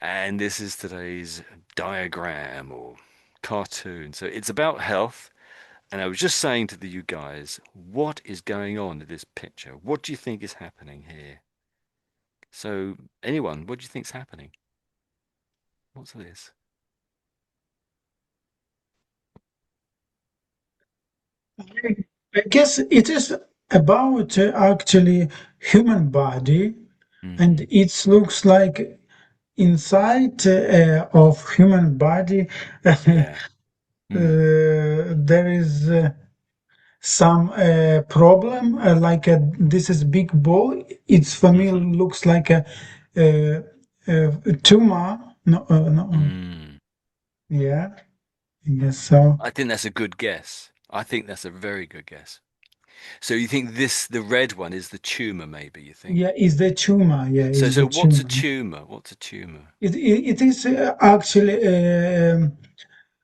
And this is today's diagram or cartoon. So it's about health. And I was just saying to you guys, what is going on in this picture? What do you think is happening here? So, anyone, what do you think's happening? What's this? I guess it is about actually human body, and Hmm. it looks like inside of human body Yeah. Mm. there is some problem like this is big ball. It's for me Hmm. looks like a, a tumor. No, no, Mm. yeah, I guess so. I think that's a good guess. I think that's a very good guess. So you think this, the red one, is the tumor, maybe, you think? Yeah, is the tumor? Yeah, So, is so the what's a tumor? tumor? What's a tumor? It is actually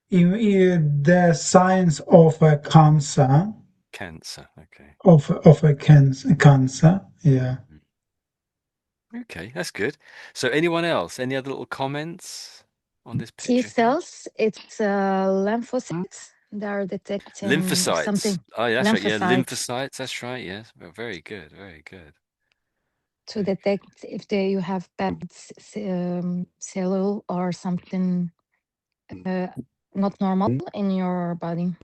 the signs of a cancer Cancer. Okay. of a cancer. Yeah. Mhm. Okay, that's good. So anyone else? Any other little comments on this T picture here? cells, it's lymphocytes. They are detecting if Lymphocytes. something, Oh, yeah, that's right. Yeah, lymphocytes, lymphocytes. That's right. Yes. Very good. Very good. to Very good. detect if you have bad cell or something uh, not normal in your body.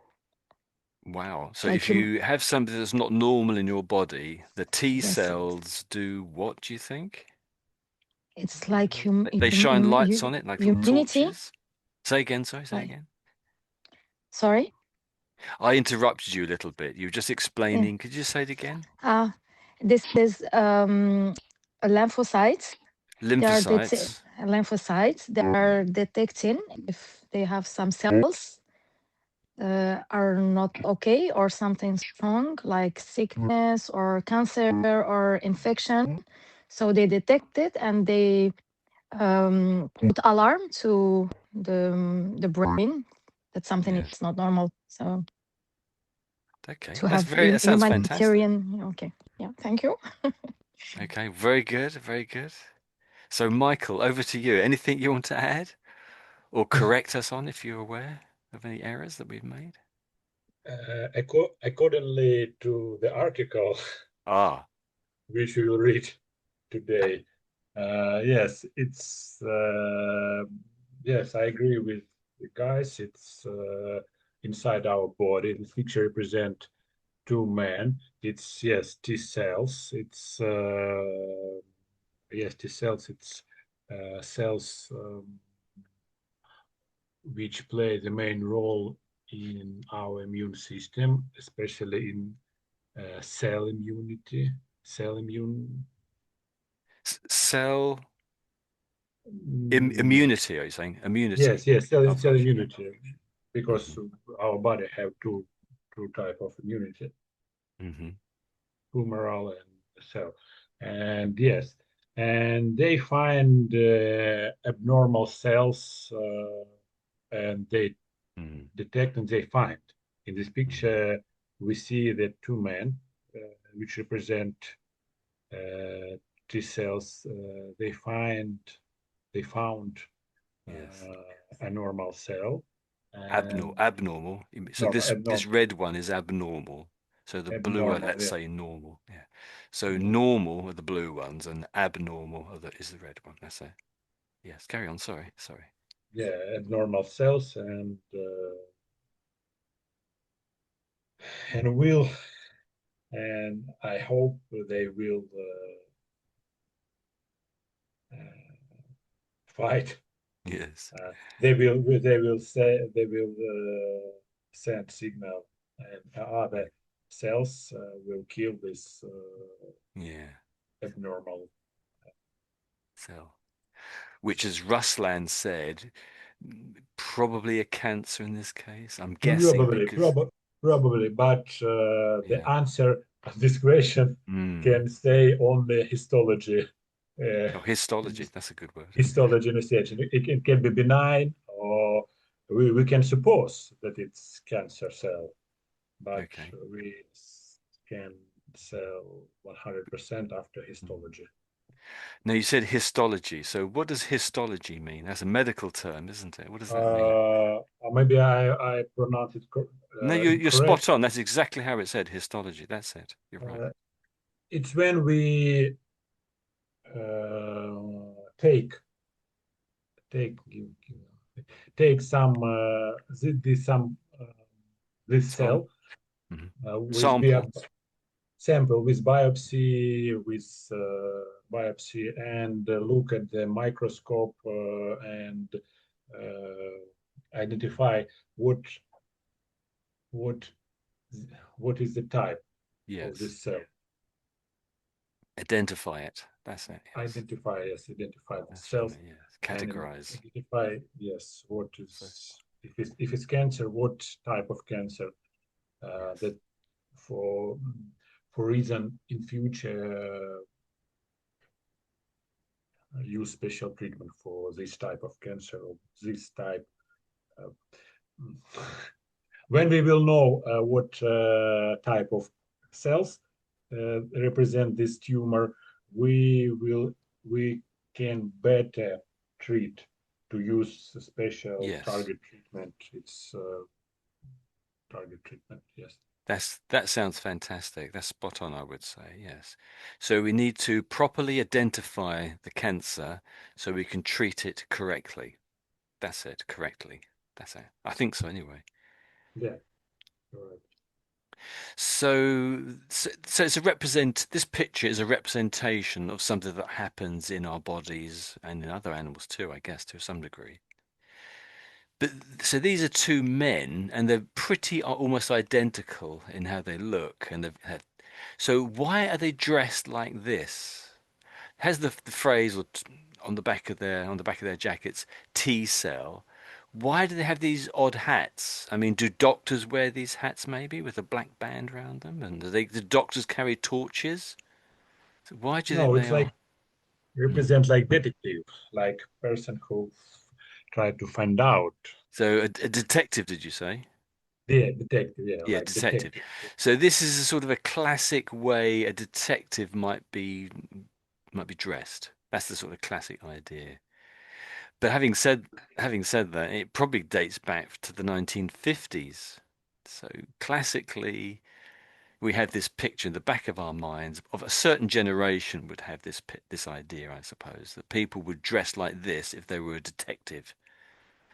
Wow. So Like if you, you have something that's not normal in your body, the T yes, cells do what, do you think? it's like They shine lights on it like little immunity. torches. Say again, sorry, say Like, again. sorry, I interrupted you a little bit. You were just yeah. explaining. Could you just say it again? This is lymphocytes. They are Lymphocytes. lymphocytes. They Yeah. are detecting if they have some cells are not okay or something's wrong, like sickness or cancer or infection. So they detect it and they put alarm to the brain that something Yes. is not normal. So Okay. to have That sounds fantastic. humanitarian. Okay, yeah, thank you. Okay. Very good. Very good. So, Michael, over to you. Anything you want to add or correct us on if you're aware of any errors that we've made? Accordingly to the article Ah, which we will read today, yes, yes, I agree with the guys. It's inside our body. The picture represent two men. It's yes, T cells. It's yes, T cells. It's cells which play the main role in our immune system, especially in cell immunity, cell immune. cell Mm, immunity, are you saying? Immunity. yes, yes, Oh, cell gosh, yeah. immunity, Hmm. because our body have two type of immunity, Hmm. humoral and cell, and yes, and they find abnormal cells, and they Hmm. detect and they find. In this Hmm. picture, we see the two men, which represent uh, T cells. They found Yes. a normal cell Abnormal. and Abnormal. So this abnormal, red one is abnormal. So the blue one, abnormal. let's Yeah, say normal. Yeah. So normal. normal are the blue ones, and abnormal is the red one. That's it. Yes. Carry on. Sorry. Sorry. Yeah, abnormal cells, and will and I hope they will fight. Yes. They will send signal, and other cells will kill this Yeah. abnormal. So, which, as Ruslan said, probably a cancer in this case. I'm guessing Probably, because, probably, but the yeah. answer of this question Mm. can stay on the histology. Uh, Oh, histology. That's a good word. Yeah. Histology investigation. It can be benign, or we can suppose that it's cancer cell, but Okay. we can sell 100% after Mm. histology. No, you said histology. So what does histology mean? That's a medical term, isn't it? What does that mean? Or maybe I pronounced it No, you're incorrect. spot on. That's exactly how it said, histology. That's it. You're right. Uh, it's when we take take take some this Spot on. cell Mhm. with Sample. sample with biopsy and look at the microscope and identify what what what is the type of Yes. this cell. Identify it. That's it. Yes. Identify the That's cells right. Yes. and Categorize. identify, yes, what So, is, if it's cancer, what type of cancer, yes. that for reason in future use special treatment for this type of cancer or this type. Uh, when we will know what type of cells represent this tumor, we can better treat, to use a special Yes. target treatment. It's target treatment, yes. That sounds fantastic. That's spot on, I would say. Yes. So we need to properly identify the cancer so we can treat it correctly. That's it. Correctly. That's it. I think so anyway. Yeah, right. So it's a represent. This picture is a representation of something that happens in our bodies and in other animals too, I guess, to some degree. But so these are two men, and they're pretty almost identical in how they look, and they've had. So why are they dressed like this? Has the phrase on the back of their jackets T cell? Why do they have these odd hats? I mean, do doctors wear these hats maybe with a black band around them? And do doctors carry torches? So why do you think No, they it's like are? Hmm. represent like detective, like person who try to find out. So a detective, did you say? Yeah, detective, yeah, Yeah, like detective. detective. So this is a sort of a classic way a detective might be dressed. That's the sort of classic idea. But having said that, it probably dates back to the 1950s. So classically, we have this picture in the back of our minds of a certain generation would have this idea, I suppose, that people would dress like this if they were a detective.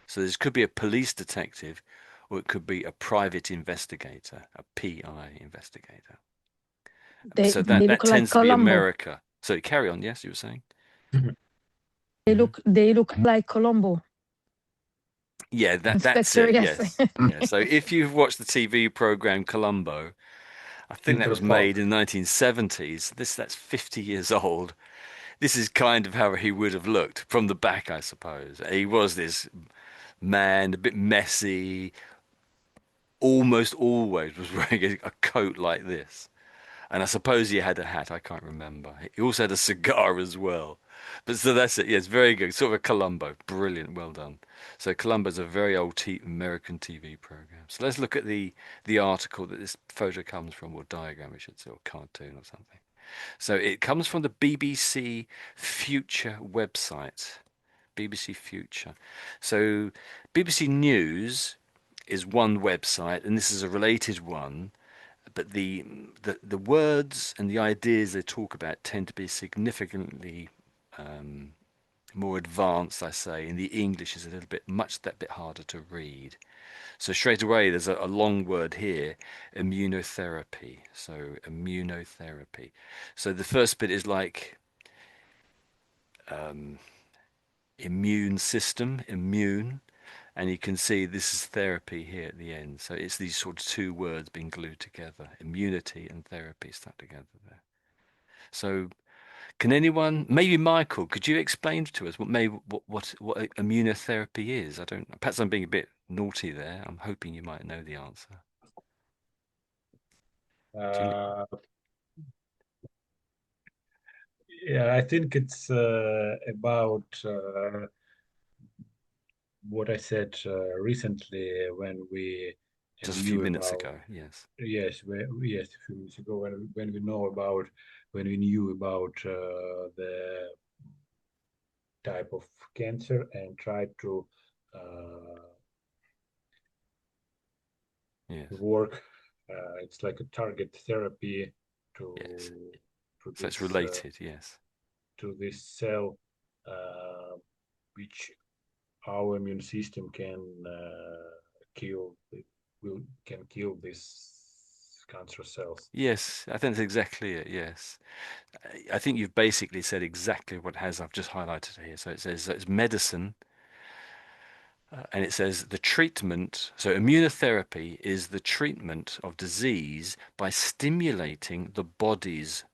So this could be a police detective, or it could be a private investigator, a PI investigator. So They that look like tends to be Colombo. America. So carry on. Yes, you were saying. Hmm. They look like Colombo. Yeah, that's Inspector, it. yes. Yes, yeah. So if you've watched the TV program Columbo, I think that Peter was made Falk. in the 1970s. That's 50 years old. This is kind of how he would have looked from the back, I suppose. He was this man, a bit messy, almost always was wearing a coat like this. And I suppose he had a hat, I can't remember. He also had a cigar as well. But so that's it. Yes, very good. Sort of a Columbo. Brilliant. Well done. So Columbo's a very old American TV program. So let's look at the article that this photo comes from, or diagram, I should say, or cartoon or something. So it comes from the BBC Future website. BBC Future. So BBC News is one website, and this is a related one, but the words and the ideas they talk about tend to be significantly more advanced, I say, and the English is a little bit much that bit harder to read. So straight away there's a long word here, immunotherapy. So immunotherapy. So the first bit is like immune system, immune, and you can see this is therapy here at the end. So it's these sort of two words being glued together, immunity and therapy stuck together there. So can anyone, maybe Michael, could you explain to us what immunotherapy is? I don't. Perhaps I'm being a bit naughty there. I'm hoping you might know the answer. Do you, Uh, yeah, I think it's about what I said recently when we just a few knew minutes about, ago, yes. yes, yes, a few minutes ago when we know about when we knew about the type of cancer and tried to uh, Yes. work. It's like a target therapy Yes. to to So it's this related. Yes. to this cell, uh, which our immune system can kill. Will can kill these cancer cells. Yes, I think that's exactly it. Yes. I think you've basically said exactly what has I've just highlighted here. So it says that it's medicine, and it says the treatment. So immunotherapy is the treatment of disease by stimulating the body's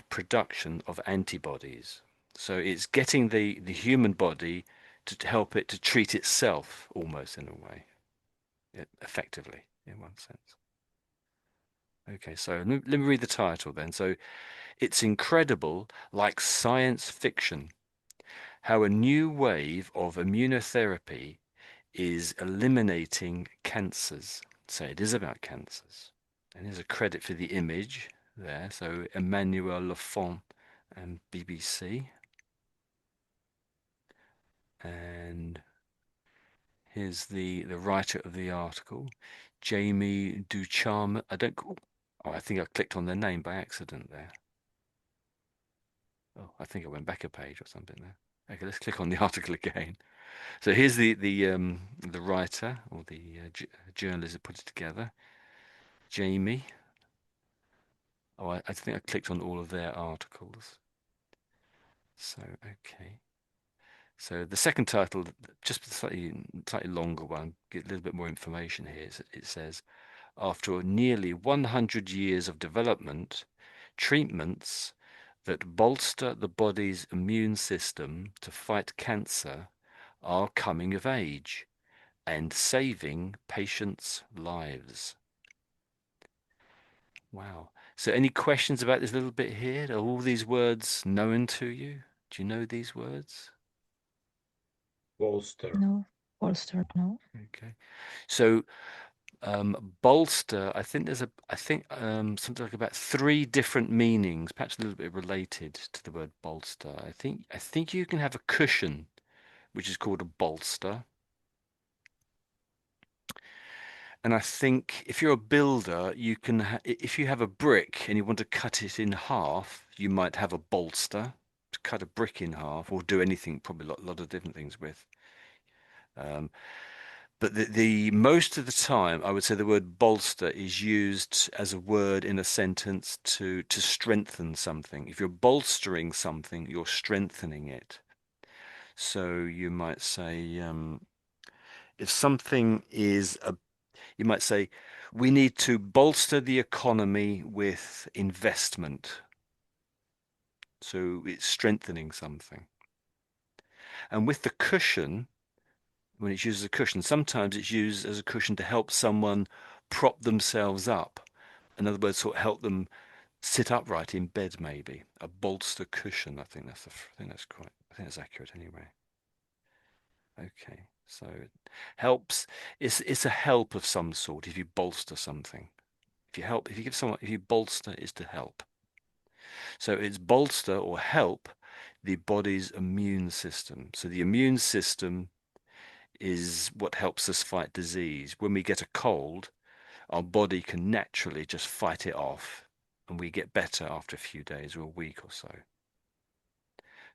production of antibodies. So it's getting the human body to help it to treat itself almost in a way, effectively in one sense. Okay, so let me read the title then. So it's incredible, like science fiction, how a new wave of immunotherapy is eliminating cancers. So it is about cancers. And here's a credit for the image there. So Emmanuel Lafont and BBC. And here's the writer of the article, Jamie Ducharme. I think I clicked on their name by accident there. Oh, I think I went back a page or something there. Okay, let's click on the article again. So here's the writer or the journalist that put it together, Jamie. Oh, I think I clicked on all of their articles. So okay. So the second title, just a slightly longer one, get a little bit more information here. It says, after nearly 100 years of development, treatments that bolster the body's immune system to fight cancer are coming of age and saving patients' lives. Wow. So, any questions about this little bit here? Are all these words known to you? Do you know these words? Bolster. No. Bolster, no. Okay. So, bolster, I think something like about three different meanings, perhaps a little bit related to the word bolster. I think you can have a cushion, which is called a bolster. And I think if you're a builder, if you have a brick and you want to cut it in half, you might have a bolster to cut a brick in half, or do anything, probably a lot of different things with. Um, but the most of the time, I would say the word bolster is used as a word in a sentence to strengthen something. If you're bolstering something, you're strengthening it. So you might say, if something is a you might say, we need to bolster the economy with investment. So it's strengthening something. And with the cushion, when it's used as a cushion, sometimes it's used as a cushion to help someone prop themselves up. In other words, sort of help them sit upright in bed, maybe. A bolster cushion. I think that's accurate anyway. Okay. So it helps. It's a help of some sort if you bolster something. If you bolster, is to help. So it's bolster or help the body's immune system. So the immune system is what helps us fight disease. When we get a cold, our body can naturally just fight it off, and we get better after a few days or a week or so.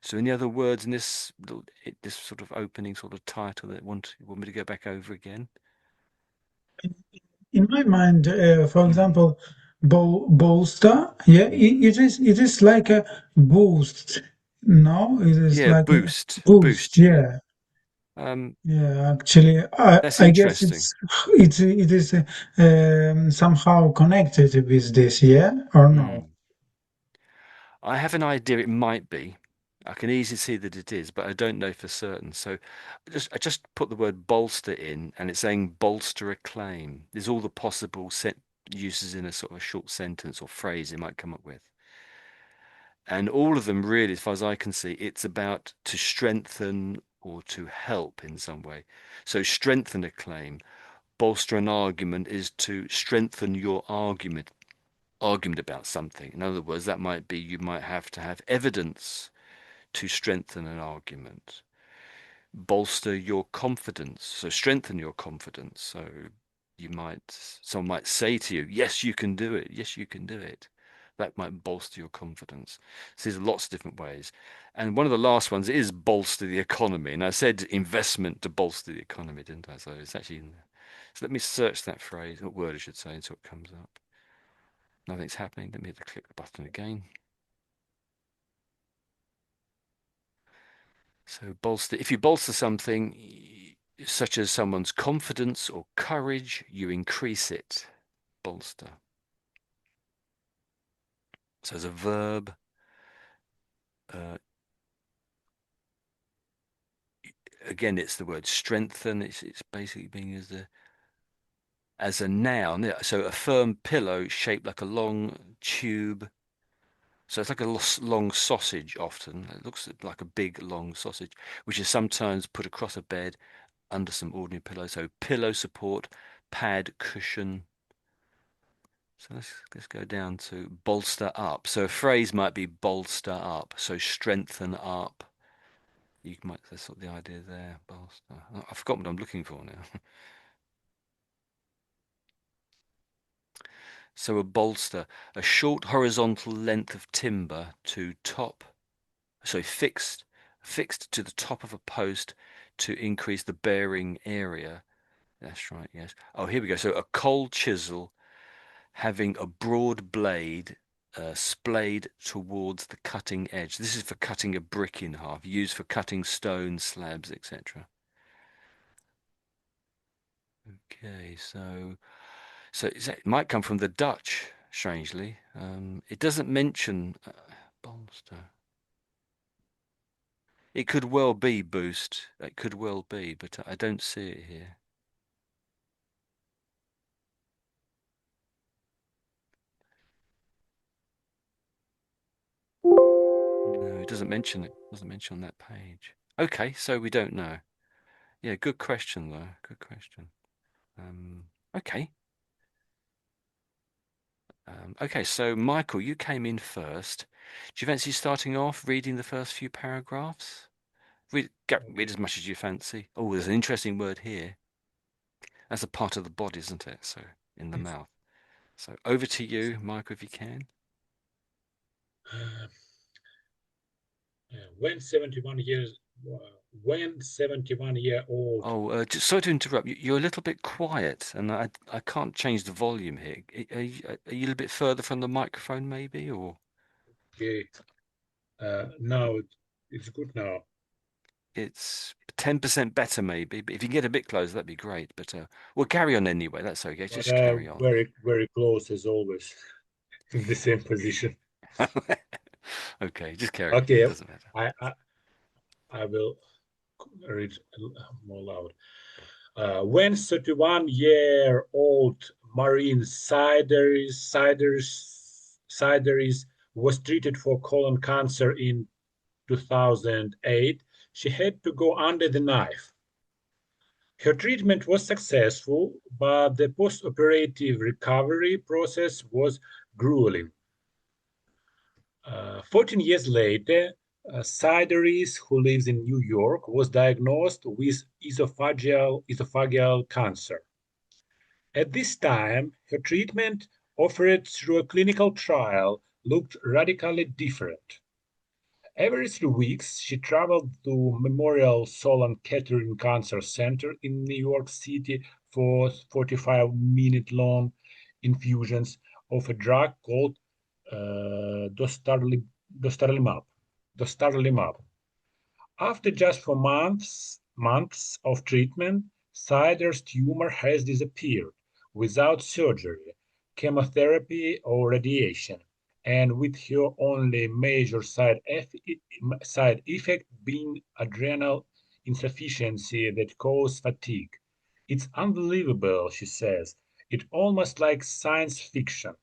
So any other words in this sort of opening sort of title that you want me to go back over again? In my mind, for Mm. example, bolster, yeah, Mm. it is like a boost. No, it is Yeah, like a boost, boost. boost. Yeah. Yeah, Um, yeah. Actually, I that's I guess interesting. it is somehow connected with this. Yeah, or no? Mm. I have an idea it might be. I can easily see that it is, but I don't know for certain. So I just put the word bolster in, and it's saying bolster a claim. There's all the possible set uses in a sort of a short sentence or phrase it might come up with. And all of them really, as far as I can see, it's about to strengthen or to help in some way. So strengthen a claim, bolster an argument is to strengthen your argument. argument about something. In other words, that might be you might have to have evidence to strengthen an argument, bolster your confidence, so strengthen your confidence. So someone might say to you, yes, you can do it. Yes, you can do it. That might bolster your confidence. So there's lots of different ways. And one of the last ones is bolster the economy. And I said investment to bolster the economy, didn't I? So it's actually in there. So let me search that phrase, what word I should say, until it comes up. Nothing's happening. Let me hit the click the button again. So bolster, if you bolster something such as someone's confidence or courage, you increase it. Bolster. So as a verb, uh, again, it's the word strengthen. It's basically being as a noun. Yeah, so a firm pillow shaped like a long tube. So it's like a long sausage often. It looks like a big long sausage, which is sometimes put across a bed under some ordinary pillow. So pillow support, pad, cushion. So let's go down to bolster up. So a phrase might be bolster up. So strengthen up. You might that's sort of the idea there. Bolster. I've forgotten what I'm looking for now. So a bolster, a short horizontal length of timber to top. So fixed to the top of a post to increase the bearing area. That's right. Yes. Oh, here we go. So a cold chisel having a broad blade splayed towards the cutting edge. This is for cutting a brick in half, used for cutting stone slabs, etc. Okay, so it might come from the Dutch, strangely. It doesn't mention bolster. It could well be boost. It could well be, but I don't see it here. No, it doesn't mention it. Doesn't mention on that page. Okay, so we don't know. Yeah, good question though. Good question. Um, okay. Okay, so Michael, you came in first. Do you fancy starting off reading the first few paragraphs? Read Okay. as much as you fancy. Oh, there's an interesting word here. That's a part of the body, isn't it? So in the Yes. mouth. So over to you, Michael, if you can. Uh, when 71 years, when 71-year-old. Oh, just sorry to interrupt. You're a little bit quiet, and I can't change the volume here. Are you a little bit further from the microphone, maybe, or Okay, now it's good now. it's 10% better, maybe? But if you can get a bit closer, that'd be great. But we'll carry on anyway. That's okay. But Just carry on. very, very close as always, in the same position. Okay, just carry on. It Okay, doesn't matter. I, I, I will read more loud. When 31-year-old Marine Sideris was treated for colon cancer in 2008, she had to go under the knife. Her treatment was successful, but the post-operative recovery process was grueling. 14 years later, Sideris, who lives in New York, was diagnosed with esophageal cancer. At this time, her treatment, offered through a clinical trial, looked radically different. Every 3 weeks, she traveled to Memorial Sloan Kettering Cancer Center in New York City for 45-minute-long infusions of a drug called dostarlimab. Dostarlimab. After just 4 months of treatment, Sider's tumor has disappeared without surgery, chemotherapy, or radiation, and with her only major side effect being adrenal insufficiency that causes fatigue. It's unbelievable, she says. It's almost like science fiction.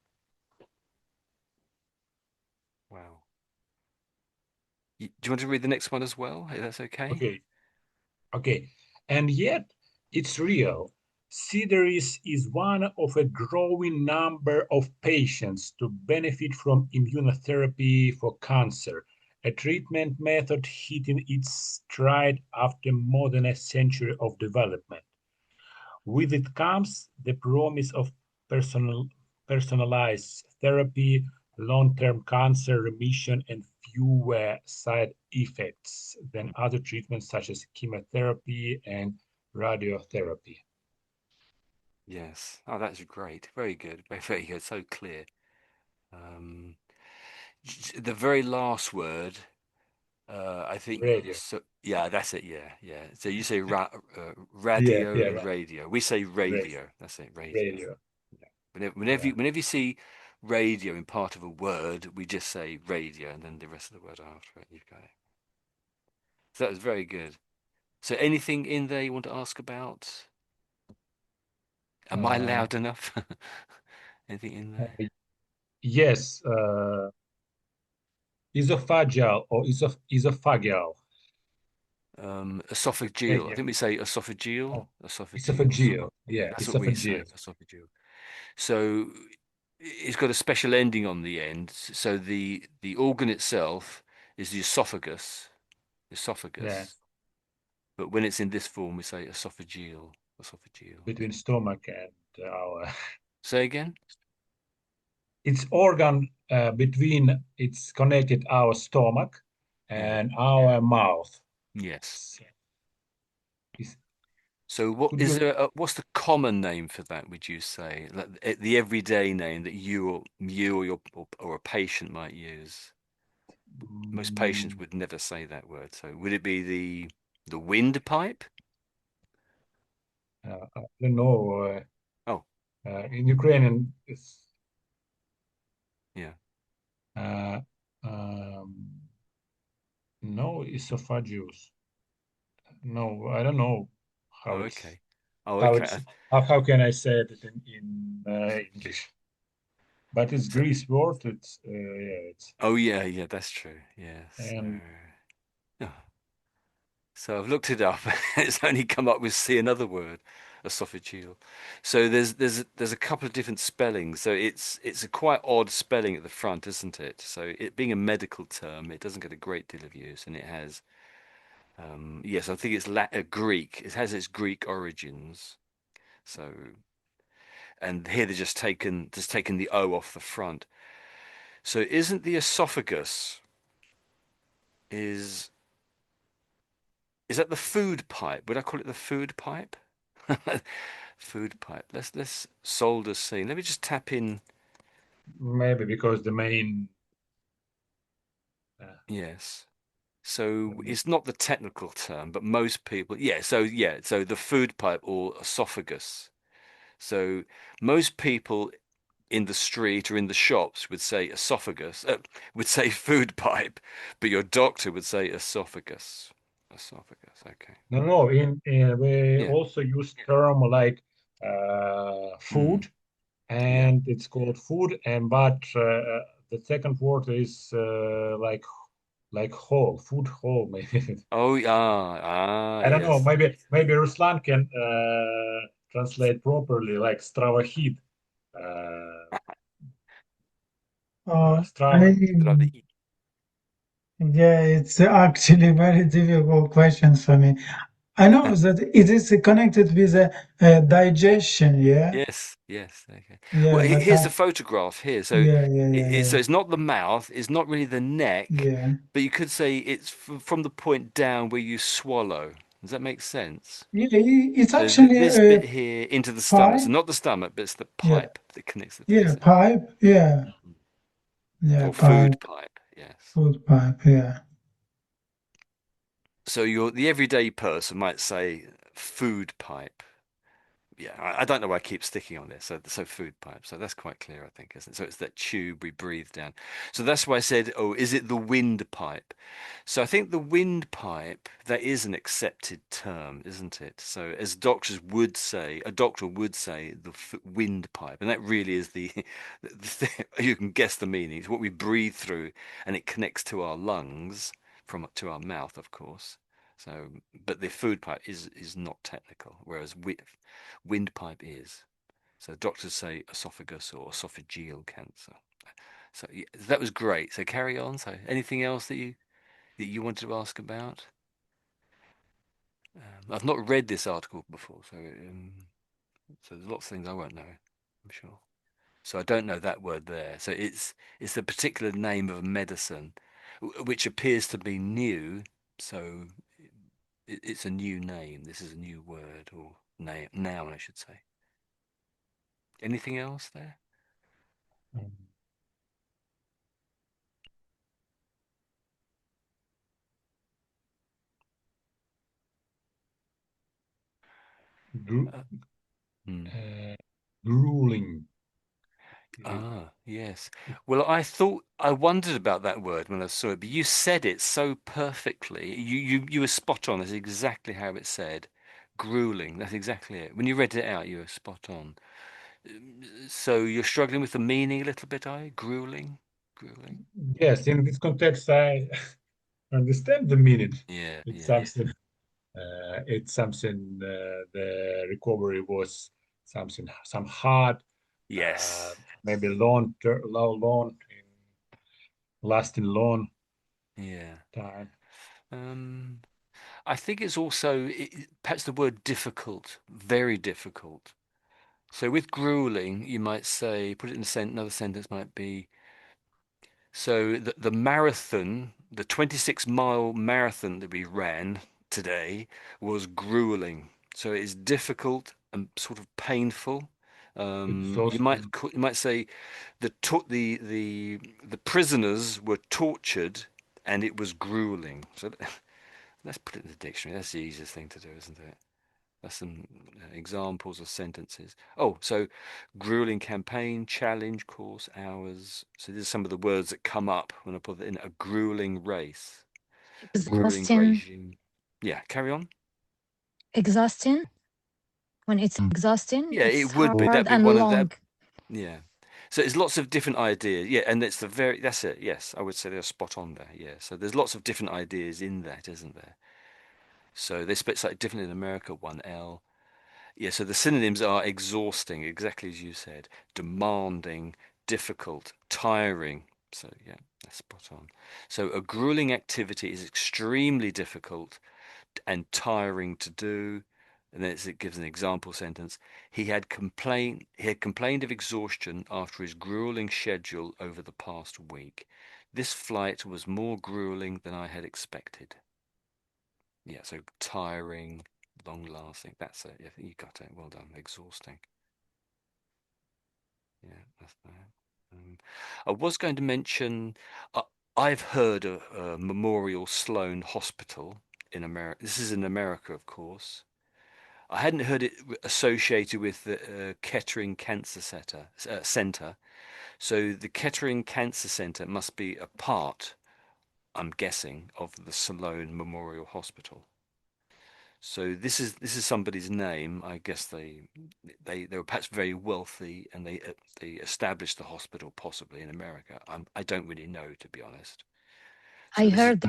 Wow. Do you want to read the next one as well? If that's okay. Okay, okay. And yet, it's real. CIDRIS is one of a growing number of patients to benefit from immunotherapy for cancer, a treatment method hitting its stride after more than a century of development. With it comes the promise of personalized therapy, long-term cancer remission, and fewer side effects than other treatments such as chemotherapy and radiotherapy. Yes. Oh, that's great. Very good. Very, very good. So clear. Um, the very last word, I think. Radio. So yeah, that's it. Yeah, yeah. So you say Yeah, radio yeah, and right. radio. We say Radio. radio. That's it. Radio. Radio. Yeah, yeah. Whenever you see radio in part of a word, we just say radio and then the rest of the word after it. You've got it. So that was very good. So anything in there you want to ask about? Am I Uh, loud enough? Anything in there? uh, yes, esophageal or esophageal. Esophageal. I Yeah. think we say esophageal. Oh, Esophageal. esophageal. Yeah, That's what we say. esophageal. Esophageal. So it's got a special ending on the end. So the organ itself is the esophagus. Yeah, Esophagus. But when it's in this form, we say esophageal. Esophageal. between stomach and our. Say again? Its organ between it's connected our stomach Yeah. and our mouth. Yes. Is, So what could is you there what's the common name for that, would you say? Like the everyday name that you or your or a patient might use? Most patients mm, would never say that word. So would it be the windpipe? I don't know. Oh, In Ukrainian, it's yeah. uh, um, no esophagus. No, I don't know Oh, how it's okay. Oh, how okay. it's how can I say it in English? But it's So, Greece word. It's yeah. It's oh, yeah, yeah, that's true. Yeah. So, and oh, so I've looked it up. It's only come up with see another word, esophageal. So there's a couple of different spellings. So it's a quite odd spelling at the front, isn't it? So it being a medical term, it doesn't get a great deal of use, and it has yes, I think it's Greek. It has its Greek origins. So and here they're just taken the O off the front. So isn't the esophagus is is that the food pipe? Would I call it the food pipe? Food pipe. Let's solder scene. Let me just tap in. maybe because uh, Yes. So the main it's not the technical term, but most people, yeah. So the food pipe or esophagus. So most people in the street or in the shops would say esophagus, would say food pipe, but your doctor would say esophagus. Esophagus. Okay. no, no. In we Yeah. also use term like Mm, food, yeah. and it's called food, and but the second word is like whole food whole maybe. Oh, I don't know. yes. Maybe Ruslan can translate properly like strava hit. Strava. I Rather eat. Yeah, it's actually very difficult questions for me. I know that it is connected with digestion, yeah? Yes, yes. Okay. Well, Yeah, but here's the photograph here. So, yeah, yeah, yeah, so yeah, it's not the mouth. It's not really the neck, yeah. but you could say it's from the point down where you swallow. Does that make sense? Yeah, it's So actually this a bit here into the stomach. So pipe. not the stomach, but it's the Yeah, pipe that connects the two. yeah, So, pipe. Yeah, mhm. yeah, Or food pipe, pipe. Yes. food pipe. Yeah. So the everyday person might say food pipe. Yeah, I don't know why I keep sticking on this. So food pipe. So that's quite clear, I think, isn't it? So it's that tube we breathe down. So that's why I said, oh, is it the windpipe? So I think the windpipe, that is an accepted term, isn't it? So as doctors would say, a doctor would say the windpipe, and that really is you can guess the meaning. It's what we breathe through, and it connects to our lungs to our mouth, of course. So, but the food pipe is not technical, whereas windpipe is. So doctors say esophagus or esophageal cancer. So yeah, that was great. So carry on. So anything else that you wanted to ask about? I've not read this article before, so there's lots of things I won't know, I'm sure. So I don't know that word there. So it's a particular name of a medicine, which appears to be new. So it's a new name. This is a new word or name, noun, I should say. Anything else there? Um, gru- Uh, hmm. Grueling. Yes. Well, I wondered about that word when I saw it, but you said it so perfectly. You were spot on. That's exactly how it's said. Grueling. That's exactly it. When you read it out, you were spot on. So you're struggling with the meaning a little bit, are you? Grueling? Grueling? Yes, in this context, I understand the meaning. Yeah, It's yeah. something. It's something. The recovery was something. Some hard. Uh, Yes. Maybe long, lasting long Yeah. time. Um, I think it's also perhaps the word difficult, very difficult. So with grueling, you might say, put it in another sentence might be, so the marathon, the 26-mile marathon that we ran today was grueling. So it is difficult and sort of painful. Exhausting. You might say the prisoners were tortured and it was grueling. So let's put it in the dictionary. That's the easiest thing to do, isn't it? That's some examples of sentences. Oh, so grueling campaign, challenge, course, hours. So these are some of the words that come up when I put it in a grueling race, grueling Exhausting. regime. Yeah, carry on. Exhausting. When it's exhausting, Yeah, it's it would be. hard That'd be and one of that. long. Yeah. So there's lots of different ideas. Yeah, and that's it. Yes, I would say they're spot on there. Yeah. So there's lots of different ideas in that, isn't there? So they split slightly differently in America, 1L. Yeah, so the synonyms are exhausting, exactly as you said, demanding, difficult, tiring. So, yeah, that's spot on. So, a grueling activity is extremely difficult and tiring to do. And then it gives an example sentence. He had complained of exhaustion after his grueling schedule over the past week. This flight was more grueling than I had expected. Yeah, so tiring, long lasting. That's it. Yeah, you got it. Well done. Exhausting. Yeah, that's that. I was going to mention, uh, I've heard of Memorial Sloan Hospital in America. This is in America, of course. I hadn't heard it associated with the Kettering Cancer Center. So the Kettering Cancer Center must be a part, I'm guessing, of the Sloan Memorial Hospital. So this is somebody's name. I guess they were perhaps very wealthy, and they established the hospital possibly in America. I don't really know, to be honest. So I this is heard.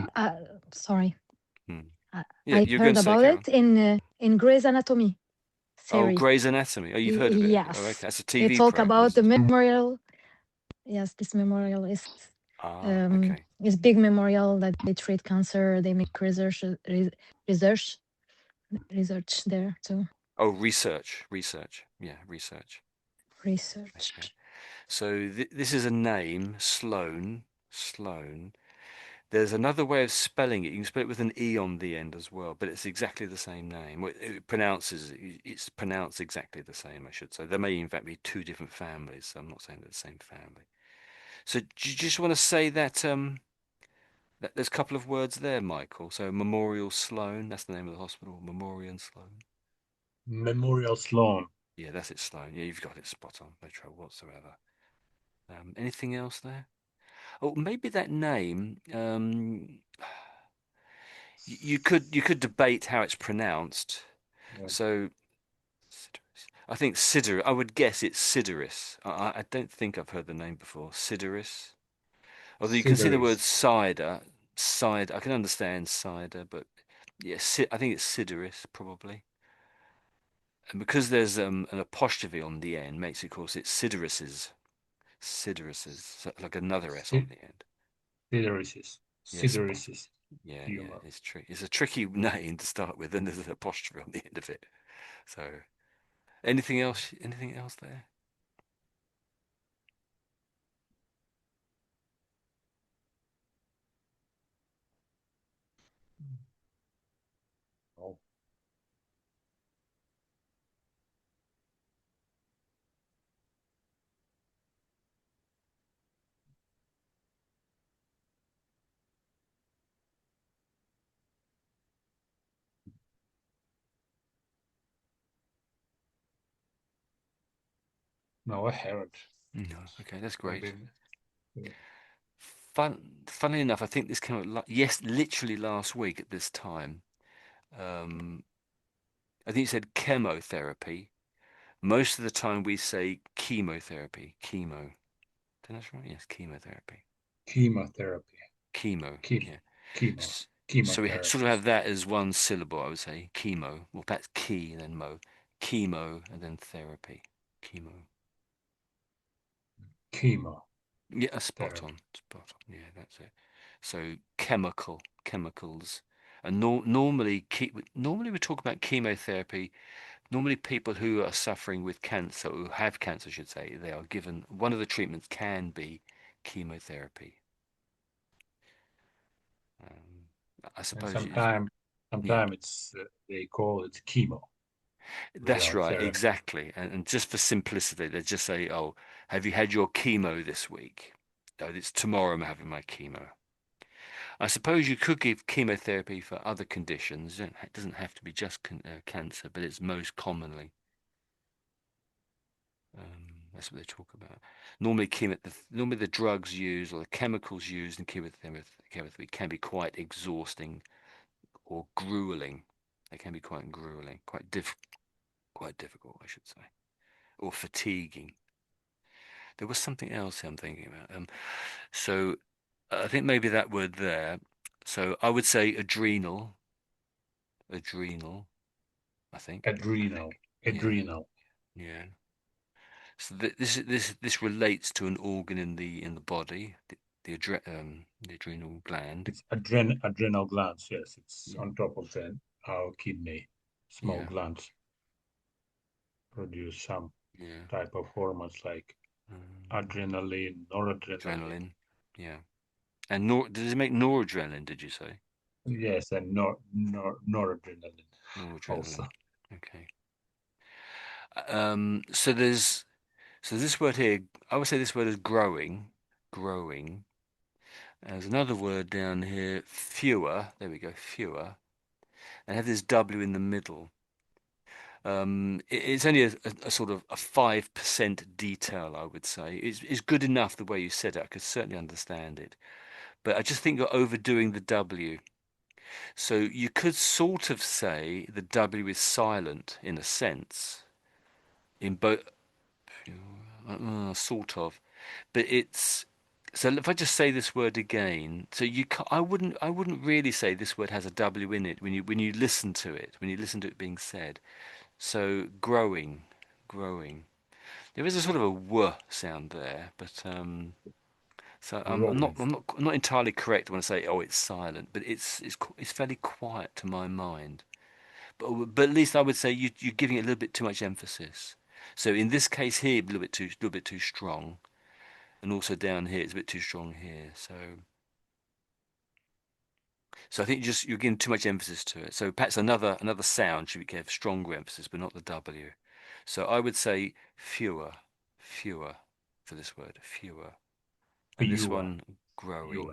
Sorry, hmm. I, Yeah, I you're going heard to say, about Karen. it in Grey's Anatomy Oh, series. Grey's Anatomy. Oh, you've heard of it. Oh, okay. Yes, That's a they TV talk program, about the isn't it? memorial. Yes, this memorial Okay. is big memorial that they treat cancer. They make research research there too. Oh, research. Yeah, research. Okay. Research. So this is a name, Sloan. Sloan. There's another way of spelling it. You can spell it with an E on the end as well, but it's exactly the same name. Well, it's pronounced exactly the same, I should say. There may in fact be two different families, so I'm not saying they're the same family. So do you just want to say that there's a couple of words there, Michael? So Memorial Sloan, that's the name of the hospital, Memorial Sloan. Memorial Sloan. Yeah, that's it, Sloan. Yeah, you've got it spot on. No trouble whatsoever. Anything else there? Oh, maybe that name. You could debate how it's pronounced. Yeah. So I think Sider. I would guess it's Sideris. I don't think I've heard the name before. Sideris. Although you can see the word Cideries. cider. Cider. I can understand cider, but Yes, I think it's Sideris probably. And because there's an apostrophe on the end, makes it, of course, it's Sideris's. Sideris's, so like another S on Sy- the end. Siderisis. Yeah, spot. Siderisis Yeah, humor. it's tricky. It's a tricky name to start with, and there's an apostrophe on the end of it. So, anything else? Anything else there? Oh, no, I haven't. No. Okay, that's great. Maybe. uh, Funnily enough, I think this came out, yes, literally last week at this time. Um, I think you said chemotherapy. Most of the time we say chemotherapy. Chemo. Did I say right? Yes, chemotherapy. Chemotherapy. Chemo. Chemo. Yeah. Chemo. S- So we sort of Chemotherapist. have that as one syllable, I would say. Chemo. Well, that's key and then mo. Chemo and then therapy. Chemo. Chemotherapy. Yeah, spot on. Spot on. Yeah, that's it. So chemicals. And normally we talk about chemotherapy. Normally people who are suffering with cancer, who have cancer, I should say, they are given one of the treatments can be chemotherapy. I And suppose sometime, yeah. sometime it's they call it chemo That's without right, therapy. exactly. And just for simplicity, they just say, "Oh, have you had your chemo this week?" Oh, it's tomorrow I'm having my chemo. I suppose you could give chemotherapy for other conditions. It doesn't have to be just cancer, but it's most commonly. That's what they talk about. Normally the drugs used or the chemicals used in chemotherapy can be quite exhausting or grueling. They can be quite grueling, quite difficult, I should say, or fatiguing. There was something else I'm thinking about. So I think maybe that word there. So I would say adrenal. I think. Adrenal. Yeah, Adrenal. yeah. So this relates to an organ in the body, the adrenal gland. It's adrenal glands. Yes, it's Yeah, on top of our kidney. Small yeah, glands produce some yeah. type of hormones like Um, adrenaline, noradrenaline. Adrenaline. Yeah. And does it make noradrenaline? Did you say Yes, and noradrenaline also. noradrenaline? Okay. So this word here. I would say this word is growing, growing. There's another word down here, fewer. There we go, fewer. And have this W in the middle. It's only a sort of a 5% detail, I would say. It's good enough the way you said it. I could certainly understand it. But I just think you're overdoing the W. So you could sort of say the W is silent in a sense, in both, sort of. But it's so if I just say this word again, so I wouldn't really say this word has a W in it when you listen to it, when you listen to it being said. So growing, growing. There is a sort of a w sound there, but so Growing. I'm not entirely correct when I say oh it's silent, but it's fairly quiet to my mind. But at least I would say you're giving it a little bit too much emphasis. So in this case here, a little bit too strong, and also down here it's a bit too strong here. So I think you're giving too much emphasis to it. So perhaps another sound should give stronger emphasis, but not the W. So I would say fewer, fewer for this word, fewer. And this Fewer. one, Fewer. growing.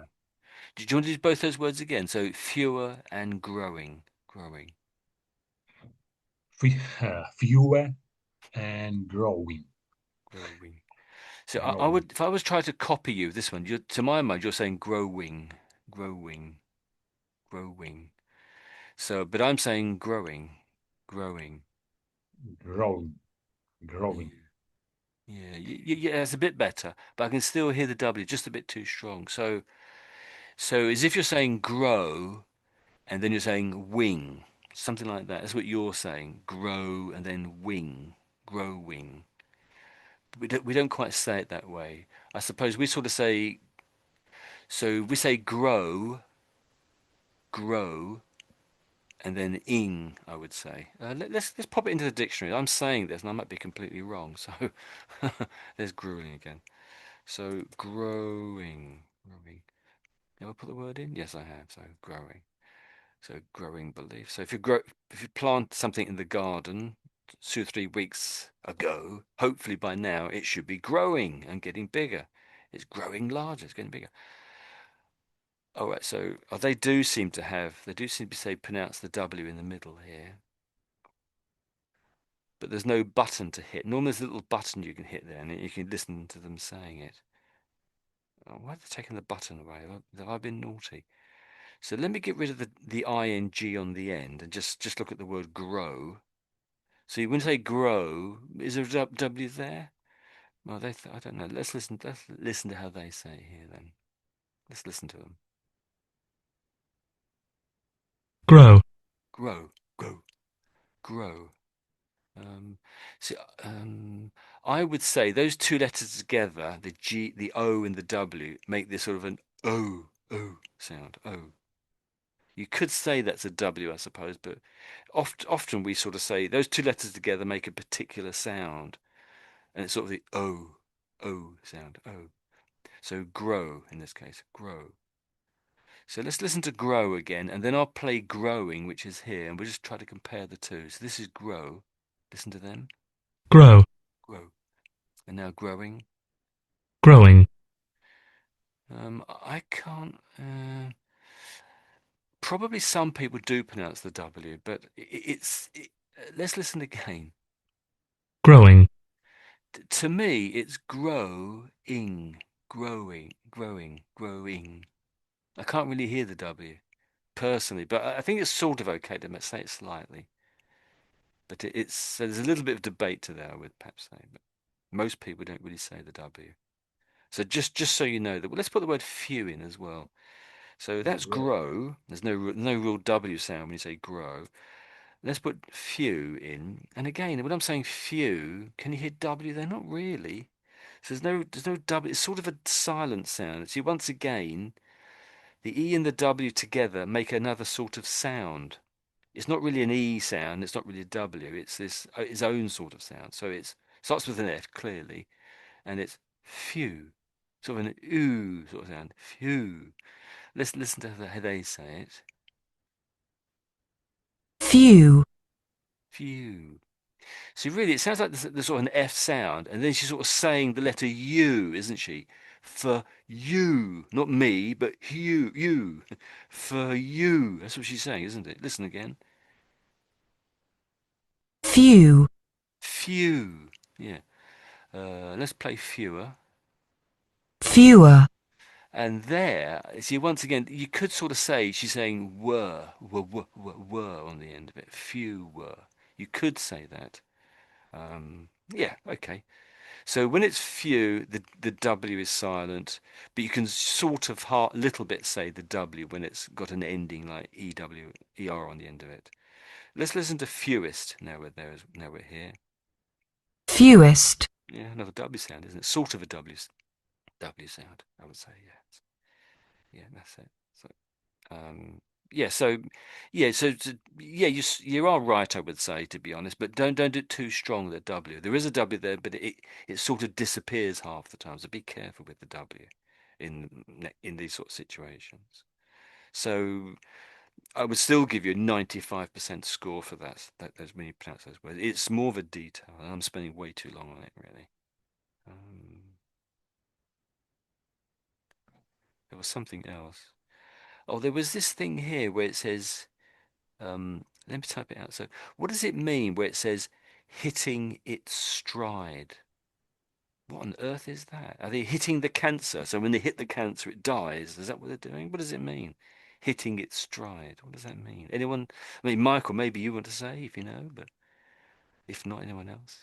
Do you want to do both those words again? So fewer and growing, growing, Fewer and growing. growing. So I Growing. would, if I was trying to copy you, this one, to my mind, you're saying growing, growing, growing. So, but I'm saying growing, growing. Growing. Yeah. Growing. Yeah, yeah, it's a bit better, but I can still hear the W just a bit too strong. So as if you're saying grow, and then you're saying wing, something like that. That's what you're saying. Grow and then wing, growing. We don't quite say it that way. I suppose we sort of say, so we say grow, and then ing, I would say. Let's pop it into the dictionary. I'm saying this, and I might be completely wrong. So there's grueling again. So growing. Have I put the word in? Yes, I have. So growing. So growing belief. So if you plant something in the garden 2 or 3 weeks ago, hopefully by now it should be growing and getting bigger. It's growing larger. It's getting bigger. All right. So they do seem to say pronounce the W in the middle here, but there's no button to hit. Normally there's a little button you can hit there, and you can listen to them saying it. Oh, why are they taking the button away? Have I been naughty? So let me get rid of the ing on the end and just look at the word grow. So when you say grow, is there a W there? Well, I don't know. Let's listen. Let's listen to how they say it here then. Let's listen to them. grow, Grow, grow, grow. Um, see, I would say those two letters together, the G, the O, and the W, make this sort of an O sound. O. You could say that's a W, I suppose, but often we sort of say those two letters together make a particular sound, and it's sort of the O sound. O. So grow in this case, grow. So let's listen to grow again, and then I'll play growing, which is here, and we'll just try to compare the two. So this is grow. Listen to them. grow, Grow. And now growing. growing, I can't. Probably some people do pronounce the W, but let's listen again. growing, To me, it's growing, growing. I can't really hear the W personally, but I think it's sort of okay to say it slightly. But it's so there's a little bit of debate to there, I would perhaps say, but most people don't really say the W. So just so you know that, well, let's put the word few in as well. So that's grow. There's no real W sound when you say grow. Let's put few in. And again, when I'm saying few, can you hear W there? Not really. So there's no W. It's sort of a silent sound. See, once again, the E and the W together make another sort of sound. It's not really an E sound. It's not really a W. It's its own sort of sound. So it starts with an F clearly, and it's few, sort of an ooh sort of sound. Few. Let's listen to how they say it. few, Few. See, really, it sounds like there's sort of an F sound, and then she's sort of saying the letter U, isn't she? For you, not me, but you. For you. That's what she's saying, isn't it? Listen again. few, Few. Yeah. Let's play fewer. fewer, And there, see, once again, you could sort of say she's saying were on the end of it. Few were. You could say that. Yeah, okay. So when it's few, the W is silent, but you can sort of little bit say the W when it's got an ending like ER on the end of it. Let's listen to fewest now now we're here. fewest, Yeah, another W sound, isn't it? Sort of a W sound, I would say. Yeah, that's it. So yeah, so yeah, you are right, I would say, to be honest, but don't do it too strong, the W. There is a W there, but it sort of disappears half the time. So be careful with the W in these sort of situations. So I would still give you a 95% score for those when you pronounce those words. It's more of a detail, and I'm spending way too long on it, really. There was something else. Oh, there was this thing here where it says let me type it out. So, what does it mean where it says hitting its stride? What on earth is that? Are they hitting the cancer? So when they hit the cancer, it dies. Is that what they're doing? What does it mean? Hitting its stride. What does that mean? Anyone? I mean, Michael, maybe you want to say if you know, but if not, anyone else?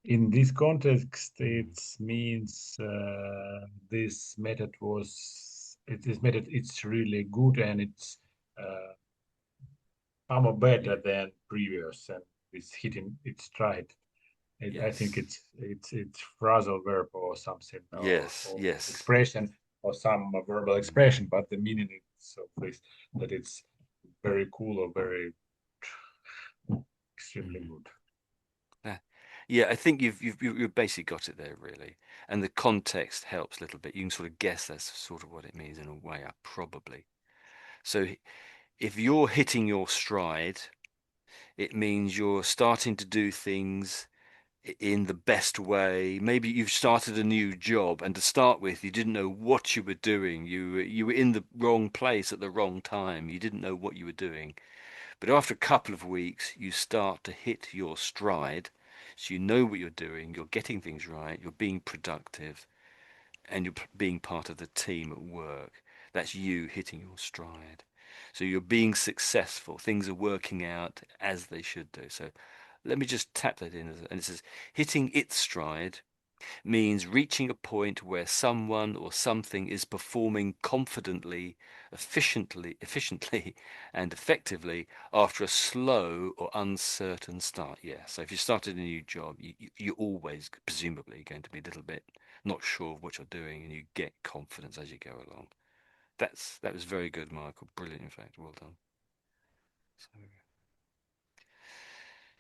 In this context, Mm. it means this method it's really good and it's uh, I'm better Yeah. than previous, and it's hitting its stride. I think Yes. it's phrasal verb or something, Yes. or Yes. expression or some verbal Mm. expression, but the meaning is of this that it's very cool or very extremely Mm. good. That- Yeah, I think you've basically got it there really, and the context helps a little bit. You can sort of guess that's sort of what it means in a way, probably. So if you're hitting your stride, it means you're starting to do things in the best way. Maybe you've started a new job, and to start with, you didn't know what you were doing. You were in the wrong place at the wrong time. You didn't know what you were doing. But after a couple of weeks, you start to hit your stride. So you know what you're doing, you're getting things right, you're being productive, and you're being part of the team at work. That's you hitting your stride. So you're being successful. Things are working out as they should do. So let me just tap that in. And it says, hitting its stride means reaching a point where someone or something is performing confidently, efficiently, and effectively after a slow or uncertain start. Yeah. So if you started a new job, you're always presumably going to be a little bit not sure of what you're doing, and you get confidence as you go along. That was very good, Michael. Brilliant, in fact. Well done. So,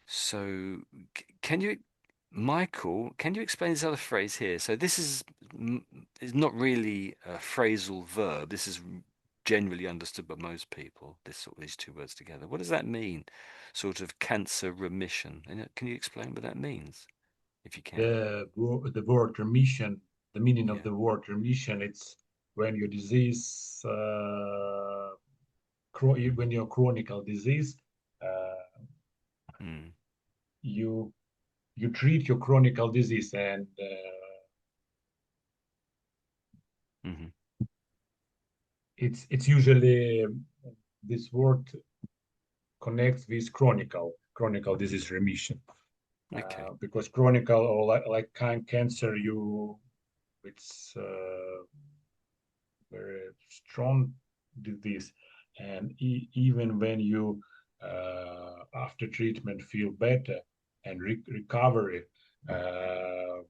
so can you, Michael, can you explain this other phrase here? So this is not really a phrasal verb. This is generally understood by most people. These two words together. What does that mean? Sort of cancer remission. And can you explain what that means, if you can? The word remission, the meaning of Yeah. the word remission, it's when your disease, when your chronic disease, uh, Mm. you you treat your chronic disease, and Hmm. it's usually this word connects with chronic disease remission, Okay. because chronic or like cancer, it's very strong disease, and even when you after treatment feel better and recovery, uh,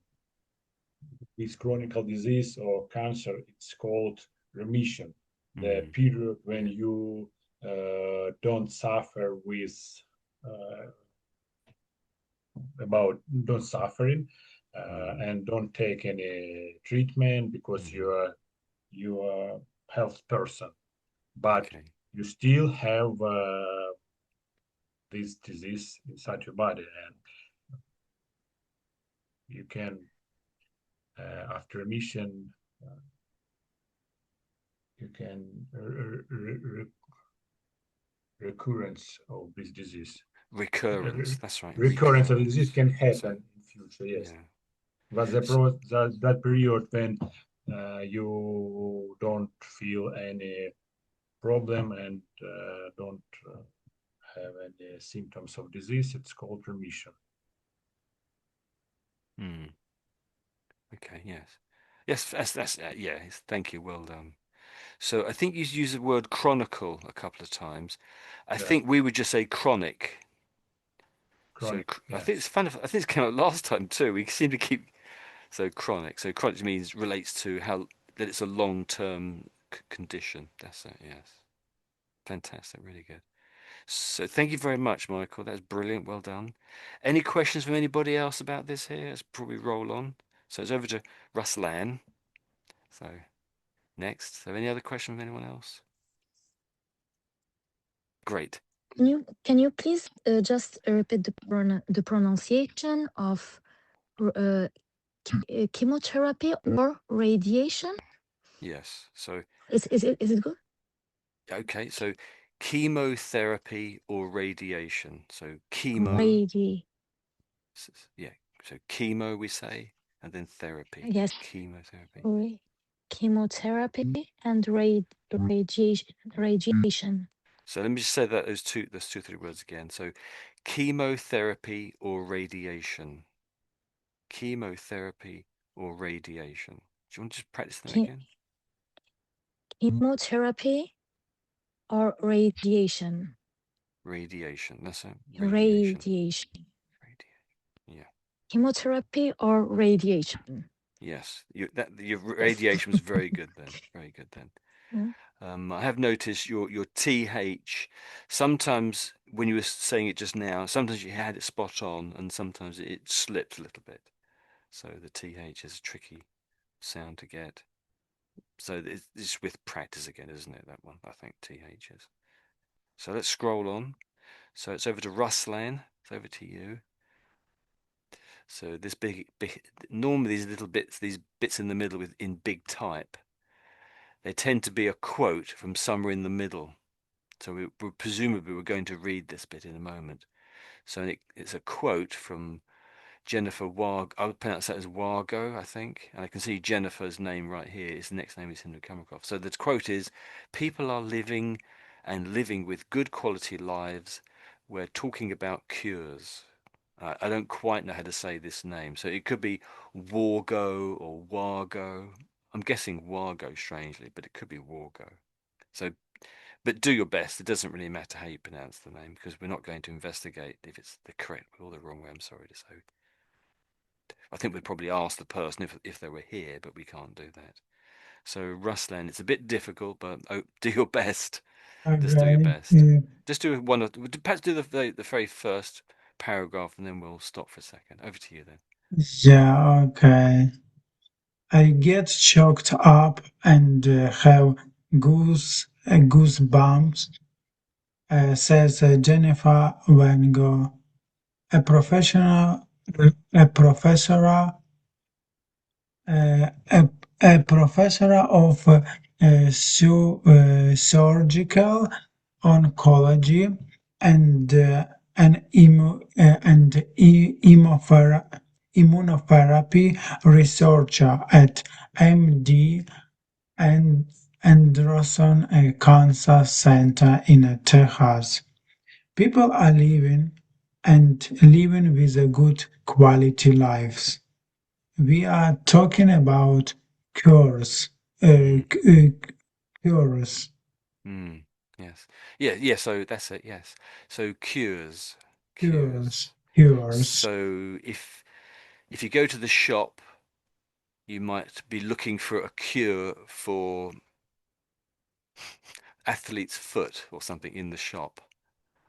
this chronic disease or cancer, it's called remission. The Mm. period when Yeah. you don't suffer with uh, about don't suffering, Mm. and don't take any treatment because Hmm. you are a health person, but Okay. you still have this disease inside your body, and you can after remission, uh, you can recurrence of this disease. Recurrence. That's right. Recurrence of the disease Recurrence. can That's happen right. in future, yes. Yeah. But that period when you don't feel any problem and don't have any symptoms of disease, it's called remission. Mm. Okay. Yes. Yes. That's yeah. Thank you. Well done. So I think you used the word chronicle a couple of times. I Yeah, think we would just say chronic. So chronic, I think yes. it's fun. I think it came out last time too. We seem to keep so chronic. So chronic means relates to how that it's a long-term condition. That's it. Yes. Fantastic. Really good. So thank you very much, Michael. That's brilliant. Well done. Any questions from anybody else about this here? Let's probably roll on. So it's over to Ruslan. So next. So any other question from anyone else? Great. Can you please just repeat the pronunciation of uh, chemotherapy or radiation? Yes. So Is it good? okay. So chemotherapy or radiation. So chemo. Radi Yeah. So chemo we say, and then therapy. yes, Chemotherapy. ra- chemotherapy and radiation. So let me just say that those two, three words again. So chemotherapy or radiation. Chemotherapy or radiation. Do you want to just practice them Che- again? chemotherapy or radiation. Radiation. That's a radiation. Radiation. Radiation. Yeah. Chemotherapy or radiation? Yes. Your Yes. radiation was very good then. Very good then. Mm. I have noticed your th. Sometimes when you were saying it just now, sometimes you had it spot on, and sometimes it slipped a little bit. So the th is a tricky sound to get. So it's with practice again, isn't it? That one, I think th is. So let's scroll on. So it's over to Ruslan. It's over to you. So this big, normally these bits in the middle in big type, they tend to be a quote from somewhere in the middle. So presumably we're going to read this bit in a moment. So it's a quote from Jennifer Wag. I would pronounce that as Wargo, I think. And I can see Jennifer's name right here. His next name is Henry Comercroft. So the quote is, "People are living and living with good quality lives. We're talking about cures." I don't quite know how to say this name. So it could be Wargo or Wargo. I'm guessing Wargo, strangely, but it could be Wargo. So but do your best. It doesn't really matter how you pronounce the name because we're not going to investigate if it's the correct or the wrong way. I'm sorry to say. I think we'd probably ask the person if they were here, but we can't do that. So Ruslan, it's a bit difficult, but do your best. Just do your Okay. best. Just do one. Perhaps do the very first paragraph, and then we'll stop for a second. Over to you then. Yeah, okay. I get choked up and have goosebumps, says Jennifer Van Gogh, a professional, a professor, a, a professor of surgical oncology and immunotherapy researcher at MD and Anderson Cancer Center in Texas. People are living with a good quality lives. We are talking about cures, uh, Mm, c- cures, mm, yes. Yeah. Yeah. So that's it. Yes. So cures, cures, cures. cures. So if you go to the shop, you might be looking for a cure for athlete's foot or something in the shop,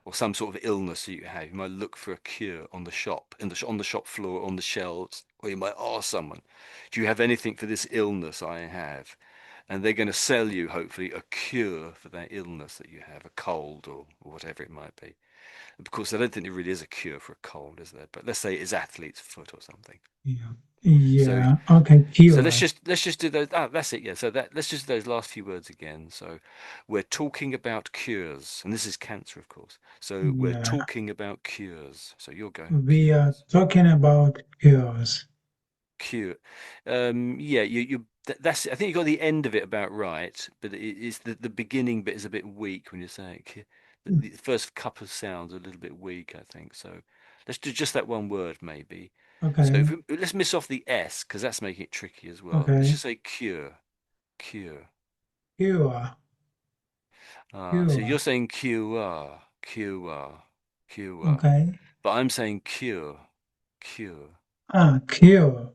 or some sort of illness that you have. You might look for a cure on the shop, on the shop floor, on the shelves, or you might ask someone, "Do you have anything for this illness I have?" And they're going to sell you, hopefully, a cure for that illness that you have, a cold or whatever it might be. Of course, I don't think there really is a cure for a cold, is there? But let's say it's athlete's foot or something. Yeah, So yeah. Okay, So cures. let's just do those. Ah, that's it. Yeah. So let's just do those last few words again. So we're talking about cures, and this is cancer, of course. So we're Yeah, talking about cures. So you're going we are cures, talking about cures. cure. Yeah. That's. I think you got the end of it about right, but it's the beginning bit is a bit weak when you say it. The first couple of sounds are a little bit weak, I think. So let's do just that one word, maybe. So Okay, let's miss off the S because that's making it tricky as well. Let's okay. just say cure. Cure. Cure, So cure. you're saying QR, QR, QR, Okay. but I'm saying cure, cure. Ah, cure,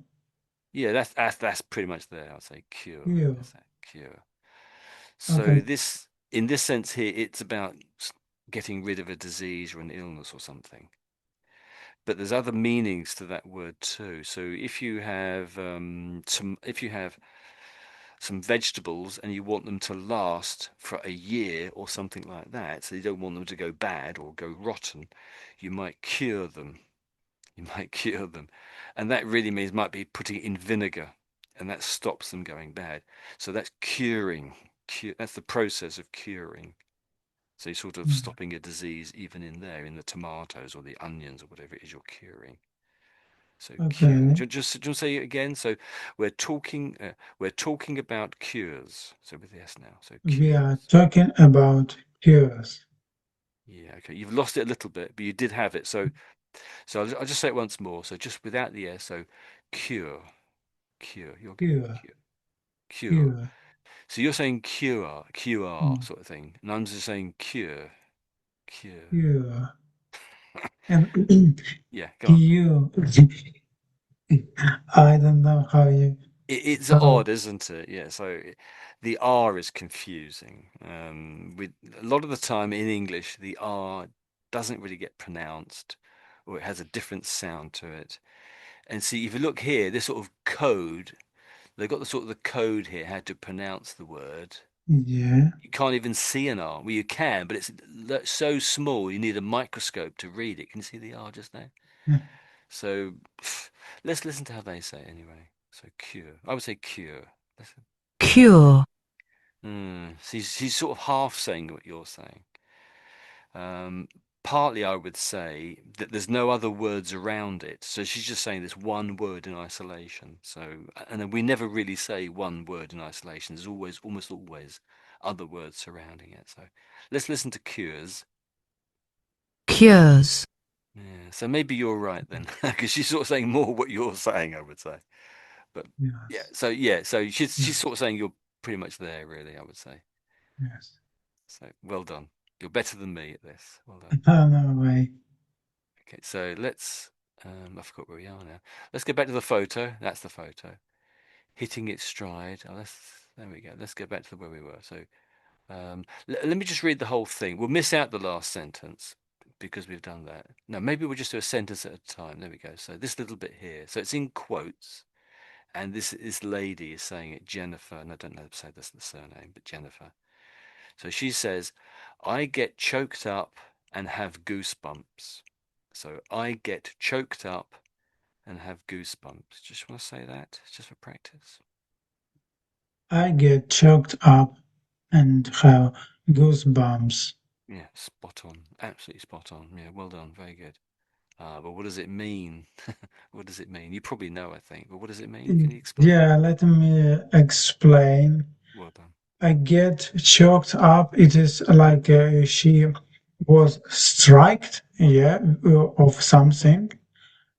Yeah, that's pretty much there. I'll say cure. cure. That's that cure. So Okay, this, in this sense here, it's about getting rid of a disease or an illness or something. But there's other meanings to that word too. So if you have if you have some vegetables and you want them to last for a year or something like that, so you don't want them to go bad or go rotten, you might cure them. You might cure them. And that really means might be putting it in vinegar and that stops them going bad. So that's curing. That's the process of curing. So you're sort of mm, stopping a disease even in there, in the tomatoes or the onions or whatever it is you're curing. So cure. okay. Do you want to say it again? So we're talking about cures. So with the S now. So We are cures. talking about cures. Yeah. Okay. You've lost it a little bit, but you did have it. So I'll just say it once more. So just without the S. So cure. Cure. You're going Cure, cure. Cure. cure. So you're saying cure, QR Mm, sort of thing, and I'm just saying cure, Cure. Cure. And Yeah, go on. you, I don't know how you, It's how, odd, isn't it? Yeah, so the R is confusing. With a lot of the time in English, the R doesn't really get pronounced, or it has a different sound to it. And see, if you look here, this sort of code, they've got the sort of the code here, how to pronounce the word. yeah. You can't even see an R. Well, you can, but it's so small, you need a microscope to read it. Can you see the R just now? So let's listen to how they say it anyway. So cure. I would say cure. Listen. cure, So he's sort of half saying what you're saying. Um, Partly, I would say that there's no other words around it. So she's just saying this one word in isolation. So, and then we never really say one word in isolation. There's always, almost always, other words surrounding it. So let's listen to cures. cures, Yeah. So maybe you're right then, because she's sort of saying more what you're saying, I would say. But yeah. Yes. So yeah. So Yeah. she's sort of saying you're pretty much there, really. I would say. Yes. So well done. You're better than me at this. Well done. Oh, no way. Okay, so let's, I forgot where we are now. Let's go back to the photo. That's the photo. Hitting its stride. Oh, there we go. Let's go back to where we were. So let me just read the whole thing. We'll miss out the last sentence because we've done that. No, maybe we'll just do a sentence at a time. There we go. So this little bit here. So it's in quotes. And this lady is saying it, Jennifer, and I don't know how to say this the surname, but Jennifer. So she says, I get choked up and have goosebumps. So I get choked up and have goosebumps. Just want to say that, just for practice. I get choked up and have goosebumps. Yeah, spot on. Absolutely spot on. Yeah, well done. Very good. But what does it mean? What does it mean? You probably know, I think, but what does it mean? Can you explain? Yeah, let me explain. Well done. I get choked up. It is like she was striked, yeah, of something,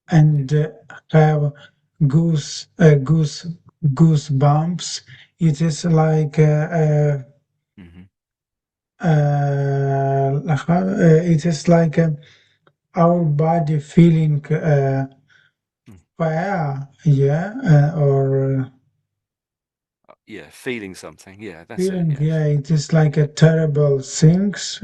Yeah. and have goose goose goosebumps. It is like Hmm. it is like our body feeling fire, yeah, or Yeah, feeling something. Yeah, that's it. feeling, Yes. yeah, it is like a terrible things.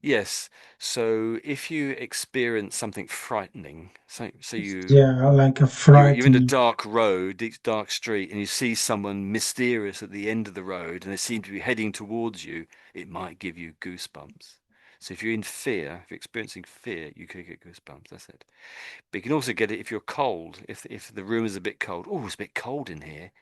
Yes. So if you experience something frightening, so Yeah, like a you're in a frightening. dark road, dark street, and you see someone mysterious at the end of the road, and they seem to be heading towards you, it might give you goosebumps. So if you're in fear, if you're experiencing fear, you could get goosebumps. That's it. But you can also get it if you're cold. If the room is a bit cold, oh, it's a bit cold in here,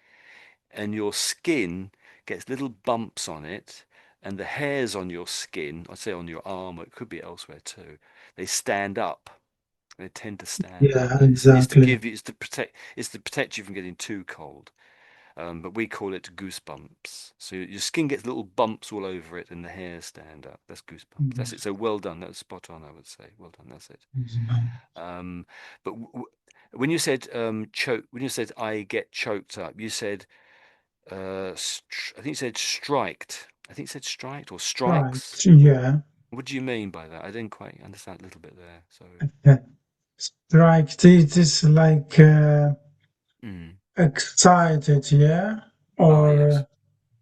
and your skin gets little bumps on it, and the hairs on your skin, I'd say on your arm, or it could be elsewhere too, they stand up. They tend to stand up. Yeah, It's to exactly. give you, it's to protect you from getting too cold. But we call it goosebumps. So your skin gets little bumps all over it, and the hairs stand up. That's goosebumps. That's it. Goose- So well done. That was spot on, I would say. Well done. That's it. goosebumps. But when you said choke, when you said I get choked up, you said I think you said striked. I think you said striked or Right, strikes. yeah. What do you mean by that? I didn't quite understand a little bit there. So, Strike, it is like mm. excited, yeah? Ah, Or, yes.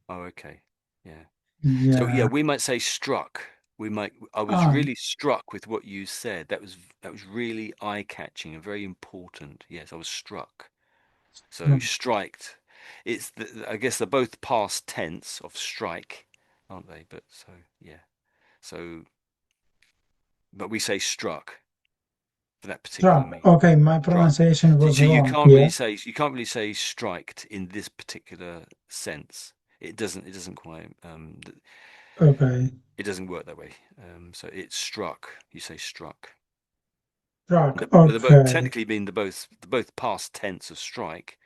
Oh, okay. Yeah. So yeah, yeah. we might say struck. I was Ah, really struck with what you said. That was really eye-catching and very important. Yes, I was struck. So no, striked. I guess they're both past tense of strike, aren't they? But so yeah. So but we say struck for that particular struck. meaning. Okay, my Struck. pronunciation So, was so wrong, yeah? you can't really say striked in this particular sense. It doesn't quite Okay, it doesn't work that way. So it's struck. You say struck. struck, They're both okay. technically mean they're both past tense of strike,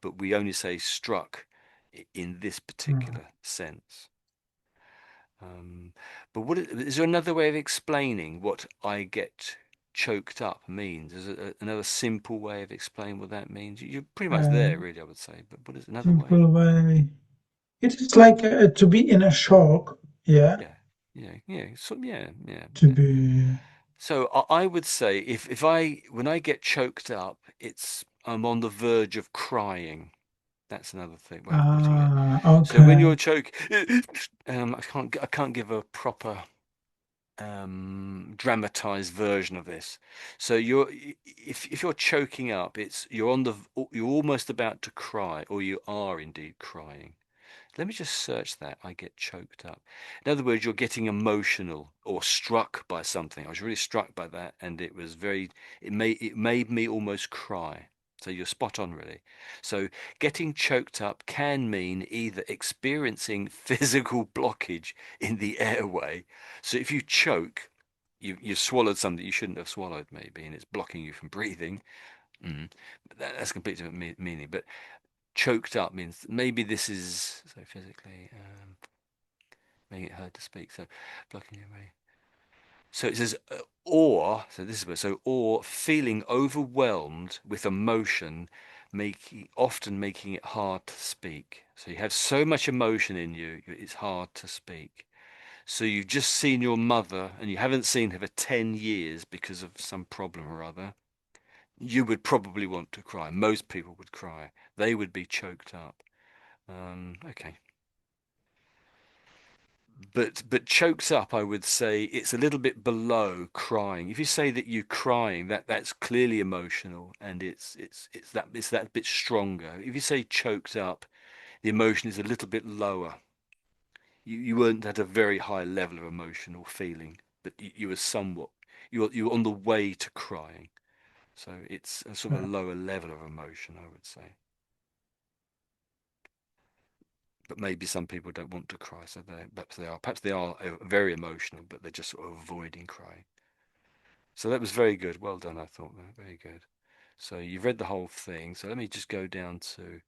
but we only say struck in this Right. particular sense. But is there another way of explaining what I get choked up means? Is it another simple way of explaining what that means? You're pretty much Uh, there, really, I would say. But what is another way? simple way. It is like to be in a shock, yeah? Yeah. yeah. to be. So I would say if I when I get choked up, it's I'm on the verge of crying. That's another thing way of putting it. Ah, So when okay. you're choke, I can't give a proper dramatized version of this. So if you're choking up, it's you're almost about to cry, or you are indeed crying. Let me just search that. I get choked up. In other words, you're getting emotional or struck by something. I was really struck by that, and it made me almost cry. So you're spot on, really. So getting choked up can mean either experiencing physical blockage in the airway. So if you choke, you've swallowed something you shouldn't have swallowed, maybe, and it's blocking you from breathing. That's a completely different meaning. But choked up means maybe this is so physically making it hard to speak. So blocking your way. So it says or. So this is or feeling overwhelmed with emotion, often making it hard to speak. So you have so much emotion in you, it's hard to speak. So you've just seen your mother and you haven't seen her for 10 years because of some problem or other. You would probably want to cry. Most people would cry. They would be choked up. Okay. But chokes up, I would say it's a little bit below crying. If you say that you're crying, that's clearly emotional, and it's that bit stronger. If you say choked up, the emotion is a little bit lower. You weren't at a very high level of emotional feeling, but you were somewhat you were on the way to crying. So it's a sort of a lower level of emotion, I would say. But maybe some people don't want to cry, so perhaps they are very emotional, but they're just sort of avoiding crying. So that was very good. Well done, I thought that. Very good. So you've read the whole thing. So let me just go down to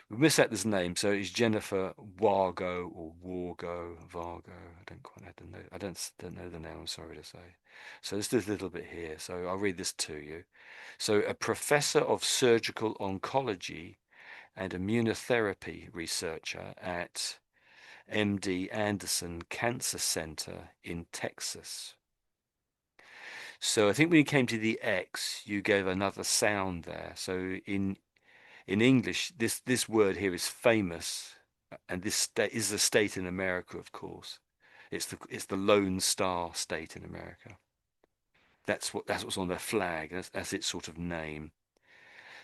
we missed out this name. So it's Jennifer Wargo or Wargo Vargo. I don't quite know. I don't know the name. I'm sorry to say. So let's do a little bit here. So I'll read this to you. So a professor of surgical oncology and immunotherapy researcher at MD Anderson Cancer Center in Texas. So I think when you came to the X, you gave another sound there. So in English, this word here is famous, and this state is a state in America, of course. It's the Lone Star State in America. That's what's on their flag. That's its sort of name.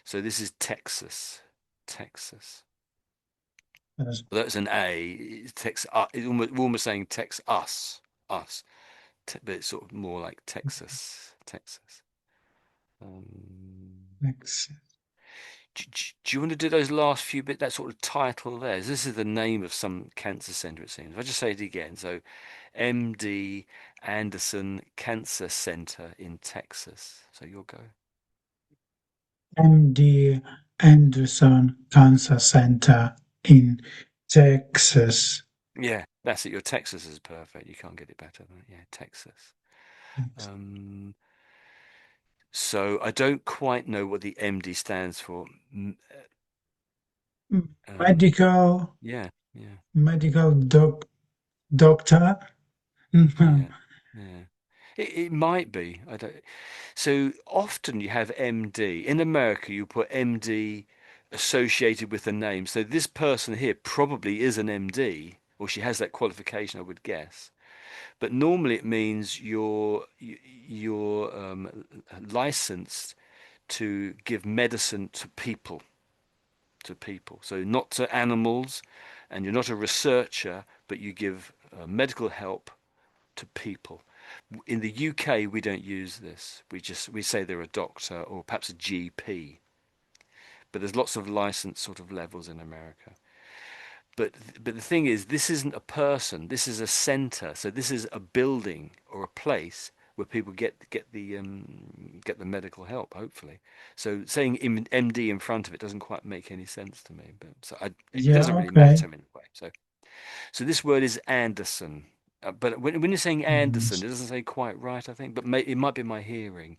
So this is Texas, Texas. Yes. Well, that's an A. It's Tex. We're almost saying Tex us, but it's sort of more like Texas, Texas. Um, Next. do you want to do those last few bit? That sort of title there. This is the name of some cancer center, it seems. If I just say it again. So, MD Anderson Cancer Center in Texas. So you'll go. MD Anderson Cancer Center in Texas. Yeah, that's it. Your Texas is perfect. You can't get it better than yeah, Texas. Um, so I don't quite know what the MD stands for. Um, Medical yeah, yeah, medical doctor. yeah, yeah. It might be. I don't. So often you have MD. In America, you put MD associated with the name. So this person here probably is an MD, or she has that qualification, I would guess. But normally it means you're licensed to give medicine to people, to people. So not to animals, and you're not a researcher, but you give medical help to people. In the UK, we don't use this. We say they're a doctor or perhaps a GP. But there's lots of license sort of levels in America. But the thing is, this isn't a person. This is a center. So this is a building or a place where people get the medical help. Hopefully, so saying MD in front of it doesn't quite make any sense to me. But it Yeah, doesn't really okay. matter in a way. So this word is Anderson. But when you're saying Anderson, it doesn't say quite right, I think. But it might be my hearing.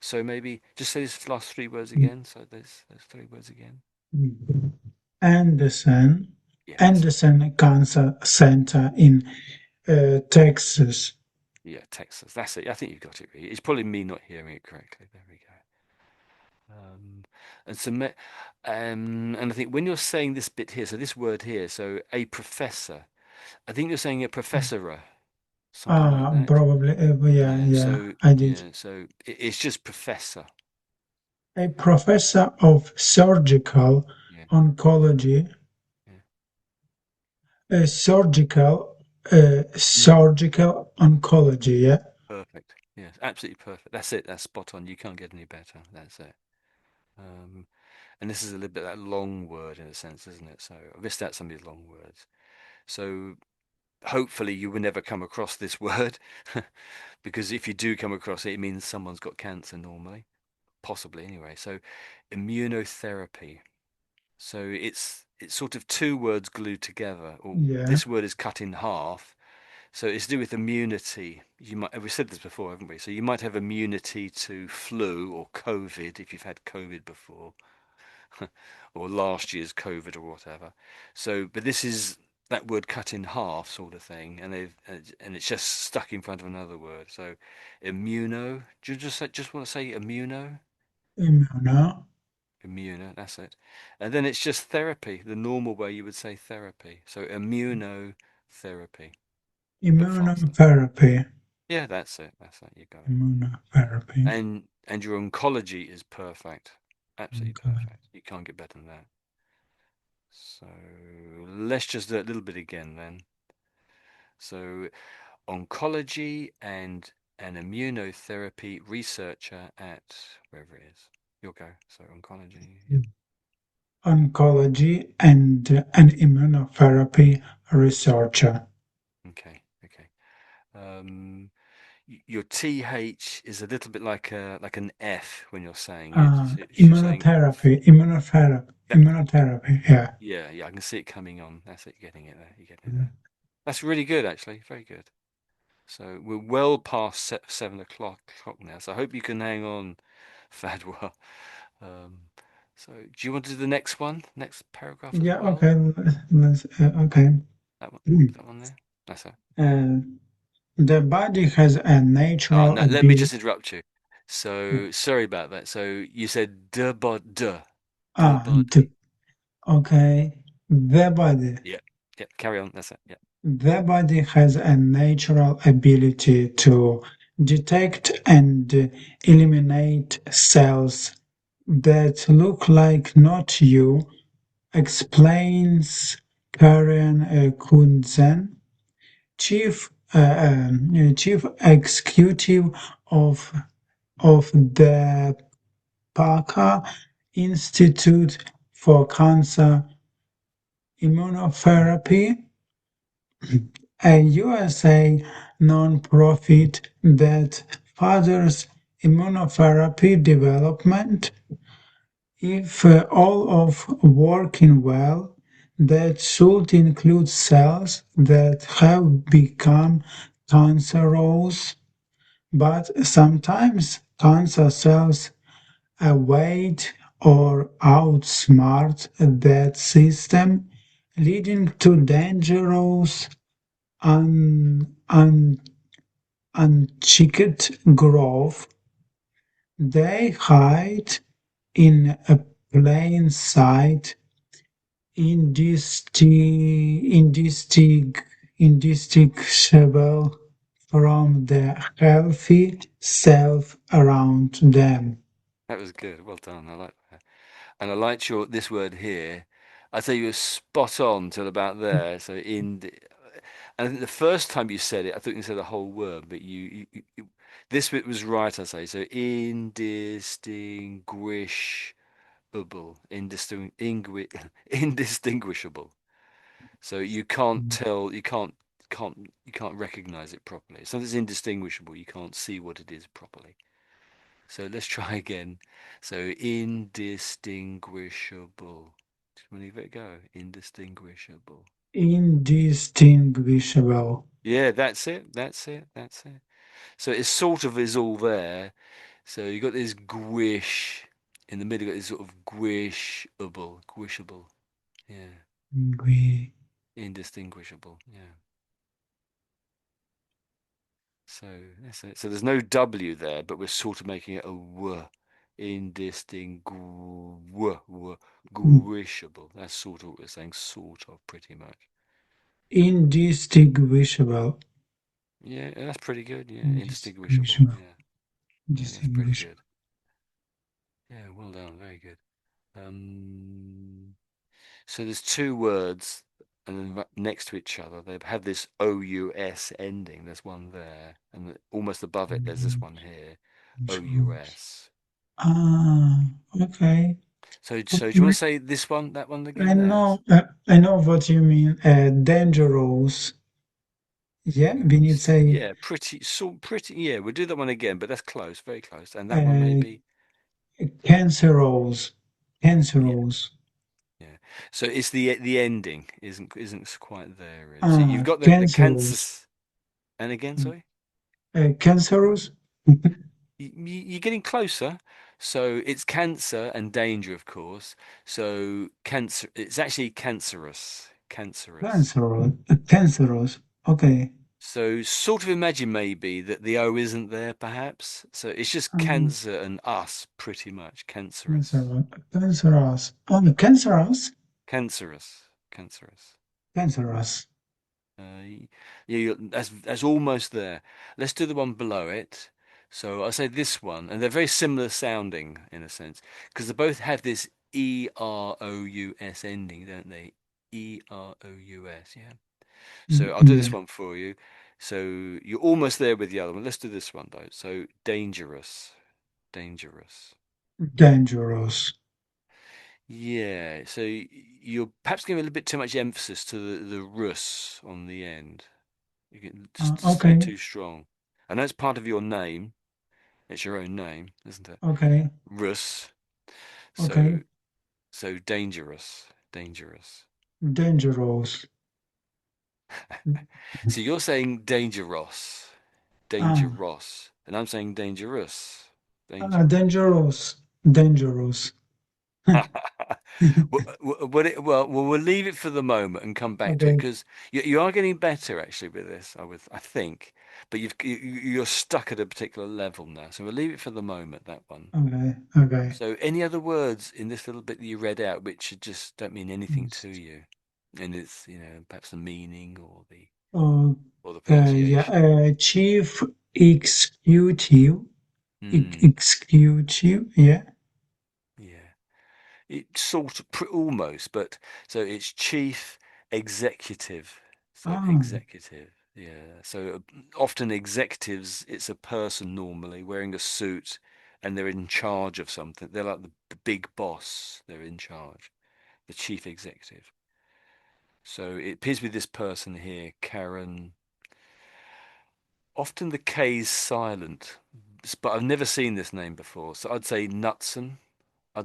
So maybe just say these last three words again. So there's those three words again. Anderson Yeah, that's it. Anderson Cancer Center in Texas. Yeah, Texas. That's it. I think you've got it. It's probably me not hearing it correctly. There we go. And so, and I think when you're saying this bit here, so this word here, so a professor, I think you're saying a professor, something like that. Probably. Yeah, Yeah. yeah, So I did. yeah. So it's just professor. A professor of surgical Yeah. oncology, Yeah. a surgical, Mm, surgical oncology. Yeah, perfect. Yes, absolutely perfect. That's it. That's spot on. You can't get any better. That's it. Um, and this is a little bit that long word in a sense, isn't it? So I've missed out some of these long words. So hopefully you will never come across this word because if you do come across it, it means someone's got cancer normally, possibly anyway. So immunotherapy. So it's sort of two words glued together, or yeah, this word is cut in half. So it's to do with immunity. You might we said this before, haven't we? So you might have immunity to flu or COVID if you've had COVID before, or last year's COVID or whatever. So, but this is that word cut in half sort of thing, and it's just stuck in front of another word. So, immuno. Do you just want to say immuno? immuno, Immuno, that's it. And then it's just therapy, the normal way you would say therapy. So immunotherapy, but faster. immunotherapy, Yeah, that's it. That's it. You got it. immunotherapy. And your oncology is perfect. Absolutely Okay. perfect. You can't get better than that. So let's just do it a little bit again then. So oncology and an immunotherapy researcher at wherever it is. You'll go. So oncology. Yep. Oncology and an immunotherapy researcher. Okay. Okay. Um, your TH is a little bit like an F when you're saying it. You're saying yep. Immunotherapy. Yeah. Yeah, yeah. I can see it coming on. That's it. You're getting it there. You're getting it there. That's really good, actually. Very good. So we're well past 7 o'clock now. So I hope you can hang on, Fadwa. Um, so do you want to do the next one, next paragraph as Yeah. well? Okay. Okay. That one, that one there. That's it. Uh, the body has a Oh natural no, let me ability. just interrupt you. So sorry about that. So you said the The, body. okay. The body. Yeah, yeah. Carry on. That's it. Yeah. The body has a natural ability to detect and eliminate cells that look like not you, explains Karen Kunzen, chief executive of the Parker Institute for Cancer Immunotherapy, a USA nonprofit that furthers immunotherapy development. If all of working well, that should include cells that have become cancerous, but sometimes cancer cells evade or outsmart that system, leading to dangerous un, un, unchecked growth. They hide in a plain sight, indistinguishable from the healthy self around them. That was good. Well done. I like that. And I liked your this word here. I'd say you were spot on till about there. So and I think the first time you said it, I thought you said the whole word, but this bit was right, I say. So indistinguishable. So you can't tell, you can't recognize it properly. Something's indistinguishable. You can't see what it is properly. So let's try again. So indistinguishable. Just want to give it a go. Indistinguishable. Indistinguishable. Yeah, that's it. That's it. That's it. So it sort of is all there. So you got this gwish in the middle. You got this sort of gwishable. Yeah, We indistinguishable. Yeah. So that's it. So there's no W there, but we're sort of making it a W, indistinguishable. That's sort of what we're saying, sort of, pretty much. Indistinguishable. Yeah, that's pretty good. Yeah, indistinguishable. Indistinguishable. Yeah, that's pretty Indistinguishable. good. Yeah, well done, very good. Um, so there's two words, and then next to each other, they have this OUS ending. There's one there, and almost above it, there's this one here, OUS. Ah, okay. So do you want to say this one, that one again? I know what you mean. Dangerous. Yeah, we need to say Yeah, pretty. Yeah, we'll do that one again, but that's close, very close. And that one uh, maybe, cancerous. yeah, Cancerous. yeah. So it's the ending isn't quite there really. So you've got the cancer, Cancerous. and again, sorry. Cancerous. You're getting closer. So it's cancer and danger, of course. So cancer, it's actually cancerous. Cancerous. Cancerous. Cancerous. Okay. So sort of imagine maybe that the O isn't there, perhaps. So it's just Um, cancer and us, pretty much. Cancerous. cancerous. Cancerous. Oh, cancerous. Cancerous. Cancerous. Cancerous. Yeah, that's almost there. Let's do the one below it. So I'll say this one, and they're very similar sounding in a sense, because they both have this EROUS ending, don't they? EROUS, yeah. So I'll do this Yeah. one for you. So you're almost there with the other one. Let's do this one though. So dangerous, dangerous. Dangerous. Yeah. So you're perhaps giving a little bit too much emphasis to the Rus on the end. You can just a bit Okay. too strong. I know it's part of your name. It's your own name, isn't it? Okay. Rus. So Okay. so dangerous, dangerous. Dangerous. So you're saying dangerous, Ah, dangerous, and I'm saying dangerous, dangerous. dangerous. Dangerous. We'll leave it for the moment and come back to it Okay. because you are getting better actually with this. I think, but you're stuck at a particular level now. So we'll leave it for the moment. That one. Okay. Okay. So any other words in this little bit that you read out which just don't mean anything to you, and it's perhaps the meaning or the Okay. Yeah. pronunciation. Chief executive. Hmm. Executive. Yeah. Yeah. It's sort of almost, but so it's chief executive. So Ah. executive, yeah. So often executives, it's a person normally wearing a suit and they're in charge of something. They're like the big boss. They're in charge, the chief executive. So it appears with this person here, Karen. Often the K is silent, but I've never seen this name before. So I'd say Knutson. I,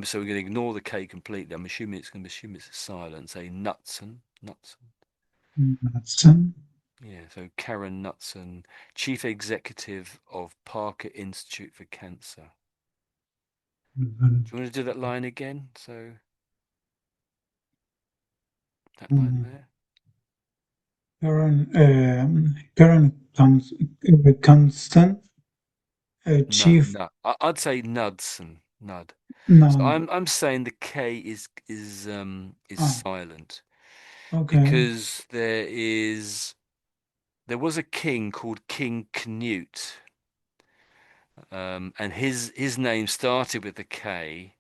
so we're going to ignore the K completely. I'm assuming it's going to assume it's silent. Say Knutson, Knutson. Watson. Yeah. So Karen Knutson, Chief Executive of Parker Institute for Cancer. Do you want to do that line again? So that line there. Current constant No, chief. no. I'd say Nudson, Nud. So No. I'm saying the K is Ah. silent Okay. because there was a king called King Canute. And his name started with a K.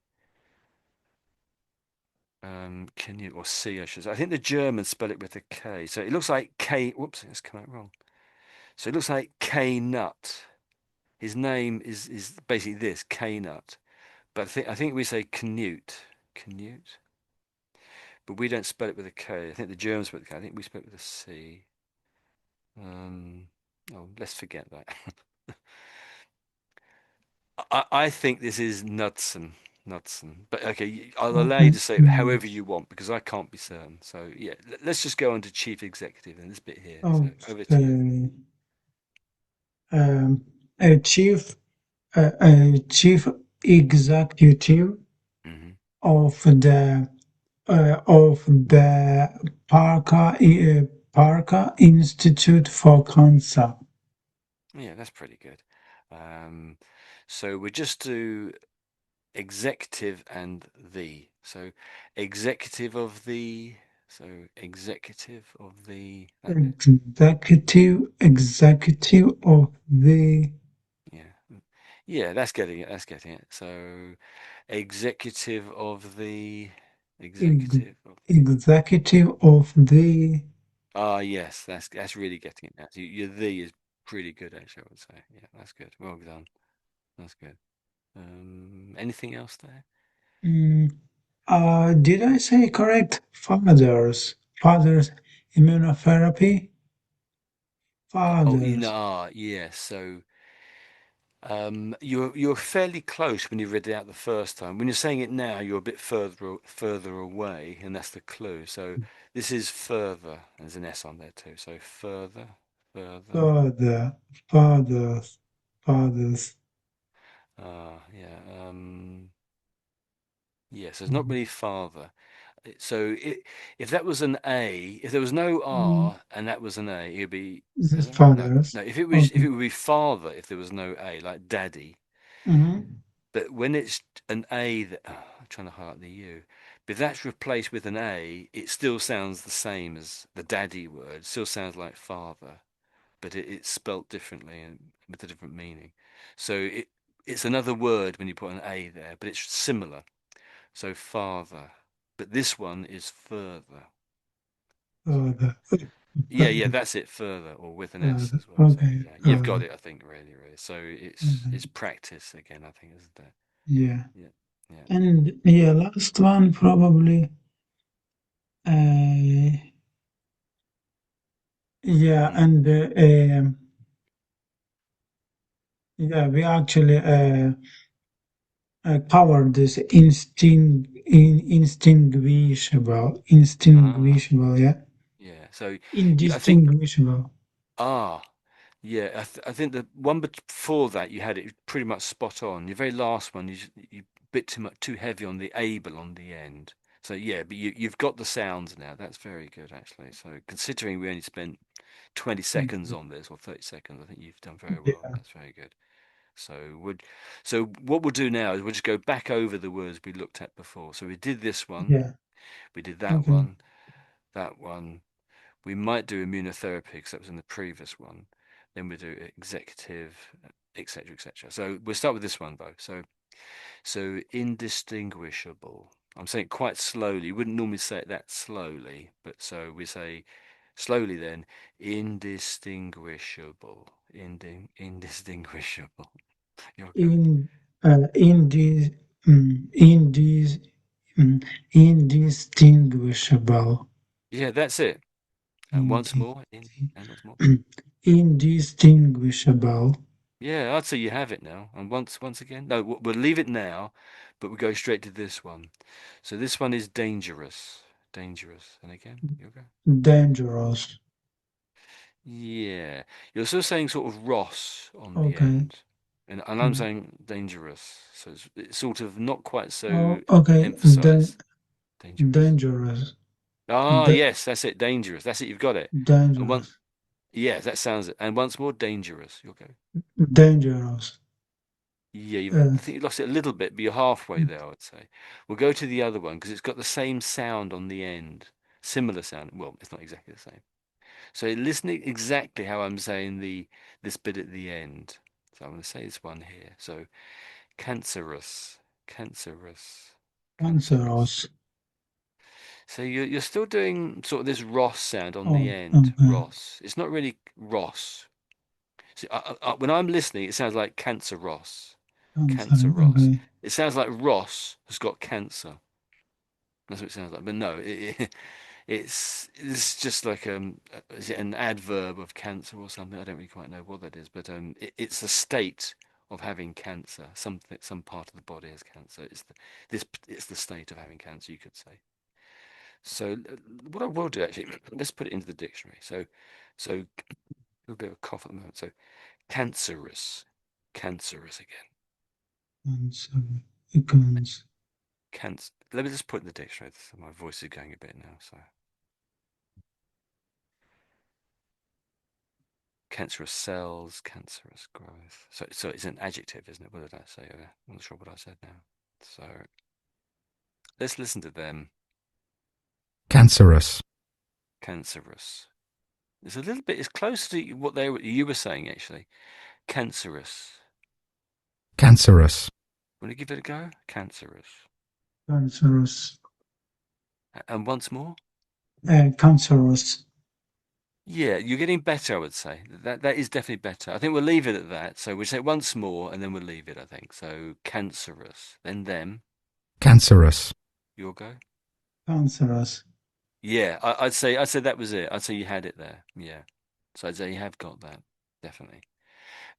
Canute or C, I should say. I think the Germans spell it with a K. So it looks like K. Whoops, it's come out wrong. So it looks like K Nut. His name is basically this K Nut. But I think we say Canute. Canute. But we don't spell it with a K. I think the Germans spell it with a K. I think we spell it with a C. Oh, let's forget that. I think this is Knudsen. Knudsen. But okay, I'll allow you Okay. to say it however you want because I can't be certain. So yeah, let's just go on to chief executive in this bit here. So over to you. Okay. Um, a chief executive Hmm. of the Parker Institute for Cancer. Yeah, that's pretty good. Um, so we just do executive and the. So executive of the. So executive of the. That bit. Executive of the Yeah. Yeah, that's getting it. That's getting it. So executive of the. ex- Executive of. executive of the Ah, yes, that's really getting it now. So your the is pretty good, actually, I would say. Yeah, that's good. Well done. That's good. Anything else there? mm, did I say correct? Fathers immunotherapy. Oh, Fathers. yeah. So you're fairly close when you read it out the first time. When you're saying it now, you're a bit further away, and that's the clue. So this is further. There's an S on there too. So further, further. Father. Fathers. Fathers. Yeah. Yes, it's not really father. So if that was an A, if there was no Mm, R and that was an A, it'd be. this is Is that right? No, fathers. no. If Okay. it would be father, if there was no A, like daddy. Mm-hmm. But when it's an A that I'm trying to highlight the U, but if that's replaced with an A, it still sounds the same as the daddy word. It still sounds like father, but it's spelt differently and with a different meaning. So it's another word when you put an A there, but it's similar. So father, but this one is further. So Father. yeah, yeah, Father. that's it. Further or with an S Father. as well. So Okay. yeah, you've got Father. it. I think really. So it's Mhm. practice again. I think isn't it? Yeah. Yeah, yeah. And yeah, last one probably. Uh, yeah, Mm. and yeah, we actually covered this Ah, indistinguishable, yeah, yeah. So I think indistinguishable. ah, yeah. I think the one before that you had it pretty much spot on. Your very last one, you bit too heavy on the able on the end. So yeah, but you've got the sounds now. That's very good actually. So considering we only spent 20 seconds on this or 30 seconds, I think you've done very well. Yeah, That's very good. So would so what we'll do now is we'll just go back over the words we looked at before. So we did this one, yeah, we did that okay, one, that one. We might do immunotherapy because that was in the previous one. Then we do executive, etc., etc. So we'll start with this one though. So indistinguishable. I'm saying it quite slowly. You wouldn't normally say it that slowly, but so we say slowly then indistinguishable. Indistinguishable. You'll go. in in these in these indistinguishable, Yeah, that's it. And once Indi- more, and once more. indistinguishable, Yeah, I'd say you have it now. And once again. No, we'll leave it now, but we'll go straight to this one. So this one is dangerous. Dangerous. And again, you'll go. dangerous. Yeah. You're still saying sort of Ross on the Okay. end. And I'm Mm. saying dangerous. So it's sort of not quite so Oh, okay. emphasized. Dangerous. Dangerous. Ah, Da- yes, that's it. Dangerous. That's it. You've got it. And one, dangerous. yes, that sounds it. And once more, dangerous. You'll go. Dangerous. Yeah, Uh, I think you lost it a little bit, but you're halfway there, I would say. We'll go to the other one because it's got the same sound on the end. Similar sound. Well, it's not exactly the same. So listen exactly how I'm saying the this bit at the end. So I'm going to say this one here. So cancerous, cancerous, cancerous. cancerous. So you're still doing sort of this Ross sound on the Oh, end. okay. Ross. It's not really Ross. See, when I'm listening, it sounds like cancer Ross. Cancer. Cancer Ross. Okay. It sounds like Ross has got cancer. That's what it sounds like. But no, it's just like is it an adverb of cancer or something? I don't really quite know what that is, but it's a state of having cancer. Some part of the body has cancer. It's the state of having cancer, you could say. So what I will do actually, let's put it into the dictionary. So a little bit of a cough at the moment. So cancerous, cancerous again. Cancer. Cancer. Cancer. Let me just put it in the dictionary. My voice is going a bit now. So Cancerous cells, cancerous growth. So it's an adjective, isn't it? What did I say? I'm not sure what I said now. So let's listen to them. cancerous, Cancerous. It's a little bit. It's close to what you were saying actually. Cancerous. cancerous, Want to give it a go? Cancerous. Cancerous. And once more. Cancerous. Yeah, you're getting better, I would say. That is definitely better. I think we'll leave it at that. So we'll say it once more and then we'll leave it, I think. So cancerous. Then them. cancerous, You'll go. Cancerous. Yeah, I'd say that was it. I'd say you had it there. Yeah. So I'd say you have got that. Definitely.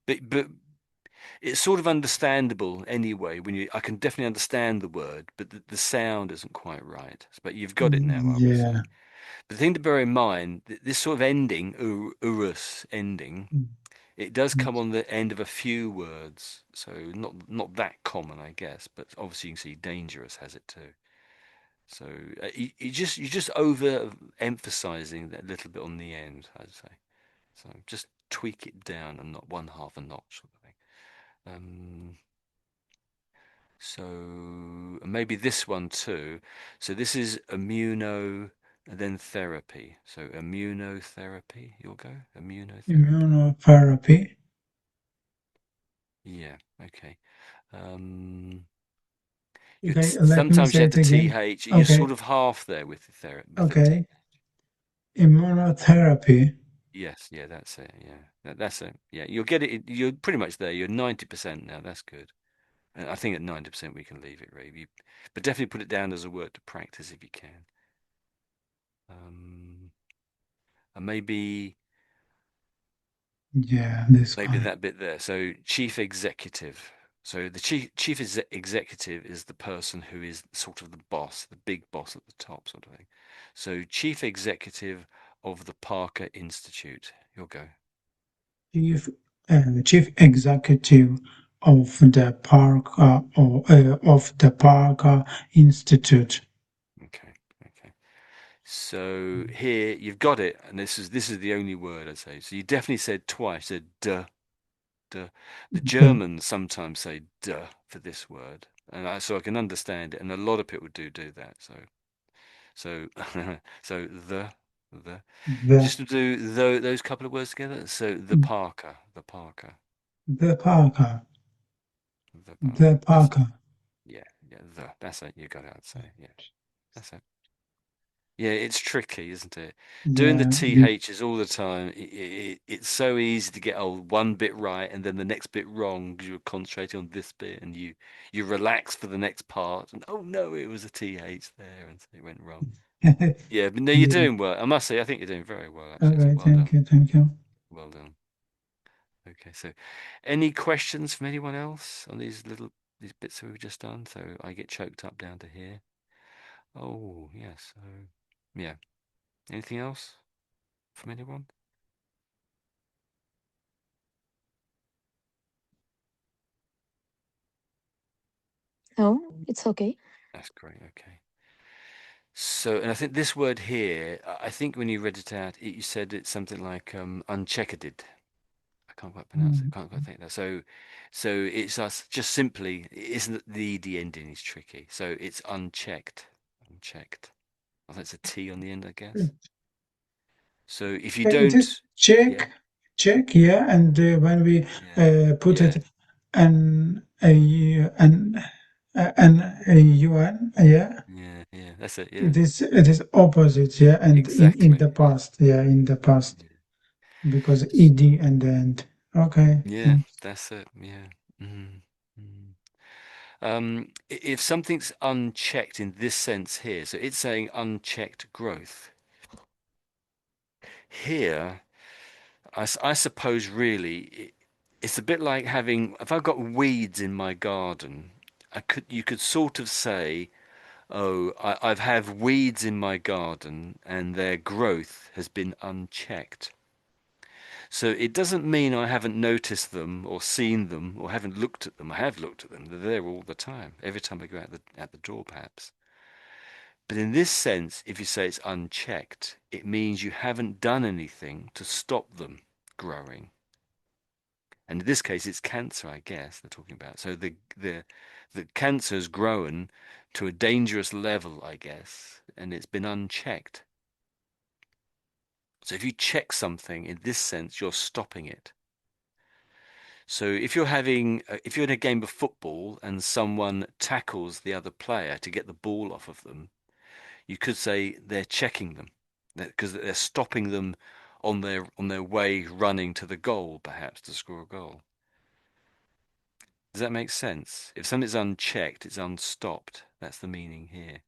But it's sort of understandable anyway when I can definitely understand the word, but the sound isn't quite right. But you've got it now, I would say. Yeah. The thing to bear in mind, this sort of ending, urus ending, it does come on the end of a few words, so not that common, I guess. But obviously, you can see dangerous has it too. So you're just over emphasizing that little bit on the end, I'd say. So just tweak it down and not one half a notch sort of thing. So maybe this one too. So this is immuno and then therapy. So immunotherapy, you'll go? Immunotherapy. Immunotherapy. Yeah, okay. Um, Okay, let me sometimes you say have it the again. TH, you're sort Okay, of half there with the therapy, with the T. okay. Immunotherapy. Yes, yeah, that's it. Yeah, that's it. Yeah, you'll get it. You're pretty much there. You're 90% now. That's good. And I think at 90% we can leave it, Ray. But definitely put it down as a word to practice if you can. And Yeah, this maybe one. that bit there. So chief executive. So the chief executive is the person who is sort of the boss, the big boss at the top, sort of thing. So chief executive of the Parker Institute. You'll go. Chief, chief executive of the park of the Parker Institute. Okay. Okay. So here you've got it, and this is the only word I'd say. So you definitely said twice. Said duh, duh. The The, Germans sometimes say duh for this word, and so I can understand it, and a lot of people do that. So so the the, just to do those couple of words together. So the Parker. the The Parker. That's Parker. yeah, yeah. That's it. You got it. I'd say yeah. That's it. Yeah, it's tricky, isn't it? Doing the Yeah, THs all the time, it's so easy to get one bit right and then the next bit wrong because you're concentrating on this bit and you relax for the next part and oh no, it was a TH there and so it went wrong. Yeah, but no, you're yeah. doing well. I must say, I think you're doing very well actually. So Okay, well thank done, you, thank you. well done. Okay, so any questions from anyone else on these bits that we've just done? So I get choked up down to here. Oh yes, so yeah. Anything else from anyone? No, it's okay. That's great. Okay. So, and I think this word here, I think when you read it out, you said it's something like uncheckered. I can't quite pronounce it. Mm. Can't quite think that. So it's us just simply. It isn't the ending is tricky. So it's unchecked. Unchecked. I think it's a T on the end, I guess. So if you It don't, is yeah, check, yeah, and when we yeah, put yeah, it an UN, yeah, yeah, yeah. That's it. Yeah, it is opposite, yeah, and in exactly. the Yeah, past, yeah, in the past, yeah. because S- ed and the end. Okay, Yeah, thanks. that's it. Yeah. Mm, mm. If something's unchecked in this sense here, so it's saying unchecked growth. Here, I suppose really it's a bit like having, if I've got weeds in my garden, you could sort of say, oh, I've have weeds in my garden and their growth has been unchecked. So it doesn't mean I haven't noticed them or seen them or haven't looked at them. I have looked at them. They're there all the time. Every time I go out the door, perhaps. But in this sense, if you say it's unchecked, it means you haven't done anything to stop them. growing. And in this case, it's cancer, I guess they're talking about. So the cancer has grown to a dangerous level, I guess, and it's been unchecked. So if you check something in this sense, you're stopping it. So if you're in a game of football and someone tackles the other player to get the ball off of them, you could say they're checking them because they're stopping them on their way running to the goal, perhaps to score a goal. Does that make sense? If something's unchecked, it's unstopped. That's the meaning here.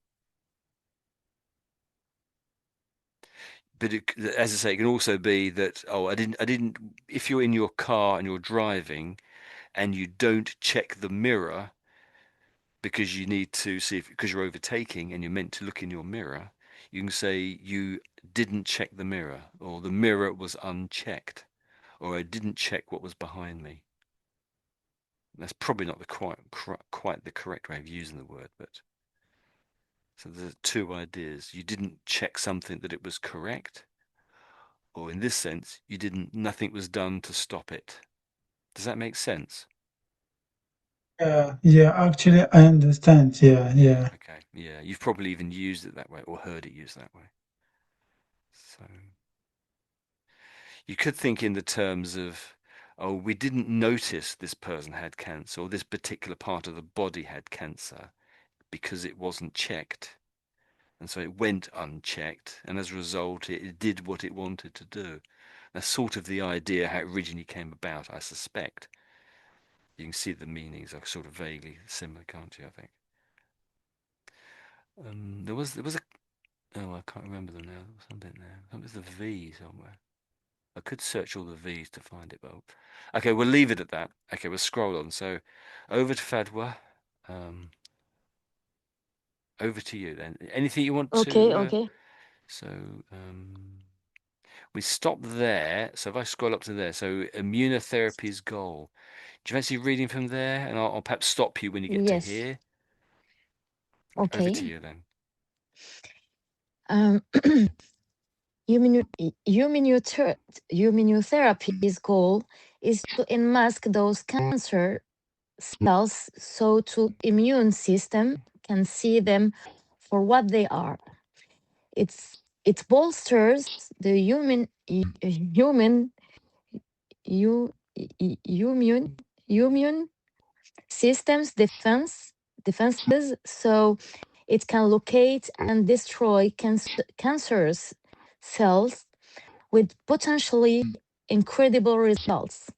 But as I say, it can also be that, oh, I didn't. If you're in your car and you're driving and you don't check the mirror because you need to see if because you're overtaking and you're meant to look in your mirror, you can say you didn't check the mirror, or the mirror was unchecked, or I didn't check what was behind me. That's probably not the quite the correct way of using the word, but so there's two ideas. You didn't check something that it was correct, or in this sense, nothing was done to stop it. Does that make sense? Yeah, actually, I understand. Yeah, Yeah, yeah. okay. Yeah, you've probably even used it that way or heard it used that way. So you could think in the terms of, oh, we didn't notice this person had cancer or this particular part of the body had cancer because it wasn't checked. And so it went unchecked, and as a result, it did what it wanted to do. That's sort of the idea how it originally came about, I suspect. You can see the meanings are sort of vaguely similar, can't you, I think? There was a oh, I can't remember them now. There was something there. Something with a V somewhere. I could search all the V's to find it, but okay, we'll leave it at that. Okay, we'll scroll on. So over to Fadwa. Um, over to you then. Anything you want Okay, to okay. so we stop there. So if I scroll up to there, so immunotherapy's goal. Do you fancy reading from there? And I'll perhaps stop you when you get to Yes. here. Over to Okay. you then. Um, immunotherapy's goal is to unmask those cancer cells so to immune system can see them for what they are. It bolsters the immune system's defenses so it can locate and destroy cancerous cells with potentially incredible results.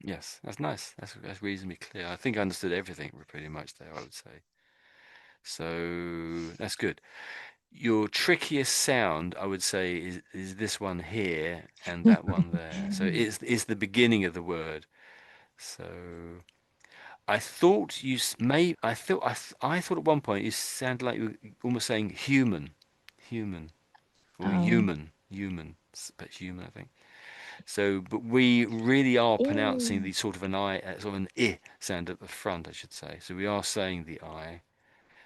Yes, that's nice. That's reasonably clear. I think I understood everything pretty much there, I would say. So that's good. Your trickiest sound, I would say, is this one here and that one there. So it's the beginning of the word. So I thought you may. I thought at one point you sounded like you were almost saying human, human, or um, but human, I think. So, but we really are pronouncing eh, the sort of an I, sort of an I sound at the front, I should say. So we are saying the I.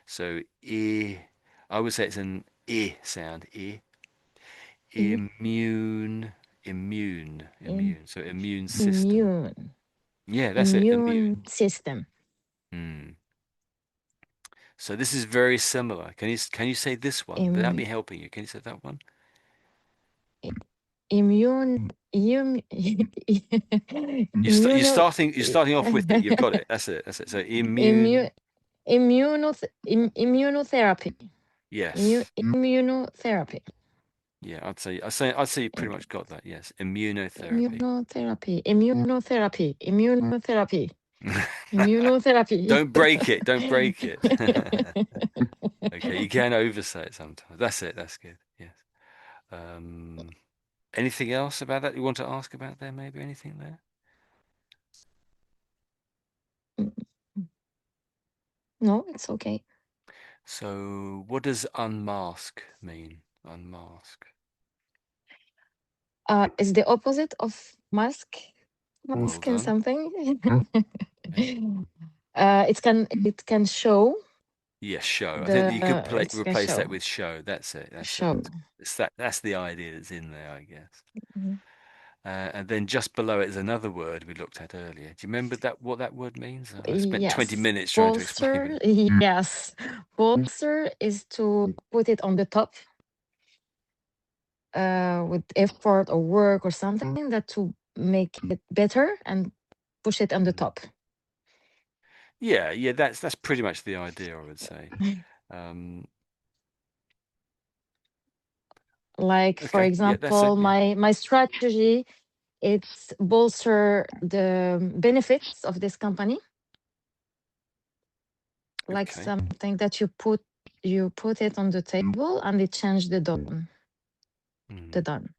So I would say it's an I sound. eh, im- Immune. So immune system. immune Yeah, that's it. Immune. immune system. Hmm. So this is very similar. Can you say this one without Im, me helping you? Can you say that one? immune immuno You're starting off with it. You've got it. That's it. That's it. So immune. immu, immunotherapy. Yes. Immunotherapy. Yeah, I'd say you pretty much got that. Yes. Immunotherapy. Immunotherapy. Don't break it. Don't break it. Okay, you can oversay it sometimes. That's it. That's good. Yes. Um, anything else about that you want to ask about there? Maybe anything there? No, it's okay. So, what does unmask mean? Unmask. It's the opposite of mask. Well Mask and done. something. Okay. It can show Yes, show. I think that the you could it can replace that show with show. That's it. That's it. show. That's the idea that's in there, I guess. Mhm. And then just below it is another word we looked at earlier. Do you remember that what that word means? I spent 20 Yes. minutes trying to explain Bolster. it. Yes. Bolster is to put it on the top with effort or work or something that to make it better and push it on the Mm. top. Yeah, yeah, that's pretty much the idea, I would say. Um, Like for okay, yeah, that's it. example, Yeah, my strategy, it's bolster the benefits of this company, like okay. something that you put it on the table and it change the done. The Mm. done.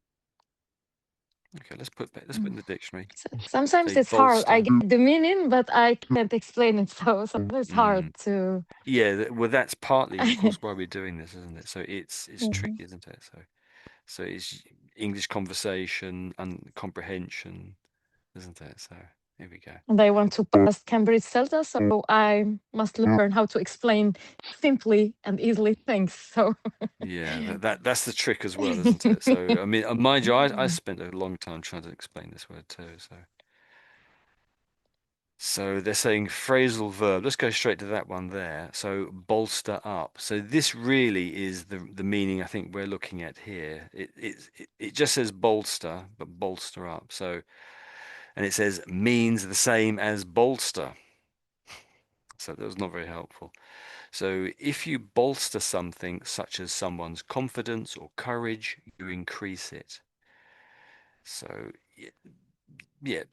Okay, let's put in the dictionary. Sometimes Say it's hard. I bolster. get the meaning, but I can't explain it. So sometimes it's hard Mm. to. Yeah, well, that's partly, of course, why we're doing this, isn't it? So it's Mhm. tricky, isn't it? So it's English conversation and comprehension, isn't it? So here we go. And I want to pass Cambridge CELTA, so I must learn how to explain simply and easily things. So Yeah, that's the trick as well, isn't it? So I mean, mind you, I spent a long time trying to explain this word too. So they're saying phrasal verb. Let's go straight to that one there. So bolster up. So this really is the meaning I think we're looking at here. It just says bolster, but bolster up. So and it says means the same as bolster. So that was not very helpful. So if you bolster something such as someone's confidence or courage, you increase it. So yeah,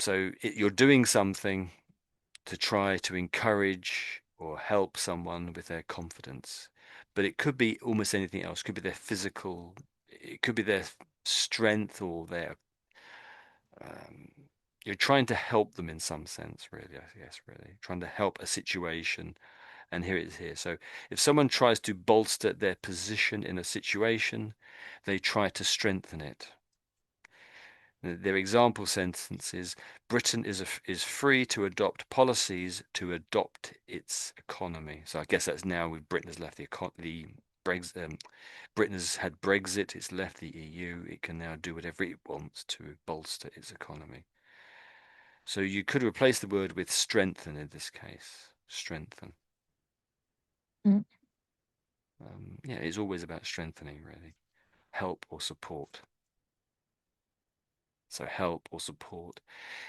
you're doing something to try to encourage or help someone with their confidence. But it could be almost anything else. It could be their physical, it could be their strength or their, um, you're trying to help them in some sense, really, I guess, really. Trying to help a situation. And here it is here. So if someone tries to bolster their position in a situation, they try to strengthen it. Their example sentence is Britain is free to adopt policies to adopt its economy. So I guess that's now with Britain has left the Brexit. Britain has had Brexit. It's left the EU. It can now do whatever it wants to bolster its economy. So you could replace the word with strengthen in this case. Strengthen. Mm. Yeah, it's always about strengthening, really. Help or support. So help or support.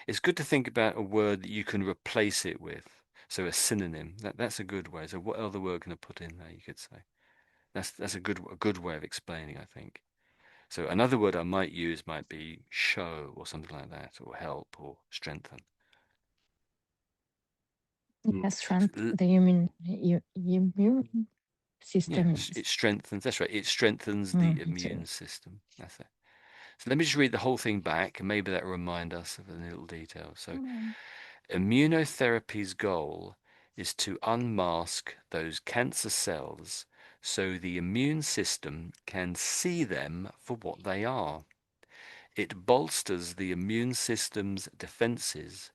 It's good to think about a word that you can replace it with. So a synonym. That's a good way. So what other word can I put in there, you could say? That's a good way of explaining, I think. So another word I might use might be show or something like that, or help or strengthen. yes, strength L- the immune Yeah, system it is. strengthens. That's right. It strengthens the Mm, it's immune system. That's it. So let me just read the whole thing back, and maybe that will remind us of a little detail. So mm. immunotherapy's goal is to unmask those cancer cells so the immune system can see them for what they are. It bolsters the immune system's defenses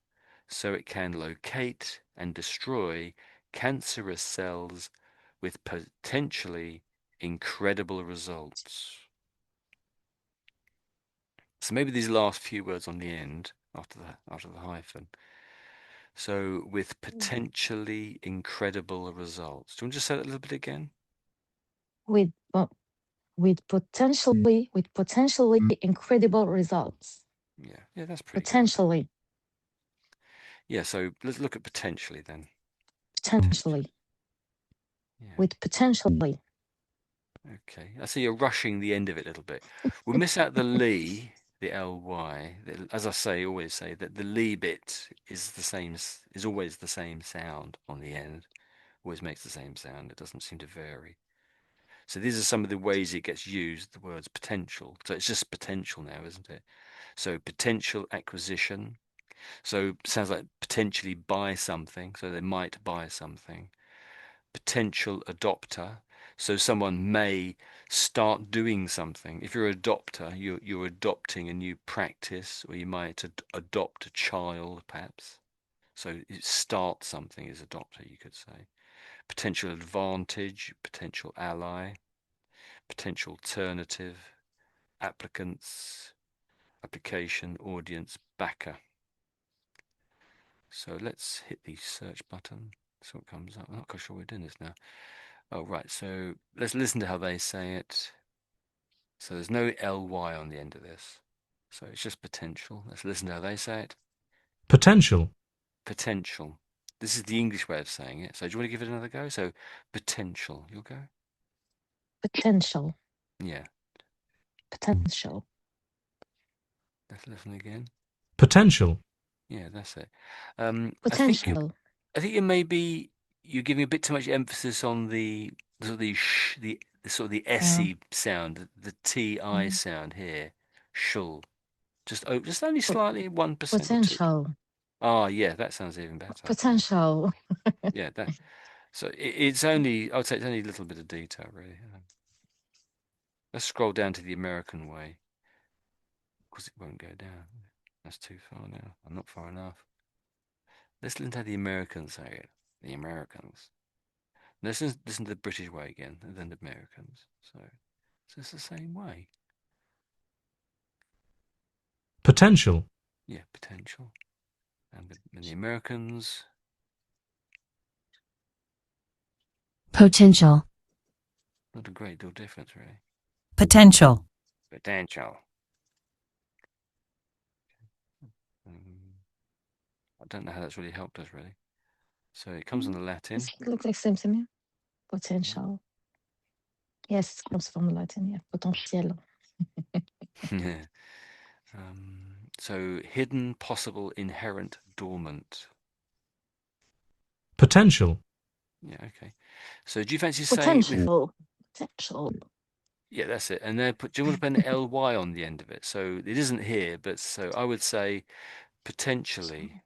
so it can locate and destroy cancerous cells with potentially incredible results. So maybe these last few words on the end after the hyphen. So with potentially incredible results. Do you want to just say that a little bit again? with po- with potentially incredible results. Yeah, yeah, that's pretty good, I think. Potentially, Yeah, so let's look at potentially then. Potentially. potentially, Yeah. with potentially. Okay. I see you're rushing the end of it a little bit. We'll miss out the ly, the ly. As I say, always say that the ly bit is the same, is always the same sound on the end. Always makes the same sound. It doesn't seem to vary. So these are some of the ways it gets used, the words potential. So it's just potential now, isn't it? So potential acquisition. So sounds like potentially buy something. So they might buy something. Potential adopter. So someone may start doing something. If you're an adopter, you're adopting a new practice, or you might adopt a child, perhaps. So start something is adopter, you could say. Potential advantage, potential ally, potential alternative, applicants, application, audience, backer. So let's hit the search button. So it comes up. I'm not quite sure we're doing this now. Oh, right. So let's listen to how they say it. So there's no ly on the end of this. So it's just potential. Let's listen to how they say it. Potential. Potential. This is the English way of saying it. So do you want to give it another go? So potential. You'll go? Potential. Yeah. Potential. Let's listen again. Potential. Yeah, that's it. Potential. I think you're giving a bit too much emphasis on the sort of the sort of the Yeah. SE sound, the TI Mm. sound here. Shul. Just only Pot- slightly 1% or 2. Potential. Ah, yeah, that sounds even better. Potential. Yeah, that. So it's only, I would say it's only a little bit of detail, really. Let's scroll down to the American way, because it won't go down. That's too far now. I'm not far enough. Let's listen to the Americans say it. The Americans. Listen to the British way again, and then the Americans. So it's the same way. Potential. Yeah, potential. And the Americans. Potential. Not a great deal difference, really. Potential. Potential. Um, I don't know how that's really helped us, really. So it comes in the Latin. It looks like same to me. Potential. Yes, it comes from Latin. Yeah. Potentiel. Yeah. So hidden, possible, inherent, dormant. Potential. Yeah, okay. So do you fancy saying it with? Potential. Potential. Yeah, that's it. And then do you want to put an ly on the end of it? So it isn't here, but so I would say potentially,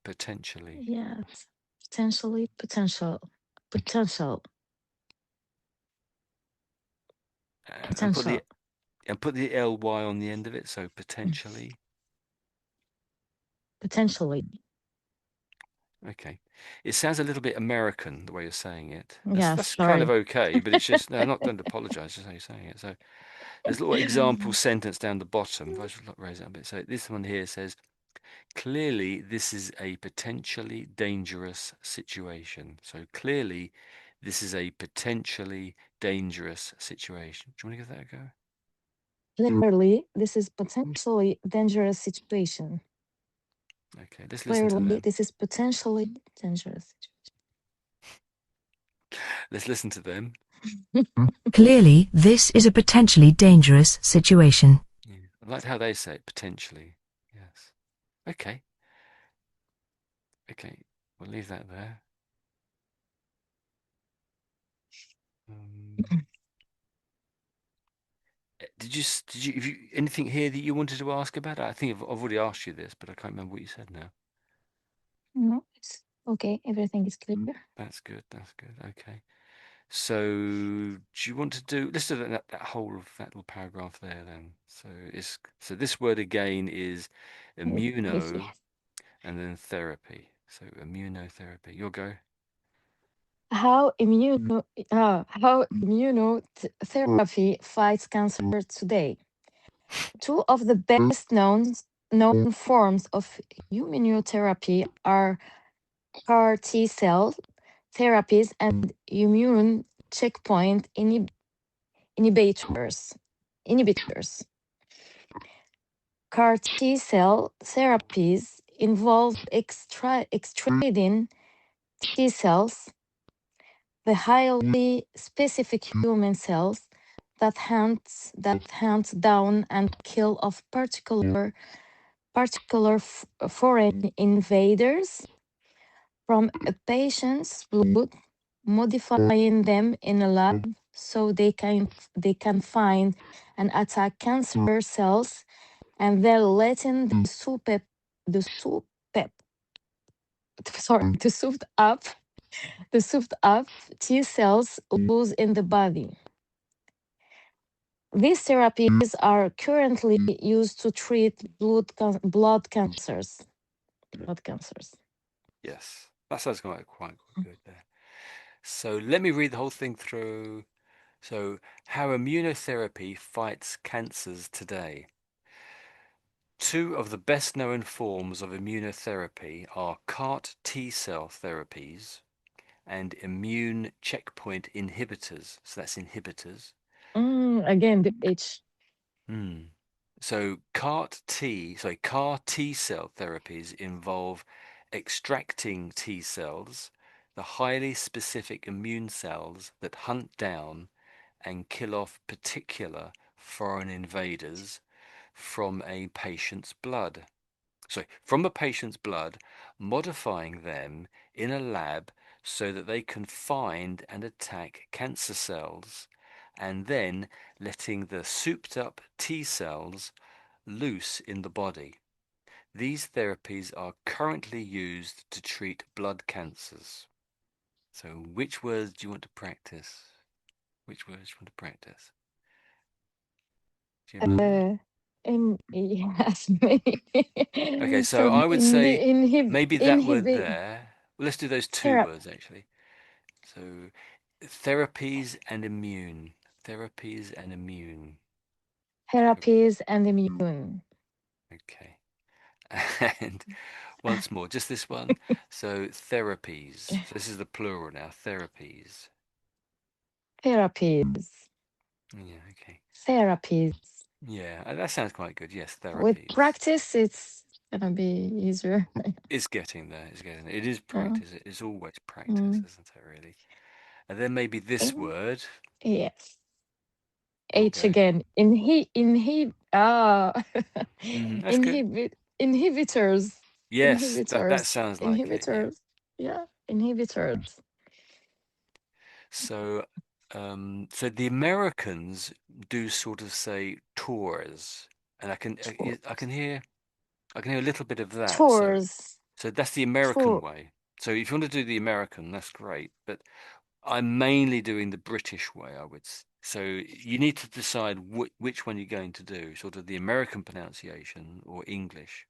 potentially. Yes. Potentially. Potential. Potential. And put Potential. the ly on the end of it. So potentially. Potentially. Okay. It sounds a little bit American the way you're saying it. Yeah, That's kind of sorry. okay, but it's just no, not don't apologize, just how you're saying it. So there's a little example sentence down the bottom. If I should raise that a bit. So this one here says, clearly this is a potentially dangerous situation. So clearly this is a potentially dangerous situation. Do you want to give that a go? Clearly, this is potentially dangerous situation. Okay, let's listen to Clearly, them. this is potentially dangerous Let's listen to them. Clearly, this is a potentially dangerous situation. Yeah. I like how they say it, potentially. Yes. Okay. Okay, we'll leave that there. Did you, have you anything here that you wanted to ask about? I think I've already asked you this, but I can't remember what you said now. No, it's okay. Everything is clear. That's good. That's good. Okay. So, do you want to do? Let's do that whole of that little paragraph there then. So this word again is Briefly. immuno, and then therapy. So immunotherapy. You'll go. How immunotherapy fights cancer today. Two of the best known forms of immunotherapy are CAR T cell therapies and immune checkpoint inhibitors. Inhibitors. CAR T cell therapies involve extracting T cells, the highly specific human cells that hunt down and kill of particular foreign invaders from a patient's blood, modifying them in a lab so they can find and attack cancer cells, and then letting the sorry, the souped up T cells lose in the body. These therapies are currently used to treat blood cancers. Blood cancers. Yes, that sounds quite good there. So let me read the whole thing through. So, how immunotherapy fights cancers today. Two of the best known forms of immunotherapy are CAR T cell therapies and immune checkpoint inhibitors. So that's inhibitors. Again, the H. Hmm. So CAR T cell therapies involve extracting T cells, the highly specific immune cells that hunt down and kill off particular foreign invaders from a patient's blood. From a patient's blood, modifying them in a lab so that they can find and attack cancer cells, and then letting the souped up T cells loose in the body. These therapies are currently used to treat blood cancers. So, which words do you want to practice? Which words do you want to practice? Do you mind? Yes, Okay, so from I would say maybe that word inhibit there. Well, let's do those two therapy, words actually. So, therapies and immune. Therapies and immune. therapies and immune. Okay. And once more, just this one. So, therapies. So, this is the plural now. Therapies. Therapies, Yeah, okay. therapies. Yeah, that sounds quite good. Yes, With therapies. practice, it's gonna be easier. It's getting there. It's getting there. It is Uh, practice. It is always practice, mm. isn't it, really? And then maybe this In- word. yes, You'll H go. again. That's good. Inhibitors, Yes, that inhibitors, sounds like it. Yeah. inhibitors. Yeah, inhibitors. So, so the Americans do sort of say tours, and I can hear a little bit of that. So, Tours, so that's the American tour, way. So if you want to do the American, that's great. But I'm mainly doing the British way, I would. So you need to decide which one you're going to do, sort of the American pronunciation or English.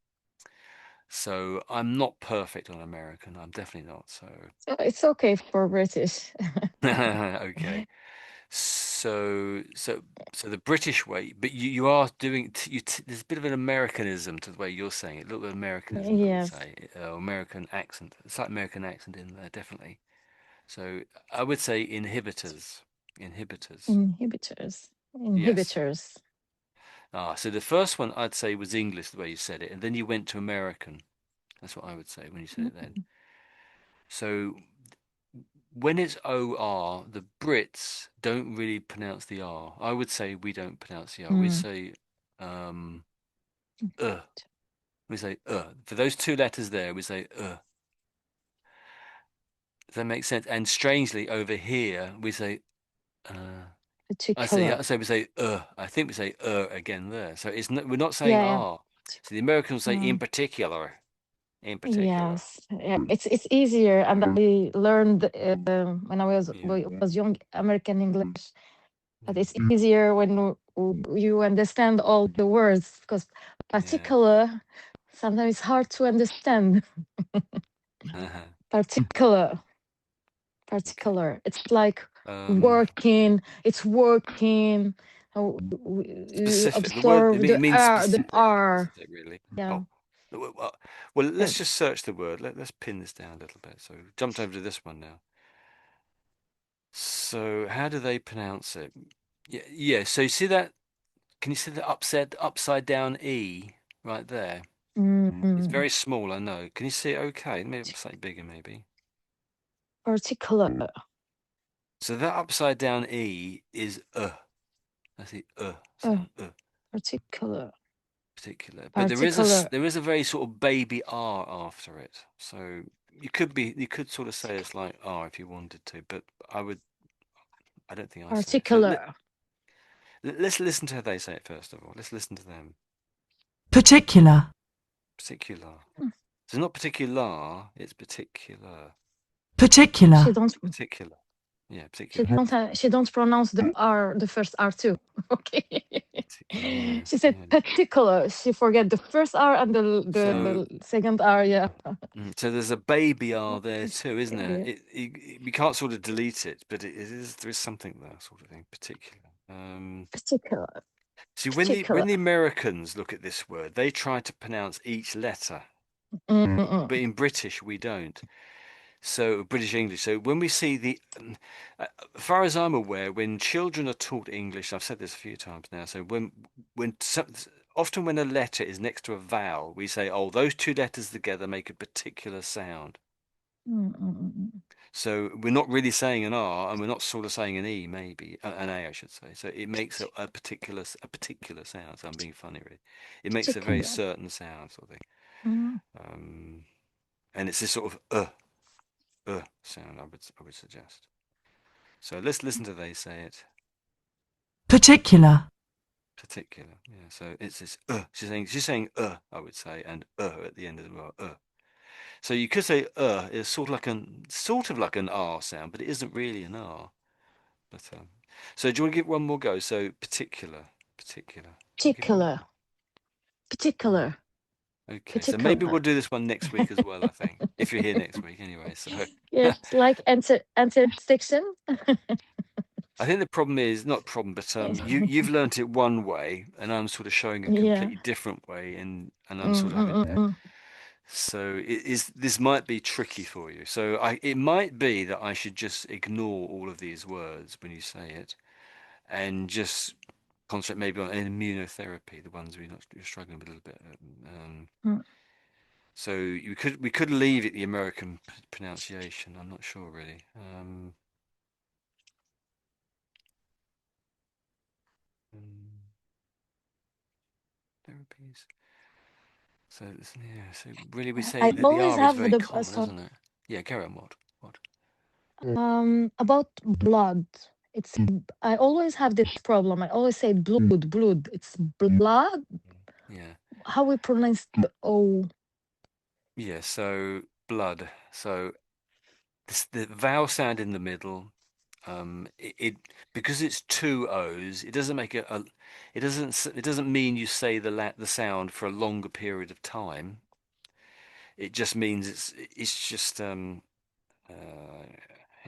So I'm not perfect on American. I'm definitely not. So so it's okay for British. okay. So the British way, but you are doing there's a bit of an Americanism to the way you're saying it, a little bit of Americanism, I would Yes, say, American accent, a slight American accent in there, definitely. So I would say inhibitors, inhibitors. inhibitors, Yes. inhibitors. So the first one I'd say was English, the way you said it, and then you went to American. That's what I would say when you said it then. So when it's OR, the Brits don't really pronounce the R. I would say we don't pronounce the R. We Mm. say um uh. We say For those two letters there, we say Does that make sense? And strangely over here we say Particular. I say we say I think we say again there. So we're not saying Yeah, yeah. R. So the Americans say in Mm. particular. In particular. Yes, yeah, it's easier, and I learned when I Yeah. was young American English, but Yeah. it's easier when you understand all the words because Yeah. particular sometimes it's hard to understand. Particular, Okay. particular. It's like Um, working. It's working. You Specific. The word absorb it means the specific, R. doesn't it really? Yeah. Oh, well, Yeah. let's just search the word. Let's pin this down a little bit. So jumped over to this one now. So how do they pronounce it? Yeah, yeah. So you see that? Can you see the upside down E right there? It's Mm, very small, I know. Can you see it okay? Maybe slightly bigger, maybe. particular. So that upside down E is That's the Uh, sound. particular. Particular. But Particular. there is a very sort of baby R after it. So you could sort of say it's like R if you wanted to, but I don't think I say it. So Particular. let's listen to how they say it first of all. Let's listen to them. particular, Particular. So not particular, it's particular. She particular, don't Particular. Yeah, particular. she don't pronounce the R, the first R too. Okay. Particular, yeah, She said yeah. particular. She forget the first R and So the second R. Yeah. so there's a baby R there too, isn't there? Yeah. We can't sort of delete it, but there is something there, sort of thing. Particular. Particular. See, when Particular. the Americans look at this word, they try to pronounce each letter, Mm-mm. but in British we don't. So British English. So when we see as far as I'm aware, when children are taught English, I've said this a few times now. So when some, often when a letter is next to a vowel, we say, "Oh, those two letters together make a particular sound." Mm-mm. So we're not really saying an R, and we're not sort of saying an E, maybe an A, I should say. So it makes a particular sound. So I'm being funny, really. It makes a very Particular. certain sound, sort of thing. Mm. Um, and it's this sort of sound. I would suggest. So let's listen to they say it. particular, Particular, yeah. So it's this she's saying I would say, and at the end as well. So you could say is sort of like an R sound, but it isn't really an R. But so do you want to give one more go? So particular. I'll give you. Particular. Particular. Okay, so maybe Particular. we'll do this one next week as well, I think. If you're here next week anyway. So Yes, like anti-addiction. I think the problem is not problem, but you've learnt it one way, and I'm sort of showing a Yeah. completely different way, and I'm sort of having. Mm-mm-mm. So this might be tricky for you. So it might be that I should just ignore all of these words when you say it, and just concentrate maybe on immunotherapy, the ones you're struggling with a little bit. Mm. So we could leave it the American pronunciation. I'm not sure really. Um, therapies. So yeah. So really, we say I that the always R is have very the common, so isn't it? Yeah. Carry on. What? about blood. It's I always have this problem. I always say blood, blood. It's blood. Yeah. How we pronounce the O? Yeah. So blood. So the vowel sound in the middle. It because it's two O's. It doesn't make it doesn't mean you say the sound for a longer period of time. It just means it's just uh,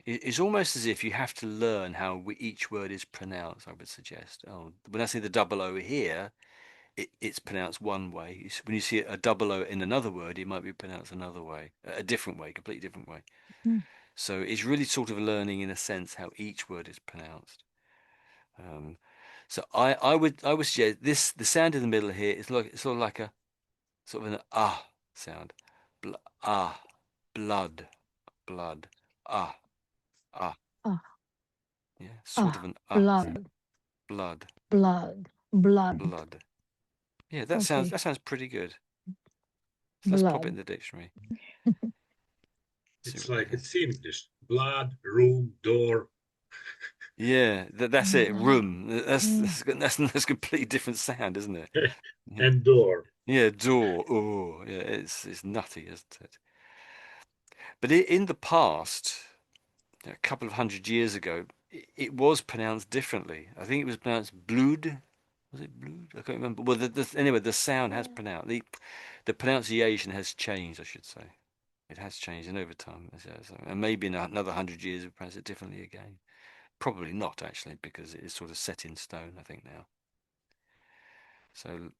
it's almost as if you have to learn how each word is pronounced, I would suggest. Oh, when I say the double O here, it's pronounced one way. When you see a double O in another word, it might be pronounced another way, a different way, completely different way. Mm. So it's really sort of learning, in a sense, how each word is pronounced. Um, so I would suggest the sound in the middle here is like it's sort of like a sort of an sound. Bl blood, blood, ah, ah. Ah, Yeah, sort of ah, an sound. blood, Blood, blood, blood. blood. Yeah, that sounds Okay, that sounds pretty good. So let's pop it in blood. the dictionary. See It's what we like have. it's English. Blood, room, door. Yeah, that's it. Mm, Room. That's mm, that's a completely different sound, isn't it? Yeah. And door. Yeah, door. Oh, yeah, it's nutty, isn't it? But in the past, a couple of hundred years ago, it was pronounced differently. I think it was pronounced blood. Was it blood? I can't remember. Well, anyway, the sound has pronounced the pronunciation has changed, I should say. It has changed, and over time, and maybe in another 100 years, we'll pronounce it differently again. Probably not, actually, because it is sort of set in stone, I think, now. So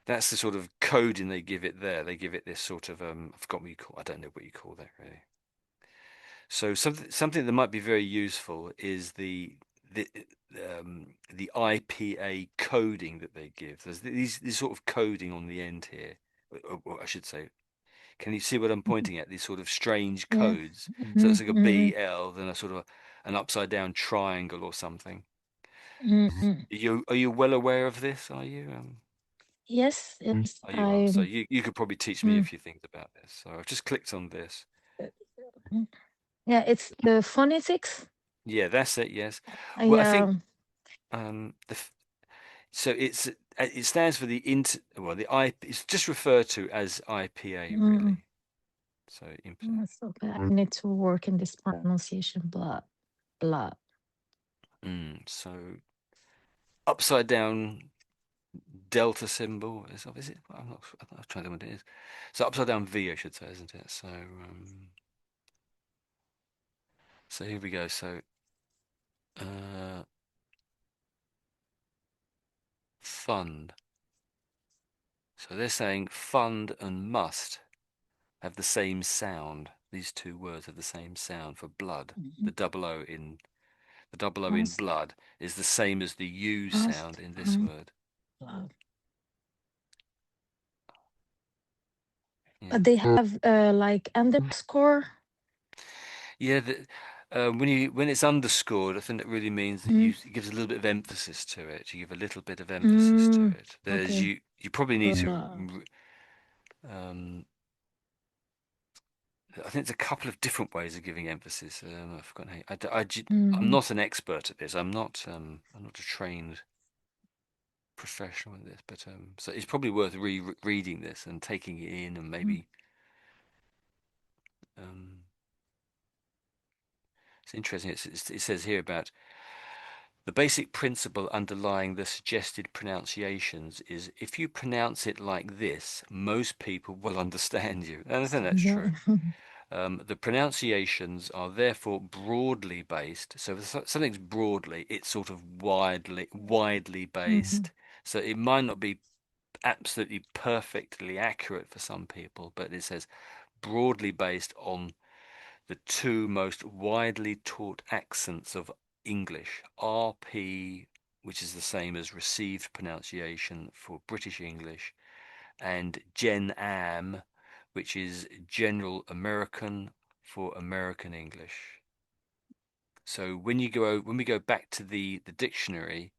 that's the sort of coding they give it there. They give it this sort of I forgot what you call. I don't know what you call that really. So something that might be very useful is the the IPA coding that they give. There's these sort of coding on the end here. Or I should say, can you see what I'm pointing at? These sort of strange yes. codes. So Mm, it's like a mm, BL, then a sort of an upside down triangle or something. mm, mm. Are you well aware of this? Are you? Yes, yes. Oh, you are. I. So you could probably teach me a Mm, few things about this. So I've just clicked on this. mm. Yeah, it's the phonetics. Yeah, that's it. Yes. Well, I think Yeah. the so it stands for the I. It's just referred to as IPA Mm, really. So that's okay. I need to work in this pronunciation. Blah, blah. so upside down delta symbol is it? I'm not trying to think what it is. So upside down V, I should say, isn't it? So here we go. So uh, fund. So they're saying fund and must have the same sound. These two words have the same sound for blood. The double O in Must, blood is the same as the U sound must, in this word. blood. Yeah. But they have like underscore. Yeah, when it's underscored, I think that really means that Mm. it gives a little bit of emphasis to it. You give a little bit of emphasis to it. There's Okay. you probably need to. Blood. Um, I think there's a couple of different ways of giving emphasis. I've forgotten I'm Mm. not an expert at this. I'm not a trained professional in this, but so it's probably worth reading this and taking it in and Mm. maybe um, it's interesting. It says here about the basic principle underlying the suggested pronunciations is if you pronounce it like this, most people will understand you. And I think that's Yeah. true. The pronunciations are therefore broadly based. So if something's broadly, it's sort of widely Mhm. based. So it might not be absolutely perfectly accurate for some people, but it says broadly based on the two most widely taught accents of English, RP, which is the same as received pronunciation for British English, and Gen Am, which is General American for American English. So when we go back to the dictionary,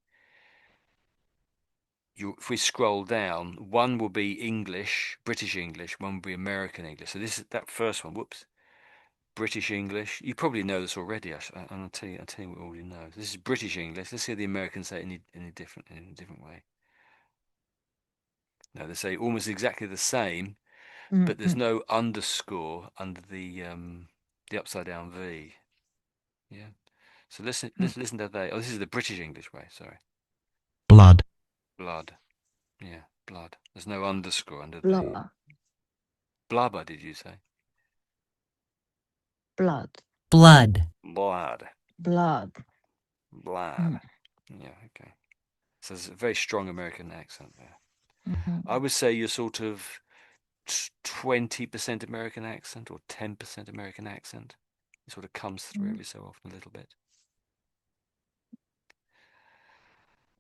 if we scroll down, one will be English, British English, one will be American English. So this is that first one. Whoops. British English. You probably know this already. I'll tell you. I'll tell you what we already know. This is British English. Let's see if the Americans say it in a different way. No, they say almost exactly the same, but there's Mm. no underscore under the upside down V. Yeah. So Mm. let's listen to that. Oh, this is the British English way. Sorry. blood, Blood. Yeah, blood. There's no underscore under the Blood. blubber. Did you say Blood. blood, blood? Blood. Blood. Mm. Yeah. Okay. So there's a very strong American accent there. I Mhm. would say you're sort of 20% American accent or 10% American accent. It sort of comes through Mm. every so often a little bit.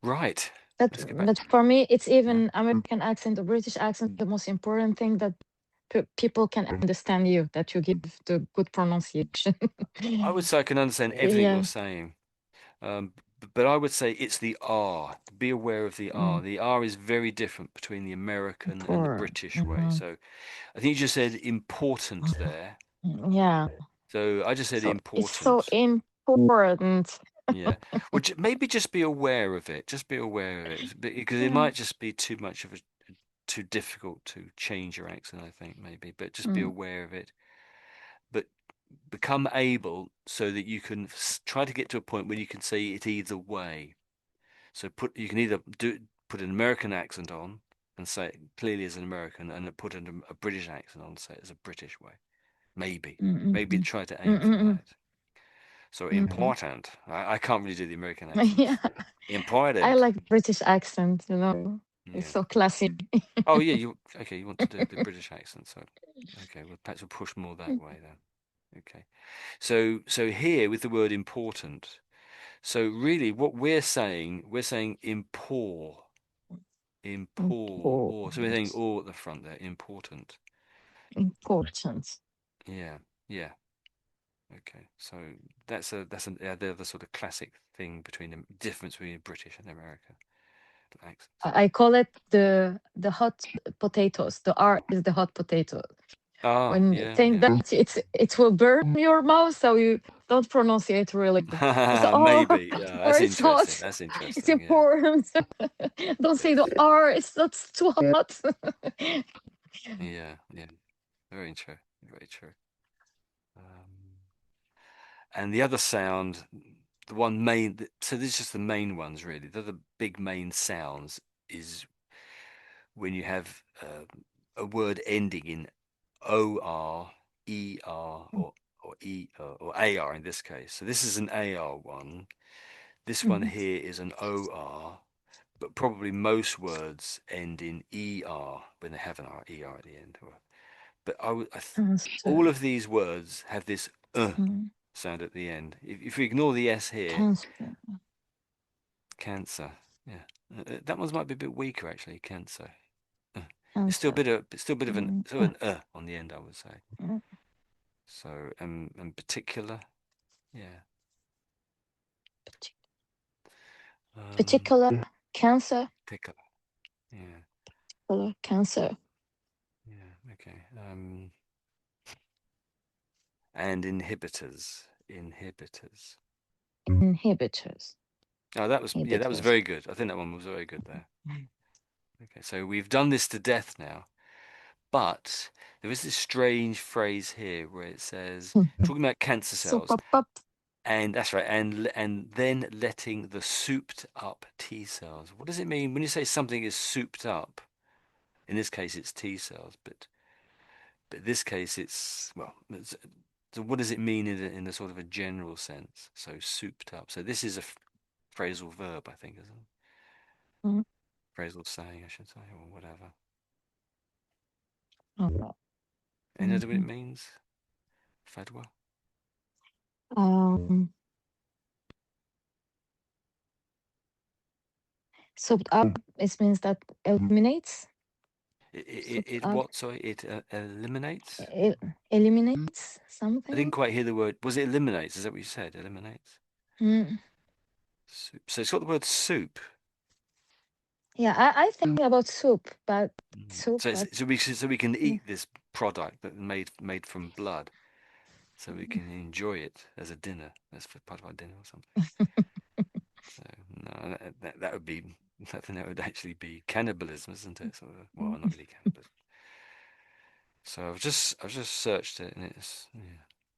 Right. But Let's get back but to for me, it's yeah. even American accent or British accent. The most important thing that people can understand you, that you give the good pronunciation. I would say I can understand everything you're Yeah. saying. But I would say it's the R. Be aware of the R. Mm. The R is very different between the American and the For British way. So I think you just said important Mhm. there. Yeah. So I just said So it's so important. important. Yeah. Well, maybe just be aware of it. Just be aware of it because it Yeah. might just be too much of a too difficult to change your accent, I think, maybe. But just be Mm. aware of it. But become able so that you can try to get to a point where you can say it either way. So you can either put an American accent on and say it clearly as an American, and put a British accent on and say it as a British way. Maybe, Mm, mm, maybe mm. try to Mm, aim for mm, that. So mm. important. I can't really do the American Yeah. accents. I Important. like British accent, It's Yeah. so classy. Oh yeah. You okay? You want to do the British accent? So okay. Well, perhaps we'll push more that way then. Okay. So here with the word important. So really, what we're saying or. So we're saying Important. or at the front there. Important. Important. Yeah. Yeah. Okay. So yeah, they're the sort of classic thing between the difference between British and American accents. I call it the hot potatoes. The R is the hot potato. Ah, When you yeah, think that it will burn your mouth, so you don't pronounce it really. It's yeah. oh, Maybe. Yeah, or that's it's interesting. hot. That's It's interesting. Yeah. important. Don't say the R. It's not too hot. Yeah. Yeah. Very true. Very true. Um, and the other sound, the one main, so this is just the main ones really. The other big main sounds is when you have a word ending in OR, ER, or or AR in this case. So this is an AR one. This one Mhm. here is an OR. but probably most words end in er when they have an er at the end. But all Cancer. of these words have this Mm. sound at the end. If we ignore the s here, Cancer. cancer, yeah, that one might be a bit weaker actually. Cancer. Uh, Cancer. it's still a bit of an Mm. sort of an on the end, I would say. Mm. So and particular, yeah. Particular cancer. Particular, yeah, Particular cancer. yeah. Okay. And inhibitors, inhibitors. Inhibitors. Oh, that was Inhibitors. very good. I think that one was very good there. Okay, so we've done this to death now, but there is this strange phrase here where it says talking about cancer cells, Super pop. and that's right, and then letting the souped up T cells. What does it mean when you say something is souped up? In this case, it's T cells, but in this case, it's well. So what does it mean in a sort of a general sense? So souped up. So this is a phrasal verb, I think, isn't it? Mm. Phrasal saying, I should say, or whatever. Oh. Any idea what it Mhm. means? Fadwa? Um, souped up. It means that eliminates. Souped It up. what? Sorry, it eliminates. Eliminates I didn't something. quite hear the word. Was it eliminates? Is that what you said? Eliminates. Mm. Soup. So it's got the word soup. Yeah, I think about soup, but soup, So but so we can yeah. eat this product that made from blood. So we can enjoy it as a dinner. That's for part of our dinner or something. So no, that would be I think that would actually be cannibalism, isn't it? Sort of, well, not really cannibalism. So I've just searched it and it's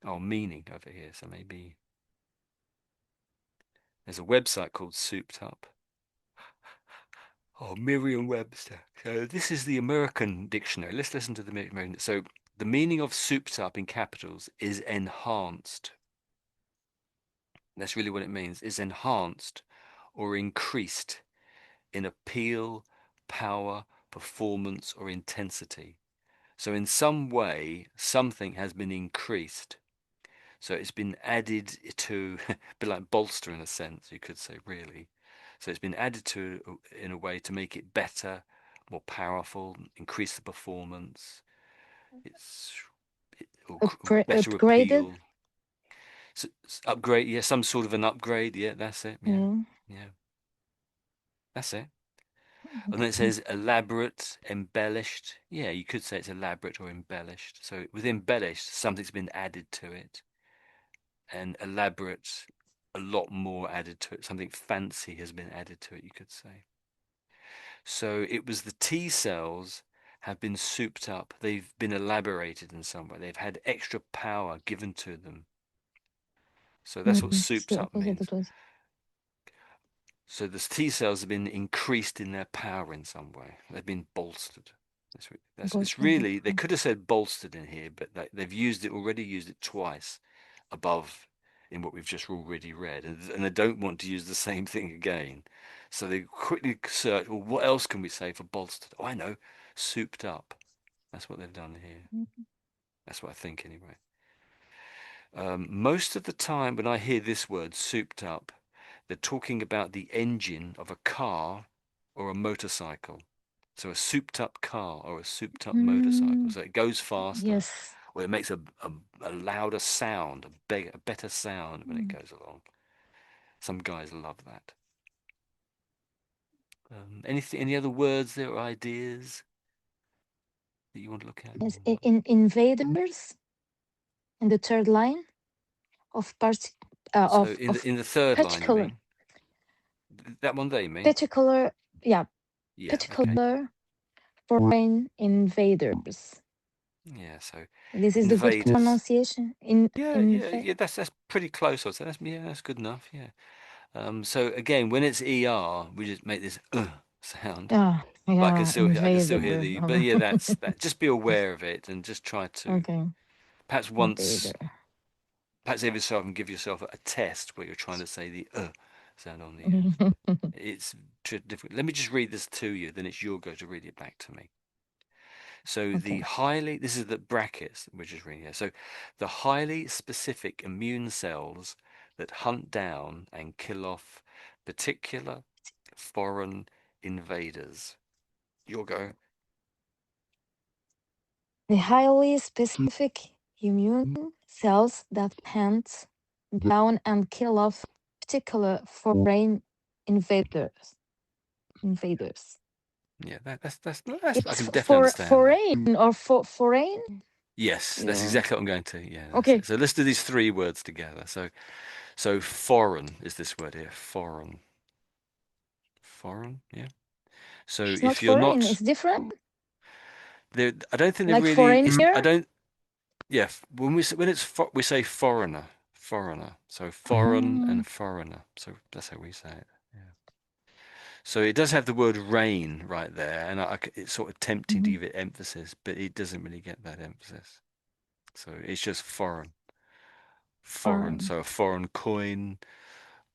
meaning over here. So maybe there's a website called Souped Up. Oh, Merriam-Webster. So this is the American dictionary. Let's listen to the American. So the meaning of souped up in capitals is enhanced. That's really what it means. Is enhanced or increased in appeal, power, performance, or intensity. So in some way, something has been increased. So it's been added to, a bit like bolster in a sense, you could say, really. So it's been added to in a way to make it better, more powerful, increase the performance. It's or better Upgraded. appeal. So, upgrade, yeah, some sort of an upgrade. Yeah, that's it. Yeah, Yeah. yeah, that's it. And then it says elaborate, embellished. Yeah, you could say it's elaborate or embellished. So with embellished, something's been added to it, and elaborate, a lot more added to it. Something fancy has been added to it, you could say. So it was the T cells have been souped up. They've been elaborated in some way. They've had extra power given to them. So that's what It's souped the up opposite. means. It was So the T cells have been increased in their power in some way. They've been bolstered. It's bolstered. really, they could have said bolstered in here, but they've already used it twice above in what we've just already read. And they don't want to use the same thing again. So they quickly search, well, what else can we say for bolstered? Oh, I know, souped up. That's what they've done here. That's what I think anyway. Most of the time when I hear this word souped up, they're talking about the engine of a car or a motorcycle. So a souped up car or a souped up motorcycle. Mm, So it goes faster yes. or it makes a louder sound, a better sound when it Mm. goes along. Some guys love that. Any other words there or ideas that you want to look at? Yes. In invaders in the third line of part So of in the third line, you particular mean? That one there, you mean? particular yeah Yeah, okay. particular foreign invaders. Yeah, so This is the good invaders. pronunciation in Yeah. That's pretty close. I'd say that's good enough. Yeah. So again, when it's er, we just make this sound. yeah But yeah I can still hear invader. the. But yeah, that's that. Just be aware of it and just try to Okay, perhaps invader. once, perhaps every so often give yourself a test where you're trying to say the sound on the end. It's difficult. Let me just read this to you, then it's your go to read it back to me. So Okay. this is the brackets we're just reading here. So the highly specific immune cells that hunt down and kill off particular foreign invaders. Your go. The highly specific immune cells that hunt down and kill off particular foreign invaders. Invaders. Yeah, that's I It's can definitely understand that. foreign or foreign. Yes, that's Yeah. exactly what I'm going to. Yeah, that's Okay. it. So let's do these three words together. So foreign is this word here. Foreign. Foreign, yeah. So It's not if you're foreign. not It's different. there, I don't think they Like really. foreign It's I here. don't. Yeah, we say foreigner, foreigner. So foreign Mm, and foreigner. So that's how we say it. Yeah. So it does have the word rain right there, and it's sort of tempting to mhm. give it emphasis, but it doesn't really get that emphasis. So it's just foreign, foreign. Foreign. So a foreign coin.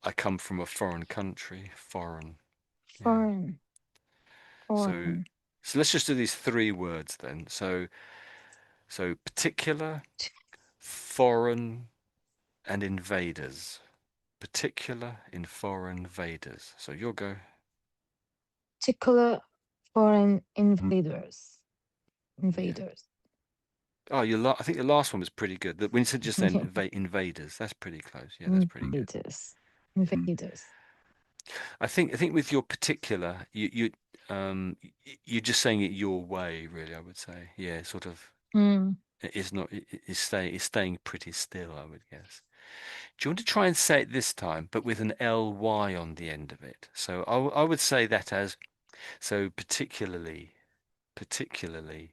I come from a foreign country, foreign. Yeah. Foreign. So Foreign. so let's just do these three words then. So particular, foreign, and invaders. Particular in foreign invaders. So you'll go. Particular foreign invaders. Yeah. Invaders. Oh, I think the last one was pretty good. When you said just then invaders, that's pretty close. Yeah, that's pretty good. Invaders. Invaders. I think with your particular, you're just saying it your way, really. I would say, yeah, sort of. Mm. It's not. It's staying pretty still, I would guess. Do you want to try and say it this time, but with an ly on the end of it? So I would say that as so particularly. Particularly.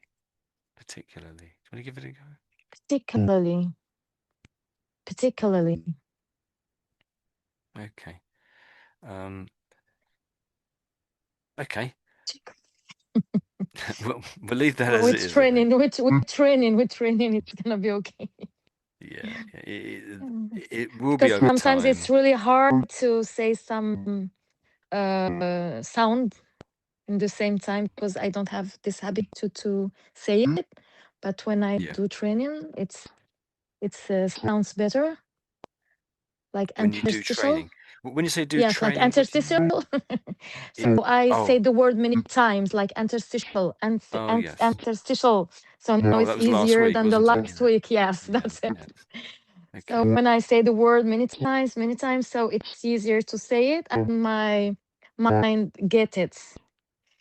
Do you want to give it a go? Particularly. Particularly. Okay. Um, okay. We'll leave that as it With is, I think. training, with training, it's gonna be okay. Yeah, it, Mm. it will be Because over sometimes it's time. really hard to say some sound in the same time because I don't have this habit to say it. But when I Yeah. do training, it's sounds better, like When you do interstitial. training. When you say do Yes, like training, what do you mean? interstitial. So In I say oh, the word many times, like interstitial oh yes. interstitial. So now Oh, it's that was last easier week, than the wasn't it? last Yeah. week. Yes, Yeah. that's it. Yes. So Okay. when I say the word many times, so it's easier to say it, and my mind get it.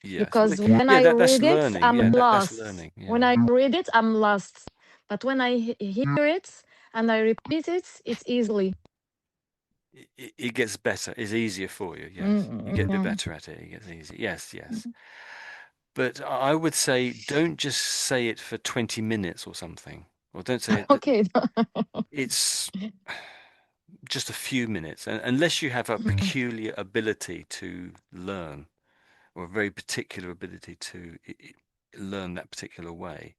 Yes. Well, Because when yeah, I that's read it, learning. I'm Yeah, that's lost. learning. When Yeah. I read it, I'm lost. But when I hear it and I repeat it, it's easily. It gets better. It's easier for you. Yes. You get a bit Yeah. better at it. It gets easier. Yes, yes. But I would say don't just say it for 20 minutes or something. Or don't say it. Okay. It's just a few minutes. And unless you have a peculiar ability to learn or a very particular ability to learn that particular way.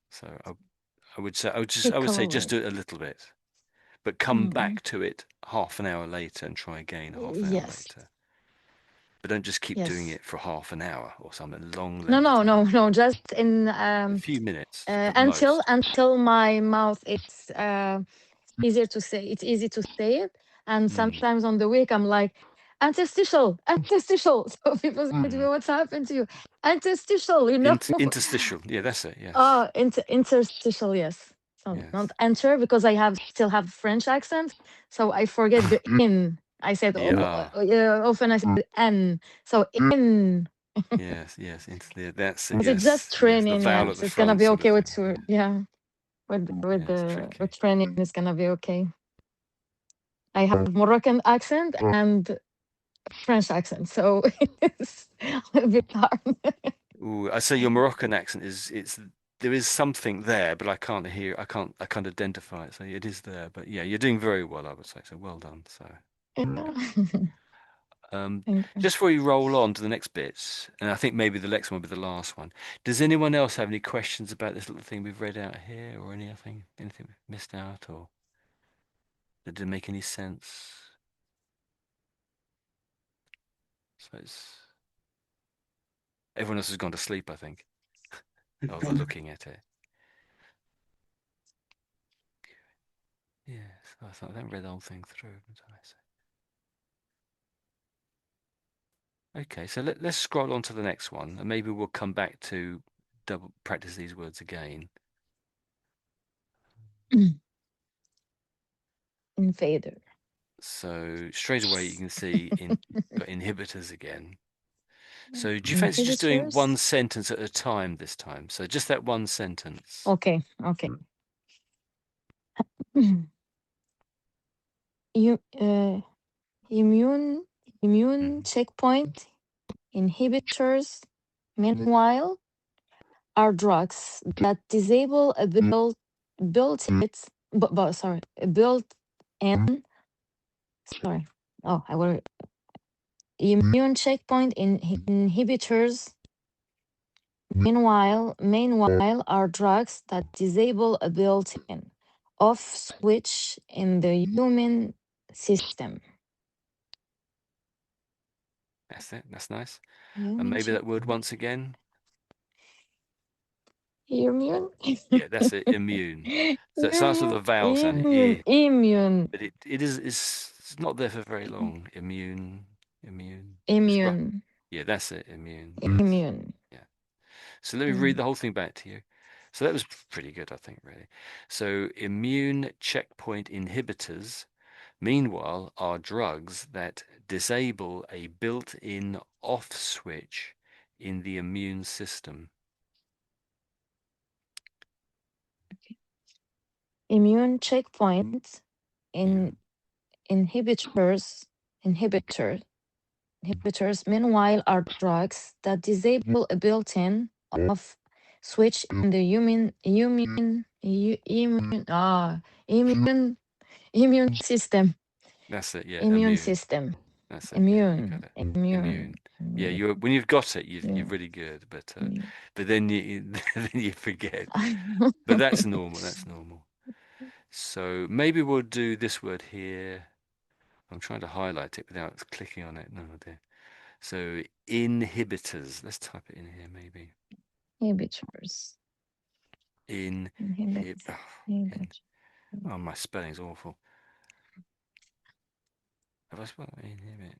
So I would say just Particularly. do it a little bit, but come Mm. back to it half an hour later and try again half an hour Yes. later. But don't just keep doing Yes. it for half an hour or something long No, length of no, no, time. no. Just in A few minutes at until most. my mouth it's easier to say. It's easy to say it, and Mm, sometimes on the week I'm like interstitial, interstitial. So people say to me, mm. "What's happened to you?" Interstitial, you know. Interstitial. Yeah, that's it. Yes. Oh, interstitial, yes. So not Yes. enter because I have still have French accent, so I forget the in. I said Yeah. Ah. often I said n. So in. Yes. Yes. That's it. But it's just Yes. Yes. The training, vowel at yes. the It's gonna front, be sort of okay thing. with Yeah. yeah. Yeah. It's tricky. With training, it's gonna be okay. I have Moroccan accent and French accent, so it's a little bit hard. Ooh, I say your Moroccan accent is there is something there, but I can't hear. I can't identify it. So it is there. But yeah, you're doing very well, I would say. So well done. So good. Yeah. Thank you. Just before we roll on to the next bits, and I think maybe the next one will be the last one. Does anyone else have any questions about this little thing we've read out here, or anything we've missed out, or that didn't make any sense? So everyone else has gone to sleep, I think, after looking at it. Yes, I thought I haven't read the whole thing through. Okay, so let's scroll on to the next one, and maybe we'll come back to double practice these words again. Invader. So straight away you can see got inhibitors again. So do you fancy just doing Inhibitors. one sentence at a time this time? So just that one sentence. Okay. You immune checkpoint inhibitors, meanwhile, are drugs that disable a built-in immune checkpoint inhibitors. Meanwhile, are drugs that disable a built-in off switch in the human system. That's it. That's nice. And Immune maybe that word checkpoint. once again. Immune. Yeah, that's it. Immune. So it starts with a vowel sound. Immune. But it is it's not there for very long. Immune. Immune. Yeah, that's it. Immune. Yes. Immune. Yeah. So let me read the whole thing back to you. So that was pretty good, I think, really. So immune checkpoint inhibitors, meanwhile, are drugs that disable a built-in off switch in the immune system. Immune checkpoint Yeah. inhibitors meanwhile are drugs that disable a built-in off switch in the immune system. That's it. Yeah, Immune immune. system. That's it. Yeah, you got Immune. it. Immune. Immune. Yeah, you when you've got it, you're Immune. really good. But Immune. then you then you forget. But that's normal. That's normal. So maybe we'll do this word here. I'm trying to highlight it without clicking on it. No, dear. So inhibitors. Let's type it in here, maybe. Inhibitors. Inhib. Oh, my spelling's awful. Have I spelled inhibit?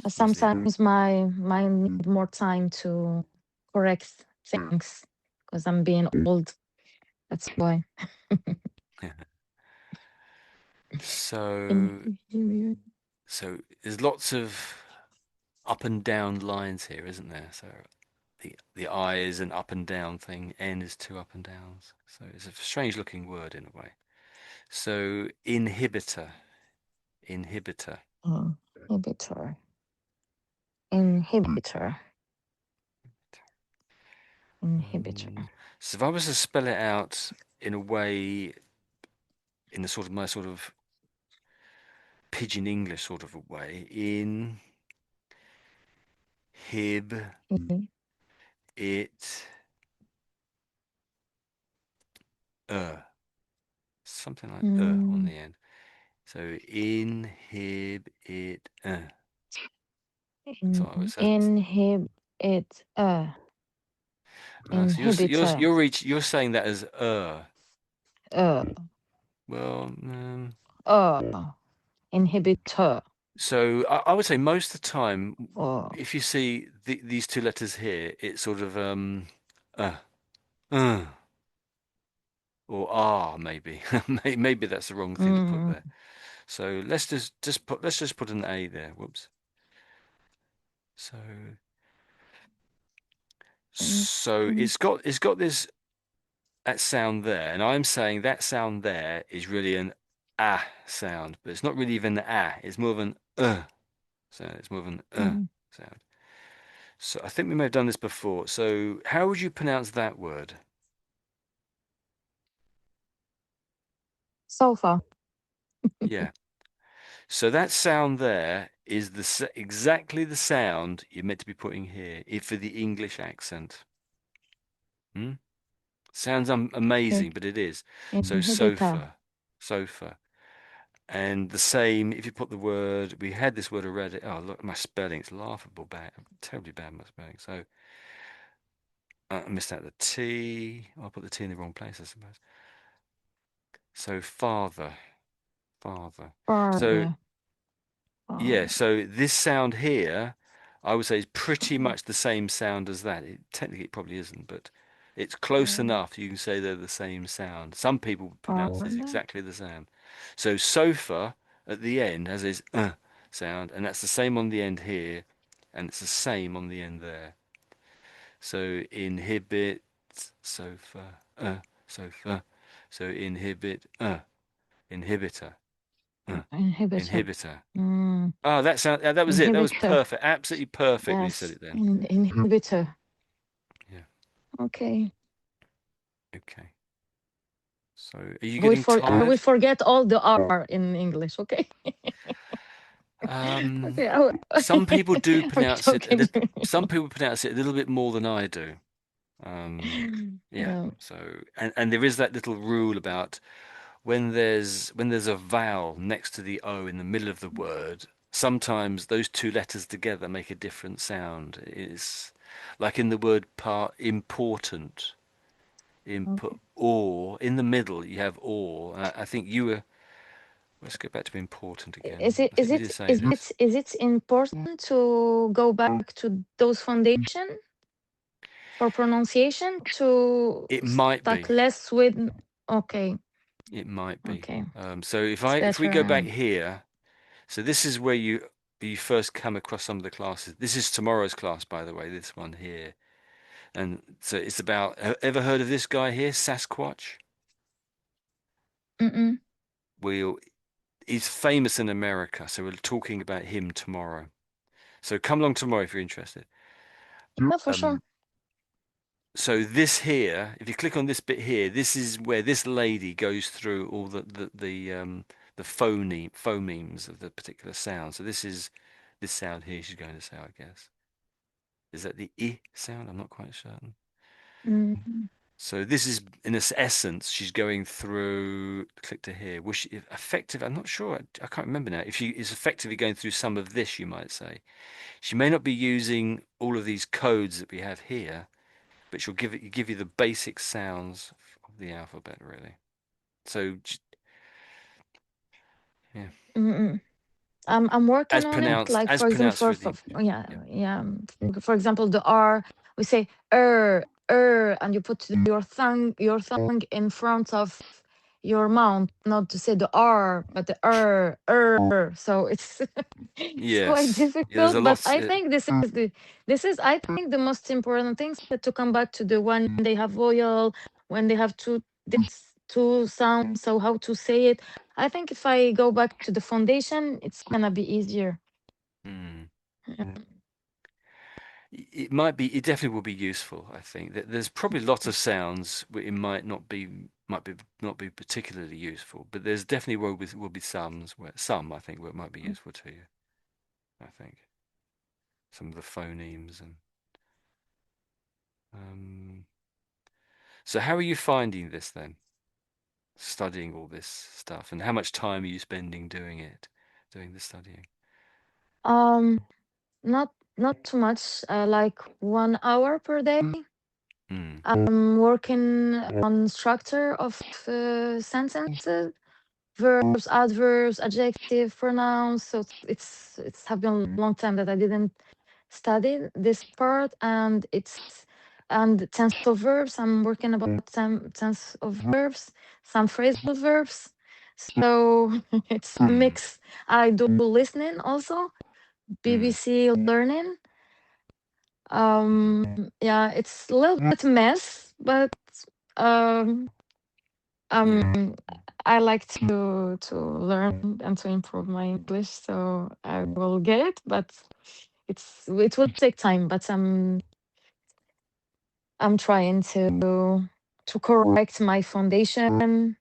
Sometimes my need more time to correct things because I'm being old. That's why. So there's lots of up and down lines here, isn't there? So the I is an up and down thing, N is two up and downs. So it's a strange looking word in a way. So inhibitor. Inhibitor. So if I was to spell it out in a way, in the sort of my sort of pidgin English sort of a way, it something like on the end. So inhib it. So Inhibit. so Inhibitor. you're saying that as well. Inhibitor. So I would say most of the time, Oh. if you see these two letters here, it's sort of uh, or R maybe. Maybe that's the wrong thing to put there. So let's just put an A there. Whoops. So it's got this that sound there, and I'm saying that sound there is really an ah sound, but it's not really even an ah. It's more of an sound. It's more of an sound. So I think we may have done this before. So how would you pronounce that word? Sofa. Yeah. So that sound there is exactly the sound you're meant to be putting here for the English accent. Hmm? Sounds amazing, but it is. So Inhibitor. sofa. And the same, if you put the word, we had this word already. Oh, look, my spelling's laughable bad, terribly bad, my spelling. So I missed out the T. Oh, I put the T in the wrong place, I suppose. So father, father. So Father. yeah, Father. so this sound here, I would say is pretty much the same sound as that. Technically, it probably isn't, but it's close enough. You can say they're the same sound. Some people pronounce this Father. exactly the same. So sofa at the end has this sound, and that's the same on the end here, and it's the same on the end there. So inhibit, sofa, sofa. So inhibit, inhibitor, Inhibitor. inhibitor. Mm, Oh, that sound, that was it. That was inhibitor. perfect. Absolutely perfect when you said Yes. it then. Inhibitor. Yeah. Okay. Okay. So are you We getting for we tired? forget all the R in English. Okay. Um, Okay. some people do I'm pronounce it joking. some people pronounce it a little bit more than I do. Yeah. Yeah. So and there is that little rule about when there's a vowel next to the O in the middle of the word, sometimes those two letters together make a different sound. It's like in the word part important. Input Okay. or in the middle you have or. I think you were. Let's go back to important again. Is it I is think we it did say is this. it is it important to go back to those foundation for pronunciation to It might stuck be. less with? Okay. It might be. Okay. So if It's I if we better. go back here, so this is where you first come across some of the classes. This is tomorrow's class, by the way. This one here, and so it's about. Ever heard of this guy here, Sasquatch? Mm-mm. We'll. He's famous in America, so we're talking about him tomorrow. So come along tomorrow if you're interested. Yeah, for sure. Um, So this here, if you click on this bit here, this is where this lady goes through all the phonemes of the particular sound. So this is this sound here she's going to say, I guess. Is that the I sound? I'm not quite certain. Mm. So this is, in its essence, she's going through, click to here. Was she effective? I'm not sure. I can't remember now. If she is effectively going through some of this, you might say. She may not be using all of these codes that we have here, but she'll give you the basic sounds of the alphabet, really. So yeah, Mm-mm. I'm working on it. Like as for example, pronounced through the yeah, yeah. yeah. For example, the R, we say and you put your tongue in front of your mouth, not to say the R, but the So it's it's quite Yes, yeah, there's a difficult. But lot. I think this is I think the most important things to come back to the when they have vowel, when they have two sounds. So how to say it. I think if I go back to the foundation, it's gonna be easier. Mm. Yeah. It might be. It definitely will be useful. I think that there's probably lots of sounds where it might be not be particularly useful, but there's definitely will be some I think where it might be useful to you. I think some of the phonemes and um. So how are you finding this then? Studying all this stuff, and how much time are you spending doing it, doing the studying? Um, not too much. Like 1 hour per day. Mm, I'm working on structure of sentences, verbs, adverbs, adjective, pronouns. So it's have been a long time that I didn't study this part, and tense of verbs. I'm working about some tense of verbs, some phrasal verbs. So it's a mm, mix. I do listening also, mm, BBC learning. Yeah, it's a little bit mess, but um, yeah. um, I like to learn and to improve my English, so I will get it, but it will take time. But I'm trying to correct my foundation,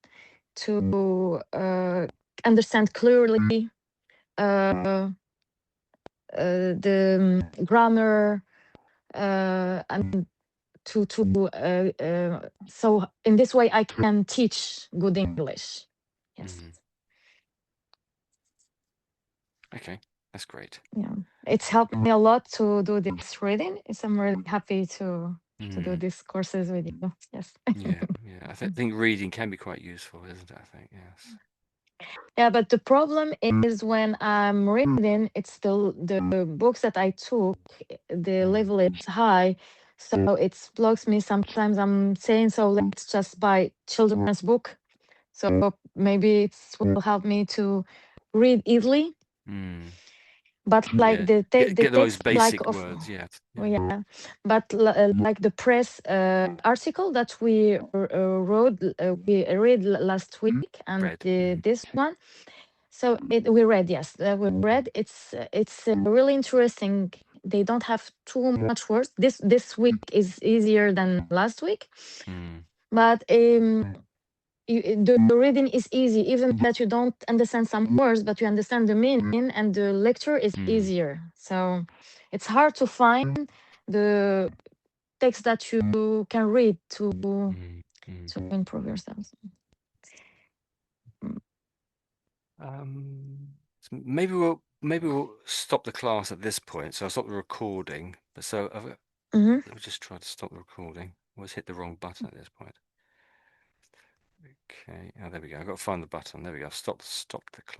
to understand clearly the grammar, and so in this way I can teach good English. Yes. Mm. Okay, that's great. Yeah, it's helped me a lot to do this reading. So I'm really happy to do Mm. these courses with you. Yes. Yeah, yeah. I think reading can be quite useful, isn't it? I think, yes. Yeah, but the problem is when I'm reading, it's the books that I took, the Mm. level is high, so it blocks me. Sometimes I'm saying, so let's just buy children's book. So maybe it will help me to read easily. Mm. But like Yeah. Get the get the most text, like basic of words. Yeah. oh, Yeah. yeah, but like the press article that we wrote, we read last week, and Read. Mm. this one. So we read, yes, we read. It's really interesting. They don't have too much words. This week is easier than last week, Mm. but the reading is easy, even that you don't understand some words, but you understand the meaning, and the lecture is Mm. easier. So it's hard to find the text that you can read Mm. Mm. to improve yourself. Maybe we'll stop the class at this point. So I'll stop the recording. But so Mm-hmm. let me just try to stop the recording. Always hit the wrong button at this point. Okay. Oh, there we go. I've got to find the button. There we go. Stop the class.